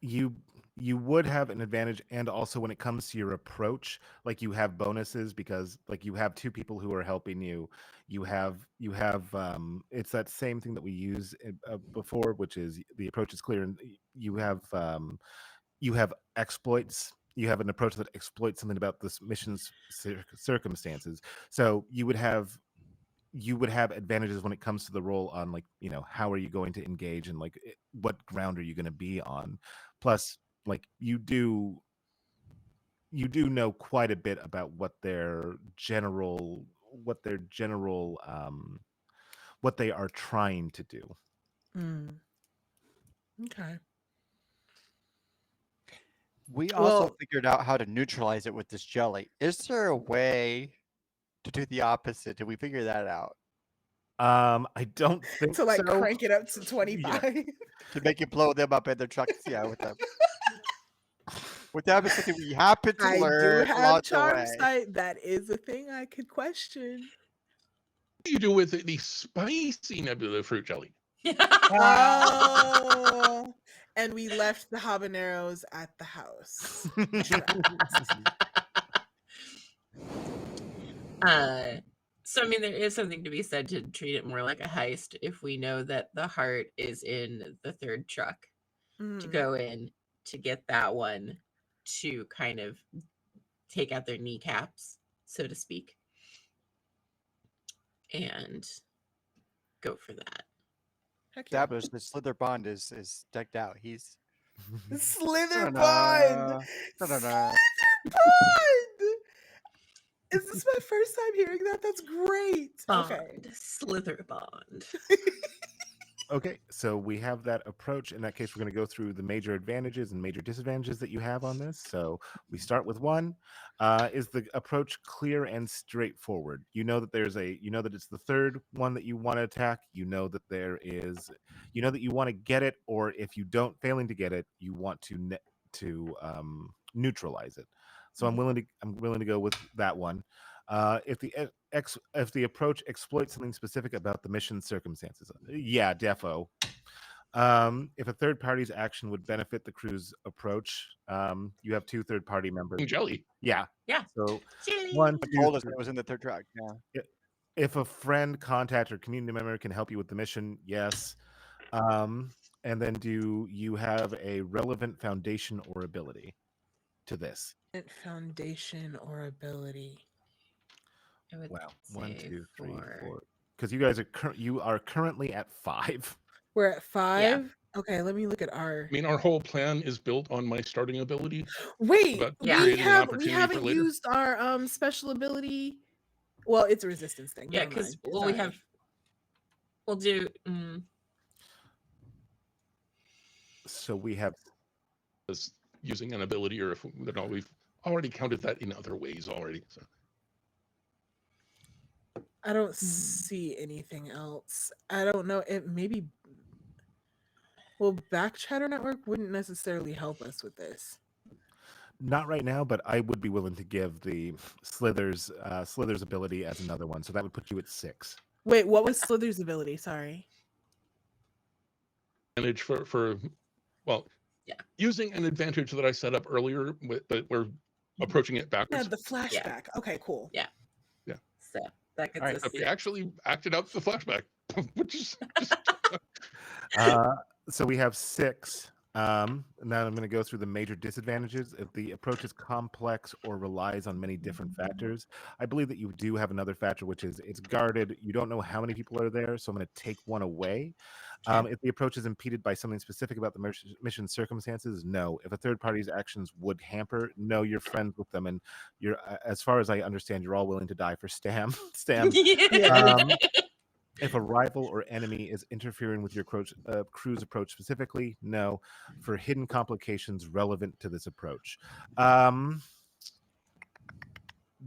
you you would have an advantage, and also when it comes to your approach, like you have bonuses because like you have two people who are helping you. It's that same thing that we used before, which is the approach is clear, and you have exploits. You have an approach that exploits something about this mission's circumstances. So you would have advantages when it comes to the role on like how are you going to engage and like what ground are you going to be on. Plus like you do know quite a bit about what they are trying to do. Mm, okay. We also Well, figured out how to neutralize it with this jelly. Is there a way to do the opposite? Did we figure that out? I don't think to like so. crank it up to Yeah. 25. To make it blow them up in their trucks? Yeah, with that was something we happen to I do learn have along the charm way. sight. That is a thing I could question. What do you do with the spicy nebula fruit jelly? Oh, and we left the habaneros at the house. So I mean, there is something to be said to treat it more like a heist if we know that the heart is in the third truck to Mm. go in to get that one to kind of take out their kneecaps, so to speak, and go for that. Heck yeah. Established the Slither Bond is decked out. He's Slither Bond! Ta-da. Slither Ta-da-da. Bond! Is this my first time hearing that? That's great. Okay. Bond, Slither Bond. Okay, so we have that approach. In that case, we're going to go through the major advantages and major disadvantages that you have on this. So we start with one. Is the approach clear and straightforward? You know that you know that it's the third one that you want to attack. You know that you know that you want to get it, or if you don't, failing to get it, you want to neutralize it. So I'm willing to go with that one. If the approach exploits something specific about the mission circumstances, yeah, defo. If a third party's action would benefit the crew's approach, you have two third party members. Jelly. Yeah. Yeah. So Chili. one, Someone two, told us three. it was in the third truck. Yeah. If a friend, contact, or community member can help you with the mission, yes. And then do you have a relevant foundation or ability to this? Foundation or ability. I would Wow. One, say two, three, for four. Because you guys are you are currently at 5. We're at 5. Okay, let me look at our. I mean, our whole plan is built on my starting ability Wait, about Yeah. creating an we opportunity for haven't later. used our special ability. Well, it's a resistance thing. Yeah, Never because mind. we Sorry. have. We'll do. So we have As using an ability, or if we've already counted that in other ways already. So I don't see anything else. I don't know. It maybe. Well, back chatter network wouldn't necessarily help us with this. not right now, but I would be willing to give the Slither's ability as another one. So that would put you at 6. Wait, what was Slither's ability? Sorry. advantage for well, Yeah. using an advantage that I set up earlier, but we're approaching it Yeah, backwards. the flashback. Okay, cool. Yeah. Yeah. So that gets Alright. us. But we actually acted out the flashback, which is just So we have 6. Now I'm going to go through the major disadvantages. If the approach is complex or relies on many different factors, I believe that you do have another factor, which is it's guarded. You don't know how many people are there, so I'm going to take one away. If the approach is impeded by something specific about the mission circumstances, no. If a third party's actions would hamper, no, you're friends with them, and you're, as far as I understand, you're all willing to die for Stam. Stam. Yeah. If a rival or enemy is interfering with your crew's approach specifically, no. For hidden complications relevant to this approach,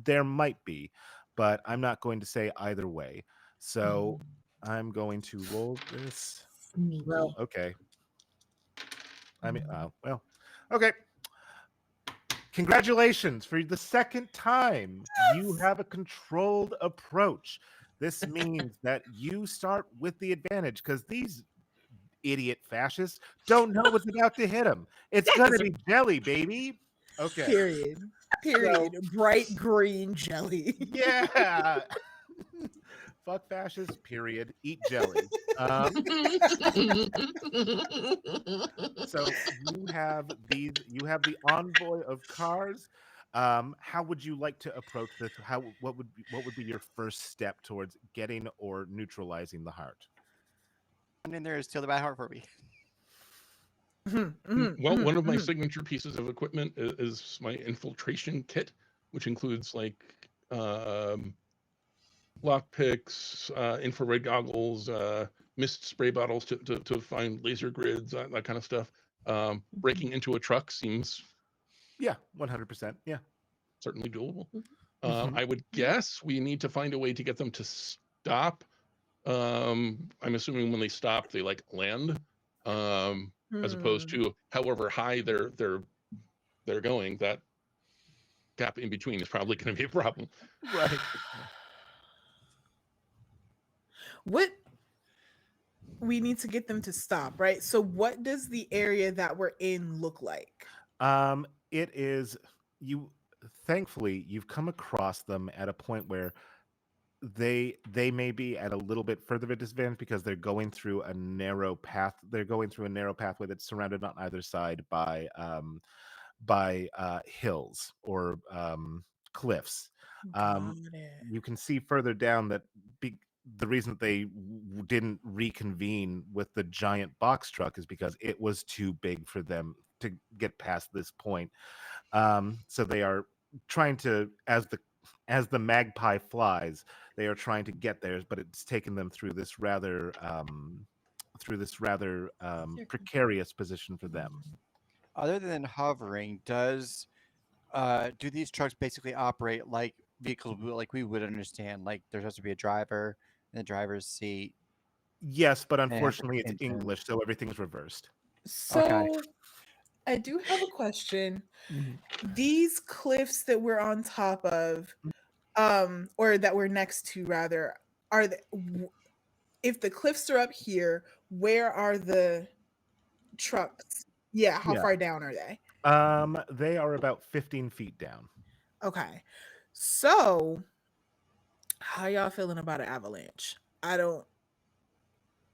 there might be, but I'm not going to say either way. So I'm going to roll this. Well, okay. I mean, well, okay. Congratulations for the second time. You have a controlled approach. This means that you start with the advantage because these idiot fascists don't know what's about to hit them. It's gonna be jelly, baby. Okay. Period. Period. Bright green jelly. Yeah. Fuck fascists. Period. Eat jelly. So you have these. You have the envoy of cars. How would you like to approach this? What would be your first step towards getting or neutralizing the heart? And then there is Till the Bad Heart for me. well, one of my signature pieces of equipment is my infiltration kit, which includes like lock picks, infrared goggles, mist spray bottles to find laser grids, that kind of stuff. Breaking into a truck seems 100%. Yeah. certainly doable. Mhm. I would guess we need to find a way to get them to stop. I'm assuming when they stop, they like land, as opposed to however high they're going. That gap in between is probably going to be a problem. Right. What we need to get them to stop, right? So what does the area that we're in look like? It is you. Thankfully, you've come across them at a point where they may be at a little bit further of a disadvantage because they're going through a narrow path. They're going through a narrow pathway that's surrounded on either side by hills or cliffs. Got it. You can see further down that the reason that they didn't reconvene with the giant box truck is because it was too big for them to get past this point. So they are trying to, as the magpie flies, they are trying to get there, but it's taken them through this rather precarious position for them. Other than hovering, do these trucks basically operate like vehicles like we would understand? Like there has to be a driver in the driver's seat. Yes, but and it has unfortunately, an it's engine. English, so everything's reversed. So I do have a question. These cliffs that we're on top of, or that we're next to rather, are if the cliffs are up here, where are the trucks? Yeah, how Yeah. far down are they? They are about 15 feet down. Okay. So how y'all feeling about an avalanche?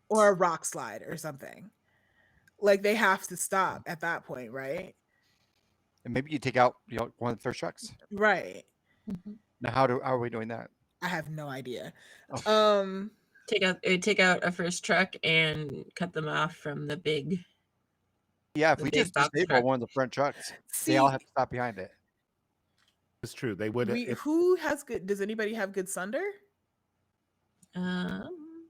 Or a rock slide or something. Like they have to stop at that point, right? And maybe you take out one of the first trucks. Right. Now, how are we doing that? I have no idea. Oh. take out a first truck and cut them off from the big. Yeah, if The we big just box disable truck. one of the front trucks, they See, all have to stop behind it. It's true. They would. who has good? Does anybody have good sunder?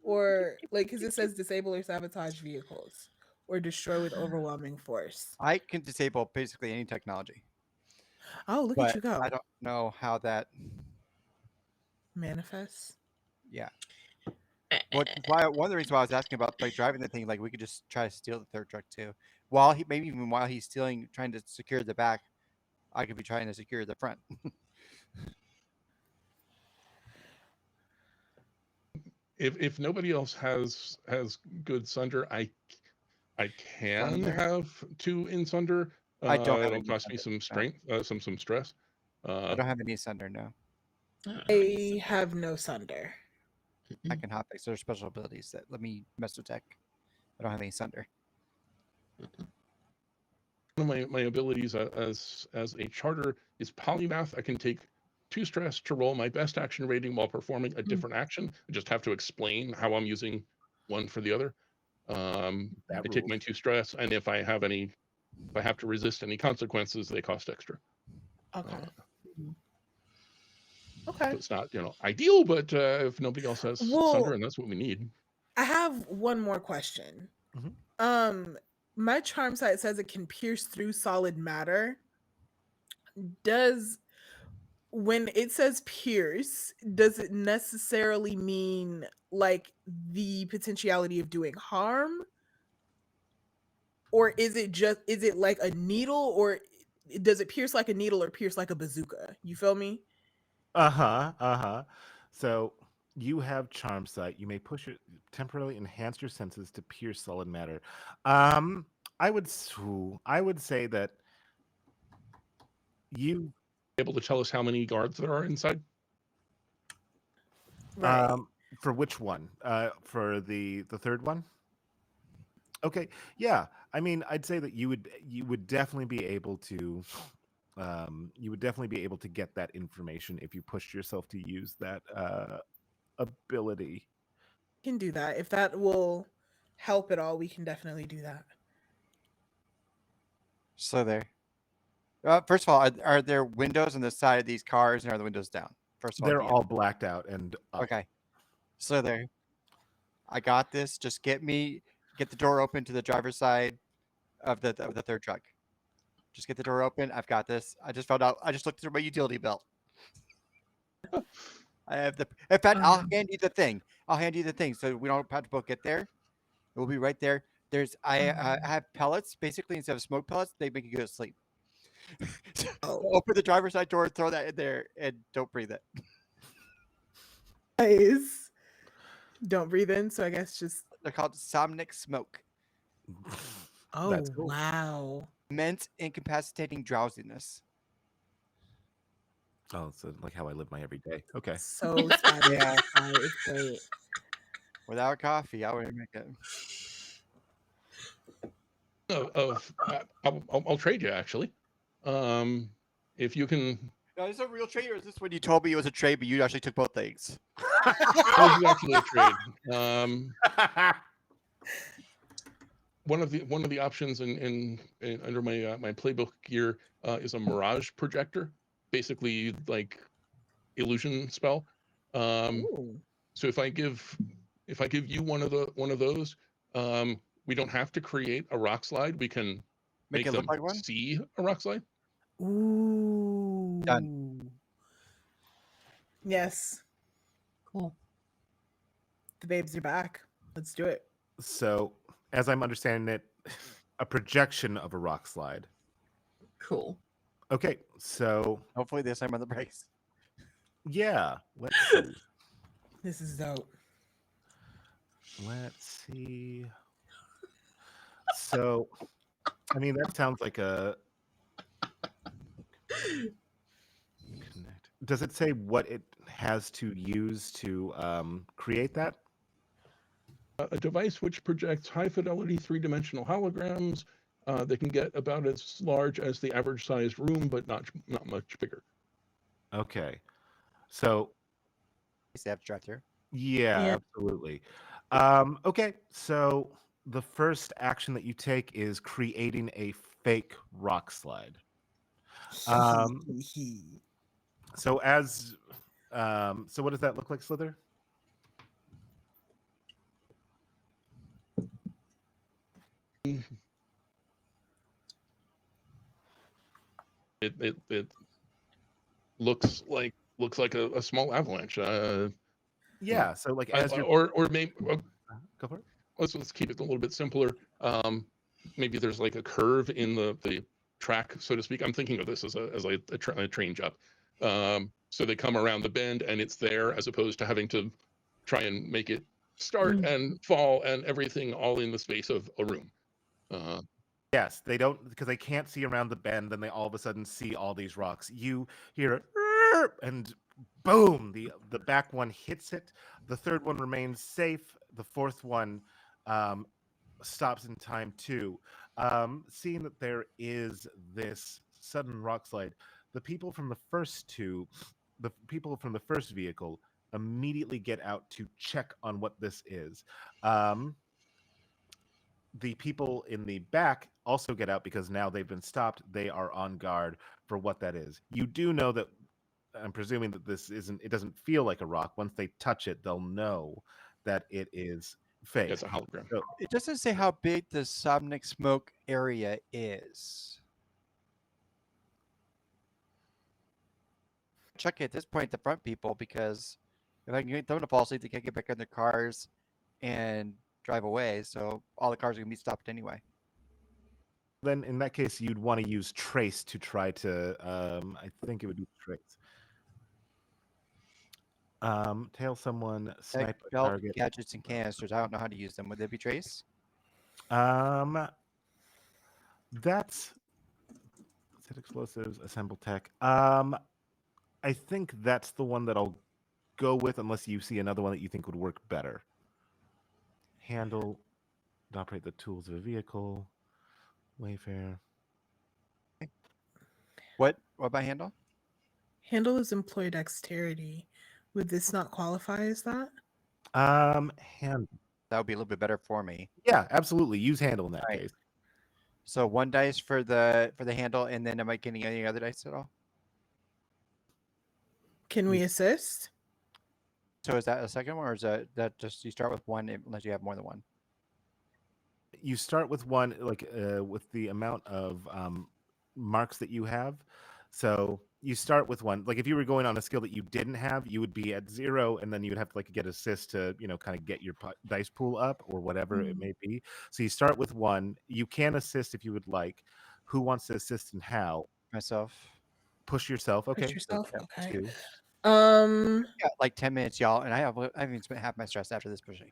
Or like, because it says disable or sabotage vehicles or destroy with overwhelming force. I can disable basically any technology, Oh, look but at you go. I don't know how that. Manifest. Yeah. Which is why one of the reasons why I was asking about like driving the thing, like we could just try to steal the third truck too. While he maybe even while he's stealing, trying to secure the back, I could be trying to secure the front. If nobody else has good sunder, I can Sunder? have 2 in sunder. I don't have It'll any cost me sunder, some strength, some stress. I don't have any sunder. No, I have no sunder. I can hotfix. There are special abilities that let me mess with tech. I don't have any sunder. One of my abilities as a charter is polymath. I can take 2 stress to roll my best action rating while performing a different action. I just have to explain how I'm using one for the other. I take my 2 stress, and if I have to resist any consequences, they cost extra. Okay. So Okay. it's not ideal, but if nobody else has sunder, and that's what we need. I have one more question. My charm site says it can pierce through solid matter. When it says pierce, does it necessarily mean like the potentiality of doing harm? Or is it like a needle, or does it pierce like a needle or pierce like a bazooka? You feel me? So you have charm sight. You may temporarily enhance your senses to pierce solid matter. I would say that you Able to tell us how many guards there are inside? Right. For which one? For the third one? Okay. Yeah. I mean, I'd say that you would definitely be able to get that information if you pushed yourself to use that ability. Can do that. If that will help at all, we can definitely do that. So there. First of all, are there windows on the side of these cars, and are the windows down? First of all, They're DM. all blacked out and up. Okay. So there. I got this. Just get the door open to the driver's side of the third truck. Just get the door open. I've got this. I just found out. I just looked through my utility belt. I have the. In fact, I'll hand you the thing. So we don't have to both get there. It will be right there. I have pellets. Basically, instead of smoke pellets, they make you go to sleep. So open the driver's side door, throw that in there, and don't breathe it. Guys, don't breathe in. So I guess just. They're called somnic smoke. Oh, That's cool. wow. Immense incapacitating drowsiness. Oh, so like how I live my everyday. Okay. So satisfied. It's great. Without coffee, I wouldn't make it. I'll trade you actually. If you can. No, is this a real trade, or is this when you told me it was a trade, but you actually took both things? This is actually a trade. One of the options in under my playbook gear is a mirage projector, basically like illusion spell. So if I give you one of those, we don't have to create a rock slide. We can make it them look like one? see a rock slide. Ooh. Done. Yes. Cool. The babes are back. Let's do it. So, as I'm understanding it, a projection of a rock slide. Cool. Okay, so Hopefully this time on the brakes. yeah, let's see. This is dope. Let's see. So, I mean, that sounds like a connect. Does it say what it has to use to create that? A device which projects high-fidelity three-dimensional holograms. They can get about as large as the average-sized room, but not much bigger. Okay, so It's abstract here. Yeah, Yeah. absolutely. Okay, so the first action that you take is creating a fake rock slide. Um, so as so what does that look like, Slither? It looks like a small avalanche. Yeah, so like as you're Or maybe go for it. let's keep it a little bit simpler. Maybe there's like a curve in the track, so to speak. I'm thinking of this as a train job. So they come around the bend and it's there, as opposed to having to try and make it start Mm. and fall and everything all in the space of a room. Yes, they don't because they can't see around the bend, then they all of a sudden see all these rocks. You hear a and boom, the back one hits it. The third one remains safe. The fourth one um, stops in time too. Seeing that there is this sudden rock slide, the people from the first two, the people from the first vehicle immediately get out to check on what this is. The people in the back also get out because now they've been stopped. They are on guard for what that is. You do know that I'm presuming that this isn't, it doesn't feel like a rock. Once they touch it, they'll know that it is fake. It's a hologram. So, It doesn't say how big the sonic smoke area is. Check at this point the front people, because if I can get them to fall asleep, they can't get back in their cars and drive away. So all the cars are gonna be stopped anyway. then in that case, you'd want to use trace to try to, I think it would be trace. Tail someone, Tech, snipe a belt, target. gadgets, and canisters. I don't know how to use them. Would they be trace? Um, that's set explosives, assemble tech. I think that's the one that I'll go with, unless you see another one that you think would work better. Handle, operate the tools of a vehicle, Wayfair. What about handle? Handle is employed dexterity. Would this not qualify as that? Hand. That would be a little bit better for me. Yeah, absolutely. Use handle in that All right. case. So one dice for the handle, and then am I getting any other dice at all? Can we assist? So is that a second one, or is that just you start with one unless you have more than one? You start with one, like with the amount of marks that you have. So you start with one. Like if you were going on a skill that you didn't have, you would be at 0, and then you would have to like get assist to kind of get your dice pool up or whatever it may be. So you start with one. You can assist if you would like. Who wants to assist and how? Myself. Push yourself. Okay. Push yourself. So, Okay. 2. Got like 10 minutes, y'all, and I haven't even spent half my stress after this pushing.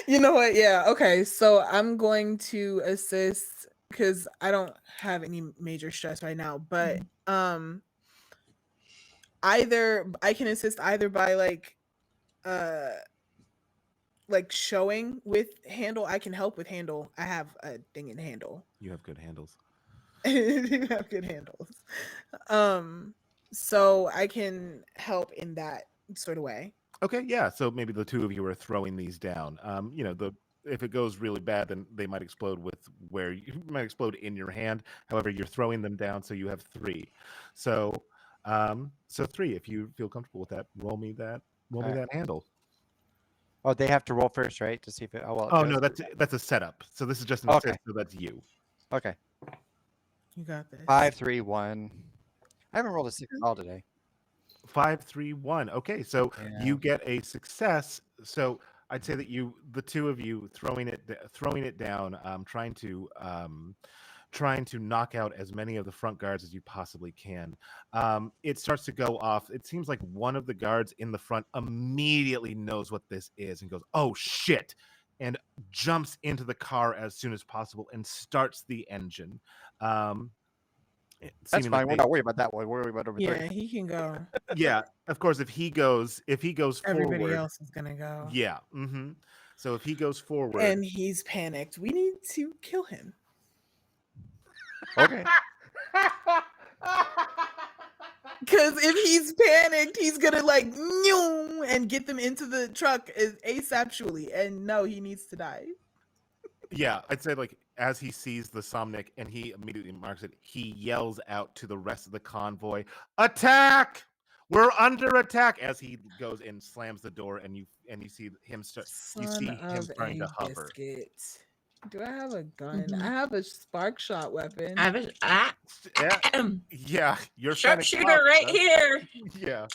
You know what? Yeah. Okay. So I'm going to assist because I don't have any major stress right now. But either I can assist either by like showing with handle. I can help with handle. I have a thing in handle. You have good handles. You have good handles. So I can help in that sort of way. Okay, yeah. So maybe the two of you are throwing these down. If it goes really bad, then they might explode might explode in your hand. However, you're throwing them down, so you have 3. So, 3. If you feel comfortable with that, roll me that handle. Oh, they have to roll first, right? To see if it. Oh well. Oh no, that's a setup. So this is just an Okay. assist. So that's you. Okay. You got this. 5, 3, 1. I haven't rolled a 6 at all today. 5, 3, 1. Okay, so Yeah. you get a success. So I'd say that the two of you throwing it down, trying to knock out as many of the front guards as you possibly can. It starts to go off. It seems like one of the guards in the front immediately knows what this is and goes, "Oh shit!" and jumps into the car as soon as possible and starts the engine. That's Seeming like fine. We're not worried about that one. We're worried about over Yeah, there. he can go. yeah, of course. If he goes Everybody forward, else is gonna go. yeah. So if he goes forward, And he's panicked. We need to kill him. Okay. Because if he's panicked, he's gonna like "Nyoo," and get them into the truck asaptually. And no, he needs to die. Yeah, I'd say like as he sees the Somnic and he immediately marks it, he yells out to the rest of the convoy, "Attack! We're under attack!" As he goes and slams the door, and you see him Son of starting to a hover. biscuit. Do I have a gun? Mhm. I have a spark shot weapon. I have a Yeah, you're sharpshooter right here. Yeah.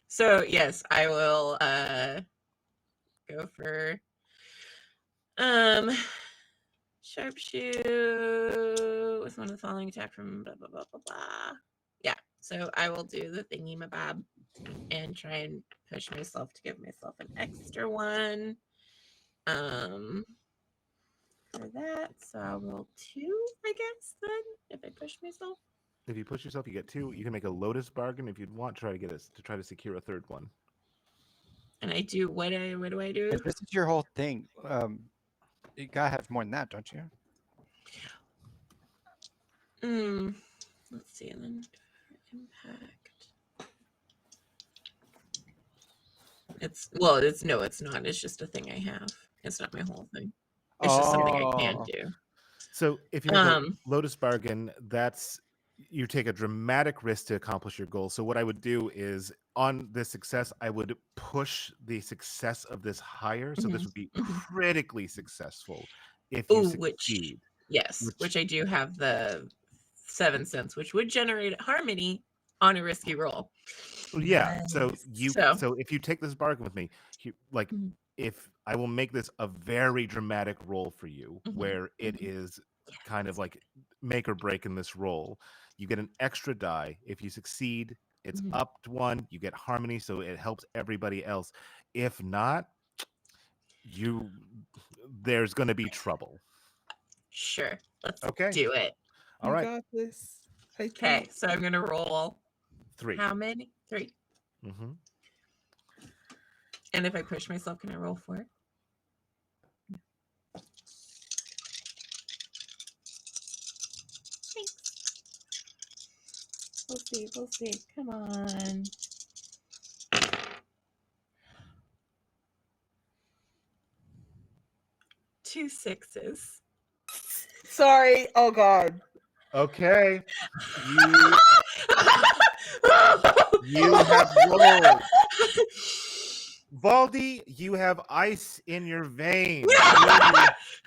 So yes, I will go for sharpshoot with one of the following attack from blah blah blah blah blah. Yeah, so I will do the thingy mabob and try and push myself to give myself an extra one. For that, so I'll roll 2, I guess, then, if I push myself. If you push yourself, you get 2. You can make a Lotus bargain if you'd want to try to secure a third one. And I do what do I do? If this is your whole thing, you gotta have more than that, don't you? Let's see, and then impact. It's not. It's just a thing I have. It's not my whole thing. It's just something I can do. So if you make a Lotus bargain, you take a dramatic risk to accomplish your goal. So what I would do is on this success, I would push the success of this higher. So this would be critically successful if you succeed. Which I do have the 7 cents, which would generate harmony on a risky roll. Yeah. So if you take this bargain with me, if I will make this a very dramatic roll for you, where it is kind of like make or break in this roll, you get an extra die. If you succeed, it's up to 1. You get harmony, so it helps everybody else. If not, there's going to be trouble. Sure, let's okay. do it. All right. Got this. Okay, so I'm going to roll 3. How many? 3. And if I push myself, can I roll 4? Thanks. We'll see. Come on. 2 6s. Sorry. Oh God. Okay. You have rolled. Valdi, you have ice in your veins. You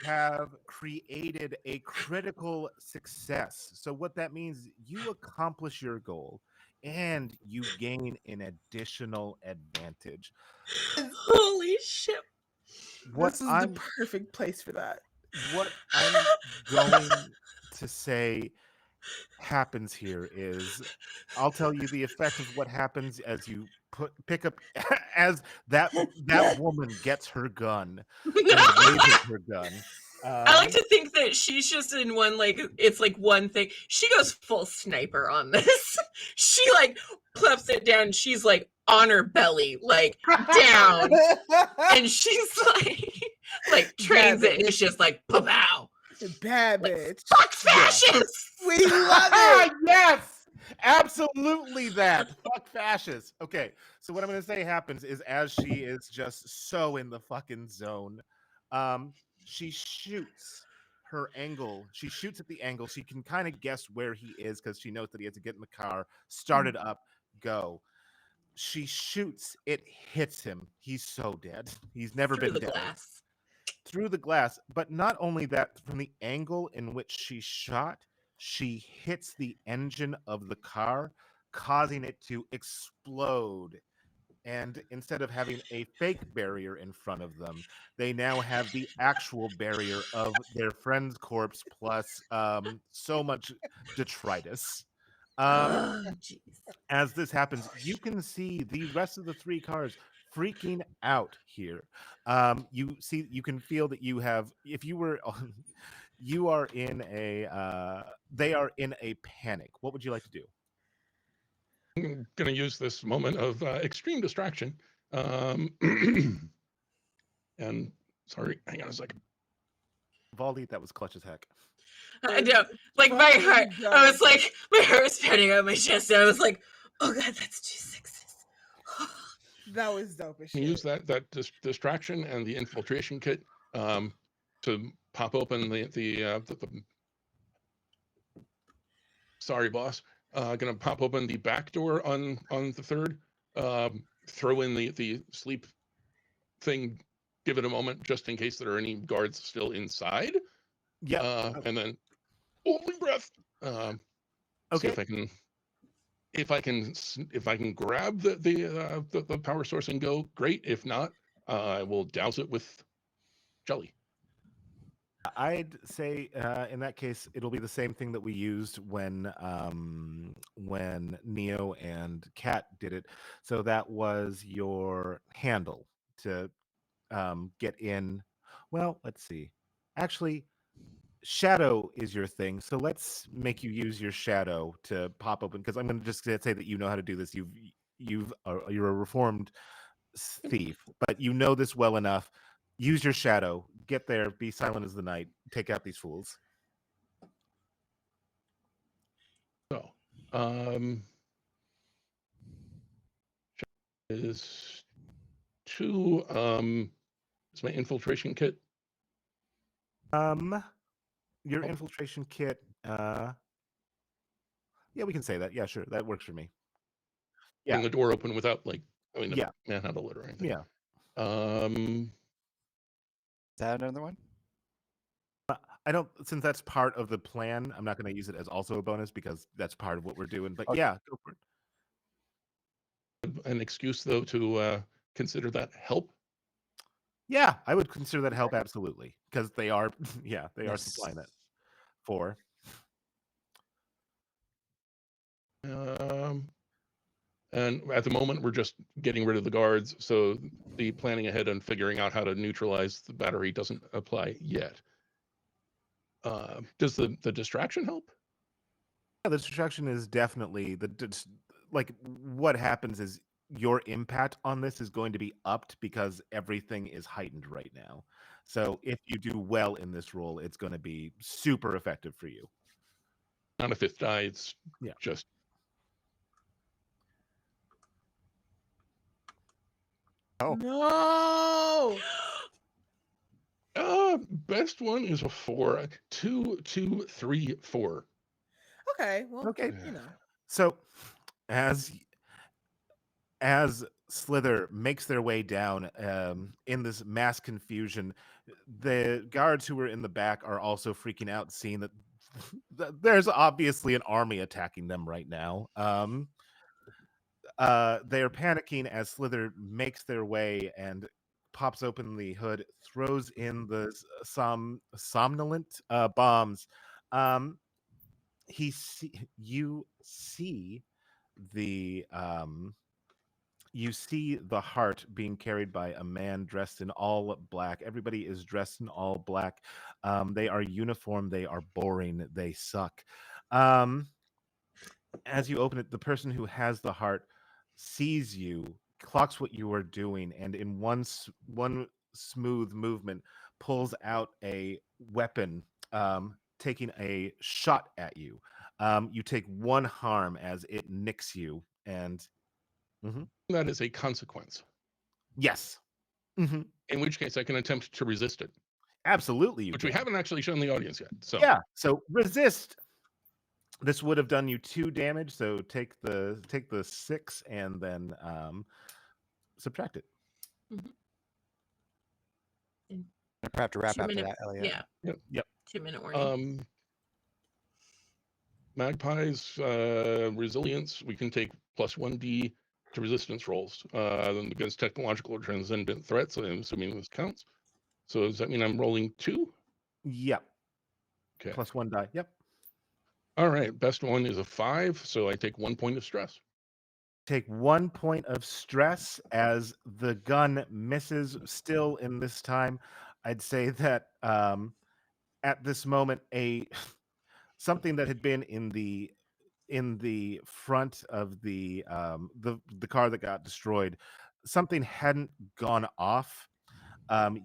have created a critical success. So what that means, you accomplish your goal and you gain an additional advantage. Holy shit. This is the perfect place for that. What I'm going to say happens here is I'll tell you the effect of what happens as you pick up as that woman gets her gun and raises her gun. I like to think that she's just in one, it's like one thing. She goes full sniper on this. She plucks it down. And she's on her belly, down, and she's trains it, and it's just pow. Bad bitch. Fuck fascists. We love it. Yes, absolutely that. Fuck fascists. Okay, so what I'm gonna say happens is as she is just so in the fucking zone, she shoots her angle. She shoots at the angle. She can kind of guess where he is because she knows that he has to get in the car, start it up, go. She shoots. It hits him. He's so dead. He's never been dead. Through the glass, but not only that, from the angle in which she shot, she hits the engine of the car, causing it to explode. And instead of having a fake barrier in front of them, they now have the actual barrier of their friend's corpse plus so much detritus. As this happens, you can see the rest of the 3 cars freaking out here. You can feel that you have, if you were, you are in they are in a panic. What would you like to do? I'm going to use this moment of extreme distraction. And sorry, hang on a second. Valdi, that was clutch as heck. I know, like my heart. I was like, my heart was pounding out my chest, and I was like, "Oh God, that's 2 6s." That was dope as shit. Use that distraction and the infiltration kit to pop open the sorry boss, gonna pop open the back door on the third, throw in the sleep thing, give it a moment just in case there are any guards still inside. Yeah. And then holding breath. See Okay. if I can grab the power source and go, great. If not, I will douse it with jelly. I'd say in that case it'll be the same thing that we used when Neo and Kat did it. So that was your handle to get in. Well, let's see. Actually, shadow is your thing, so let's make you use your shadow to pop open. Because I'm going to just say that you know how to do this. You're a reformed thief, but you know this well enough. Use your shadow. Get there. Be silent as the night. Take out these fools. So, is 2. Is my infiltration kit? Your infiltration kit. Yeah, we can say that. Yeah, sure, that works for me. Yeah. The door open without Yeah. manhandle it or anything. Yeah. Is that another one? I don't, since that's part of the plan, I'm not going to use it as also a bonus because that's part of what we're doing. But Okay. yeah, go for An excuse though to consider that help. Yeah, I would consider that help absolutely because they are, yeah, they are Yes. supplying it for. And at the moment, we're just getting rid of the guards, so the planning ahead and figuring out how to neutralize the battery doesn't apply yet. Does the distraction help? Yeah, the distraction is definitely like what happens is your impact on this is going to be upped because everything is heightened right now. So if you do well in this role, it's going to be super effective for you. Not a 5th die, it's Yeah. just No. best one is a 4. 2, 2, 3, 4. Okay. Well, Okay. you know. So as Slither makes their way down in this mass confusion, the guards who were in the back are also freaking out, seeing that there's obviously an army attacking them right now. They are panicking as Slither makes their way and pops open the hood, throws in the somnolent bombs. You see the heart being carried by a man dressed in all black. Everybody is dressed in all black. They are uniform. They are boring. They suck. As you open it, the person who has the heart sees you, clocks what you are doing, and in one smooth movement pulls out a weapon, taking a shot at you. You take one harm as it nicks you, and that is a consequence. yes. In which case, I can attempt to resist it. Absolutely, you which can. we haven't actually shown the audience yet. So yeah, so resist. This would have done you 2 damage. So take the 6 and then subtract it. I have to wrap 2 after minute, that, Elliot. yeah. Yep. 2-minute warning. Magpie's resilience, we can take plus 1d to resistance rolls against technological or transcendent threats. I'm assuming this counts. So does that mean I'm rolling 2? Yep. Okay. Plus 1 die. Yep. All right. Best one is a 5, so I take 1 point of stress. Take 1 point of stress as the gun misses. Still in this time, I'd say that at this moment, something that had been in the front of the car that got destroyed, something hadn't gone off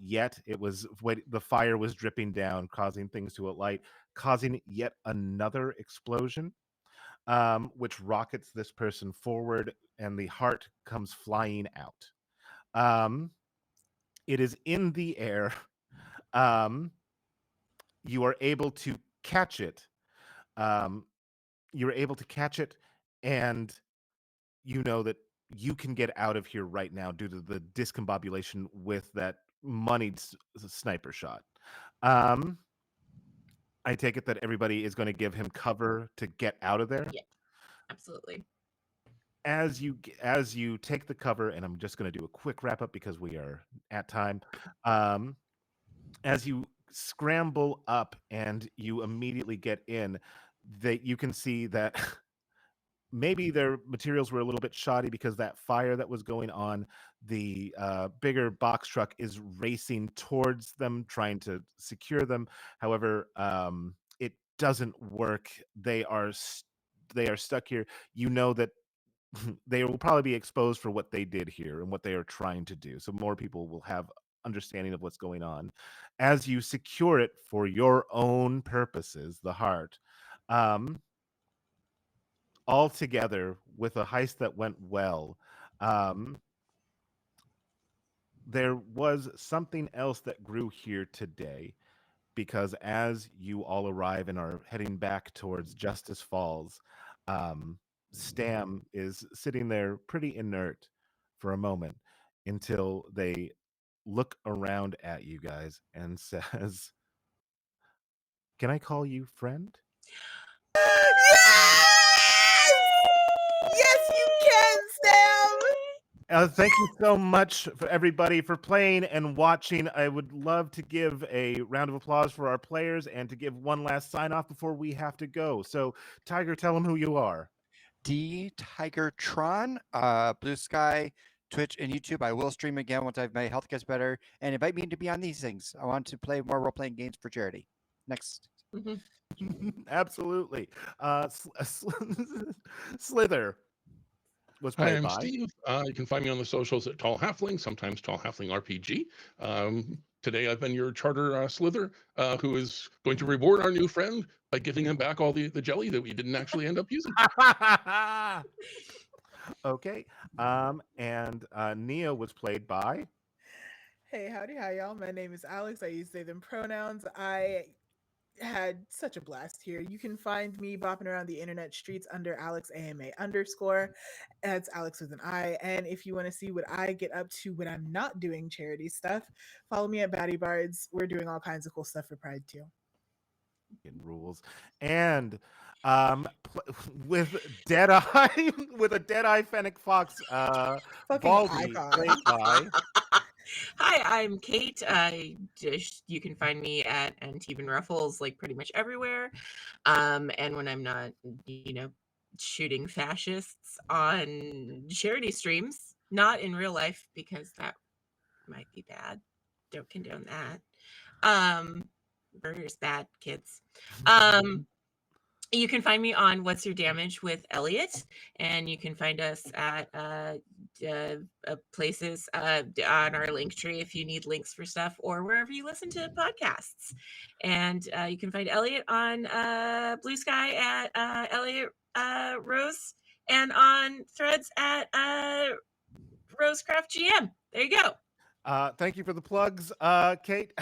yet. It was the fire was dripping down, causing things to alight. causing yet another explosion, which rockets this person forward, and the heart comes flying out. Um, it is in the air. Um, you are able to catch it. Um, you're able to catch it, and you know that you can get out of here right now due to the discombobulation with that moneyed sniper shot. Um, I take it that everybody is going to give him cover to get out of there. Yeah, absolutely. As you take the cover, and I'm just going to do a quick wrap up because we are at time. Um, as you scramble up and you immediately get in, that you can see that maybe their materials were a little bit shoddy because that fire that was going on, the bigger box truck is racing towards them, trying to secure them. However, it doesn't work. They are stuck here. You know that they will probably be exposed for what they did here and what they are trying to do. So more people will have understanding of what's going on. As you secure it for your own purposes, the heart, um, all together with a heist that went well, um, there was something else that grew here today, because as you all arrive and are heading back towards Justice Falls, um, Stam is sitting there pretty inert for a moment until they look around at you guys and says, "Can I call you friend?" Yes! Yes, you can, Sam! Thank you so much for everybody for playing and watching. I would love to give a round of applause for our players and to give one last sign off before we have to go. So, Tiger, tell them who you are. D Tigertron, Blue Sky, Twitch, and YouTube. I will stream again once my health gets better, and invite me to be on these things. I want to play more role playing games for charity. Next. Mhm. Absolutely. Slither was Hi, played I'm by. Steve. You can find me on the socials at Tall Halfling, sometimes Tall Halfling RPG. Today I've been your charter Slither, who is going to reward our new friend by giving him back all the jelly that we didn't actually end up using. Okay. And Nia was played by. Hey, howdy, hi, y'all. My name is Alex. I use they, them pronouns. I had such a blast here. You can find me bopping around the internet streets under Alex AMA underscore. That's Alex with an I. And if you want to see what I get up to when I'm not doing charity stuff, follow me at Batty Bards. We're doing all kinds of cool stuff for Pride too. Rules. And with Deadeye, with a Deadeye Fennec Fox, Fucking Baldy, icon. played by. Hi, I'm Kate. You can find me at Antivan Ruffles, like pretty much everywhere. And when I'm not, shooting fascists on charity streams, not in real life because that might be bad. Don't condone that. Murder's bad, kids. You can find me on What's Your Damage with Elliot, and you can find us at places on our link tree if you need links for stuff, or wherever you listen to podcasts. And you can find Elliot on Blue Sky at Elliot Rose, and on Threads at Rosecraft GM. There you go. Thank you for the plugs, Kate.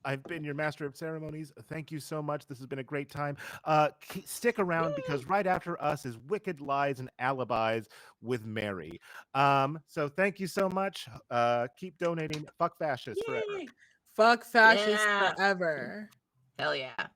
I've been your master of ceremonies. Thank you so much. This has been a great time. Stick around because right after us is Wicked Lies and Alibis with Mary. So thank you so much. Keep donating. Fuck fascists forever. Fuck fascists Yeah. forever. Hell yeah.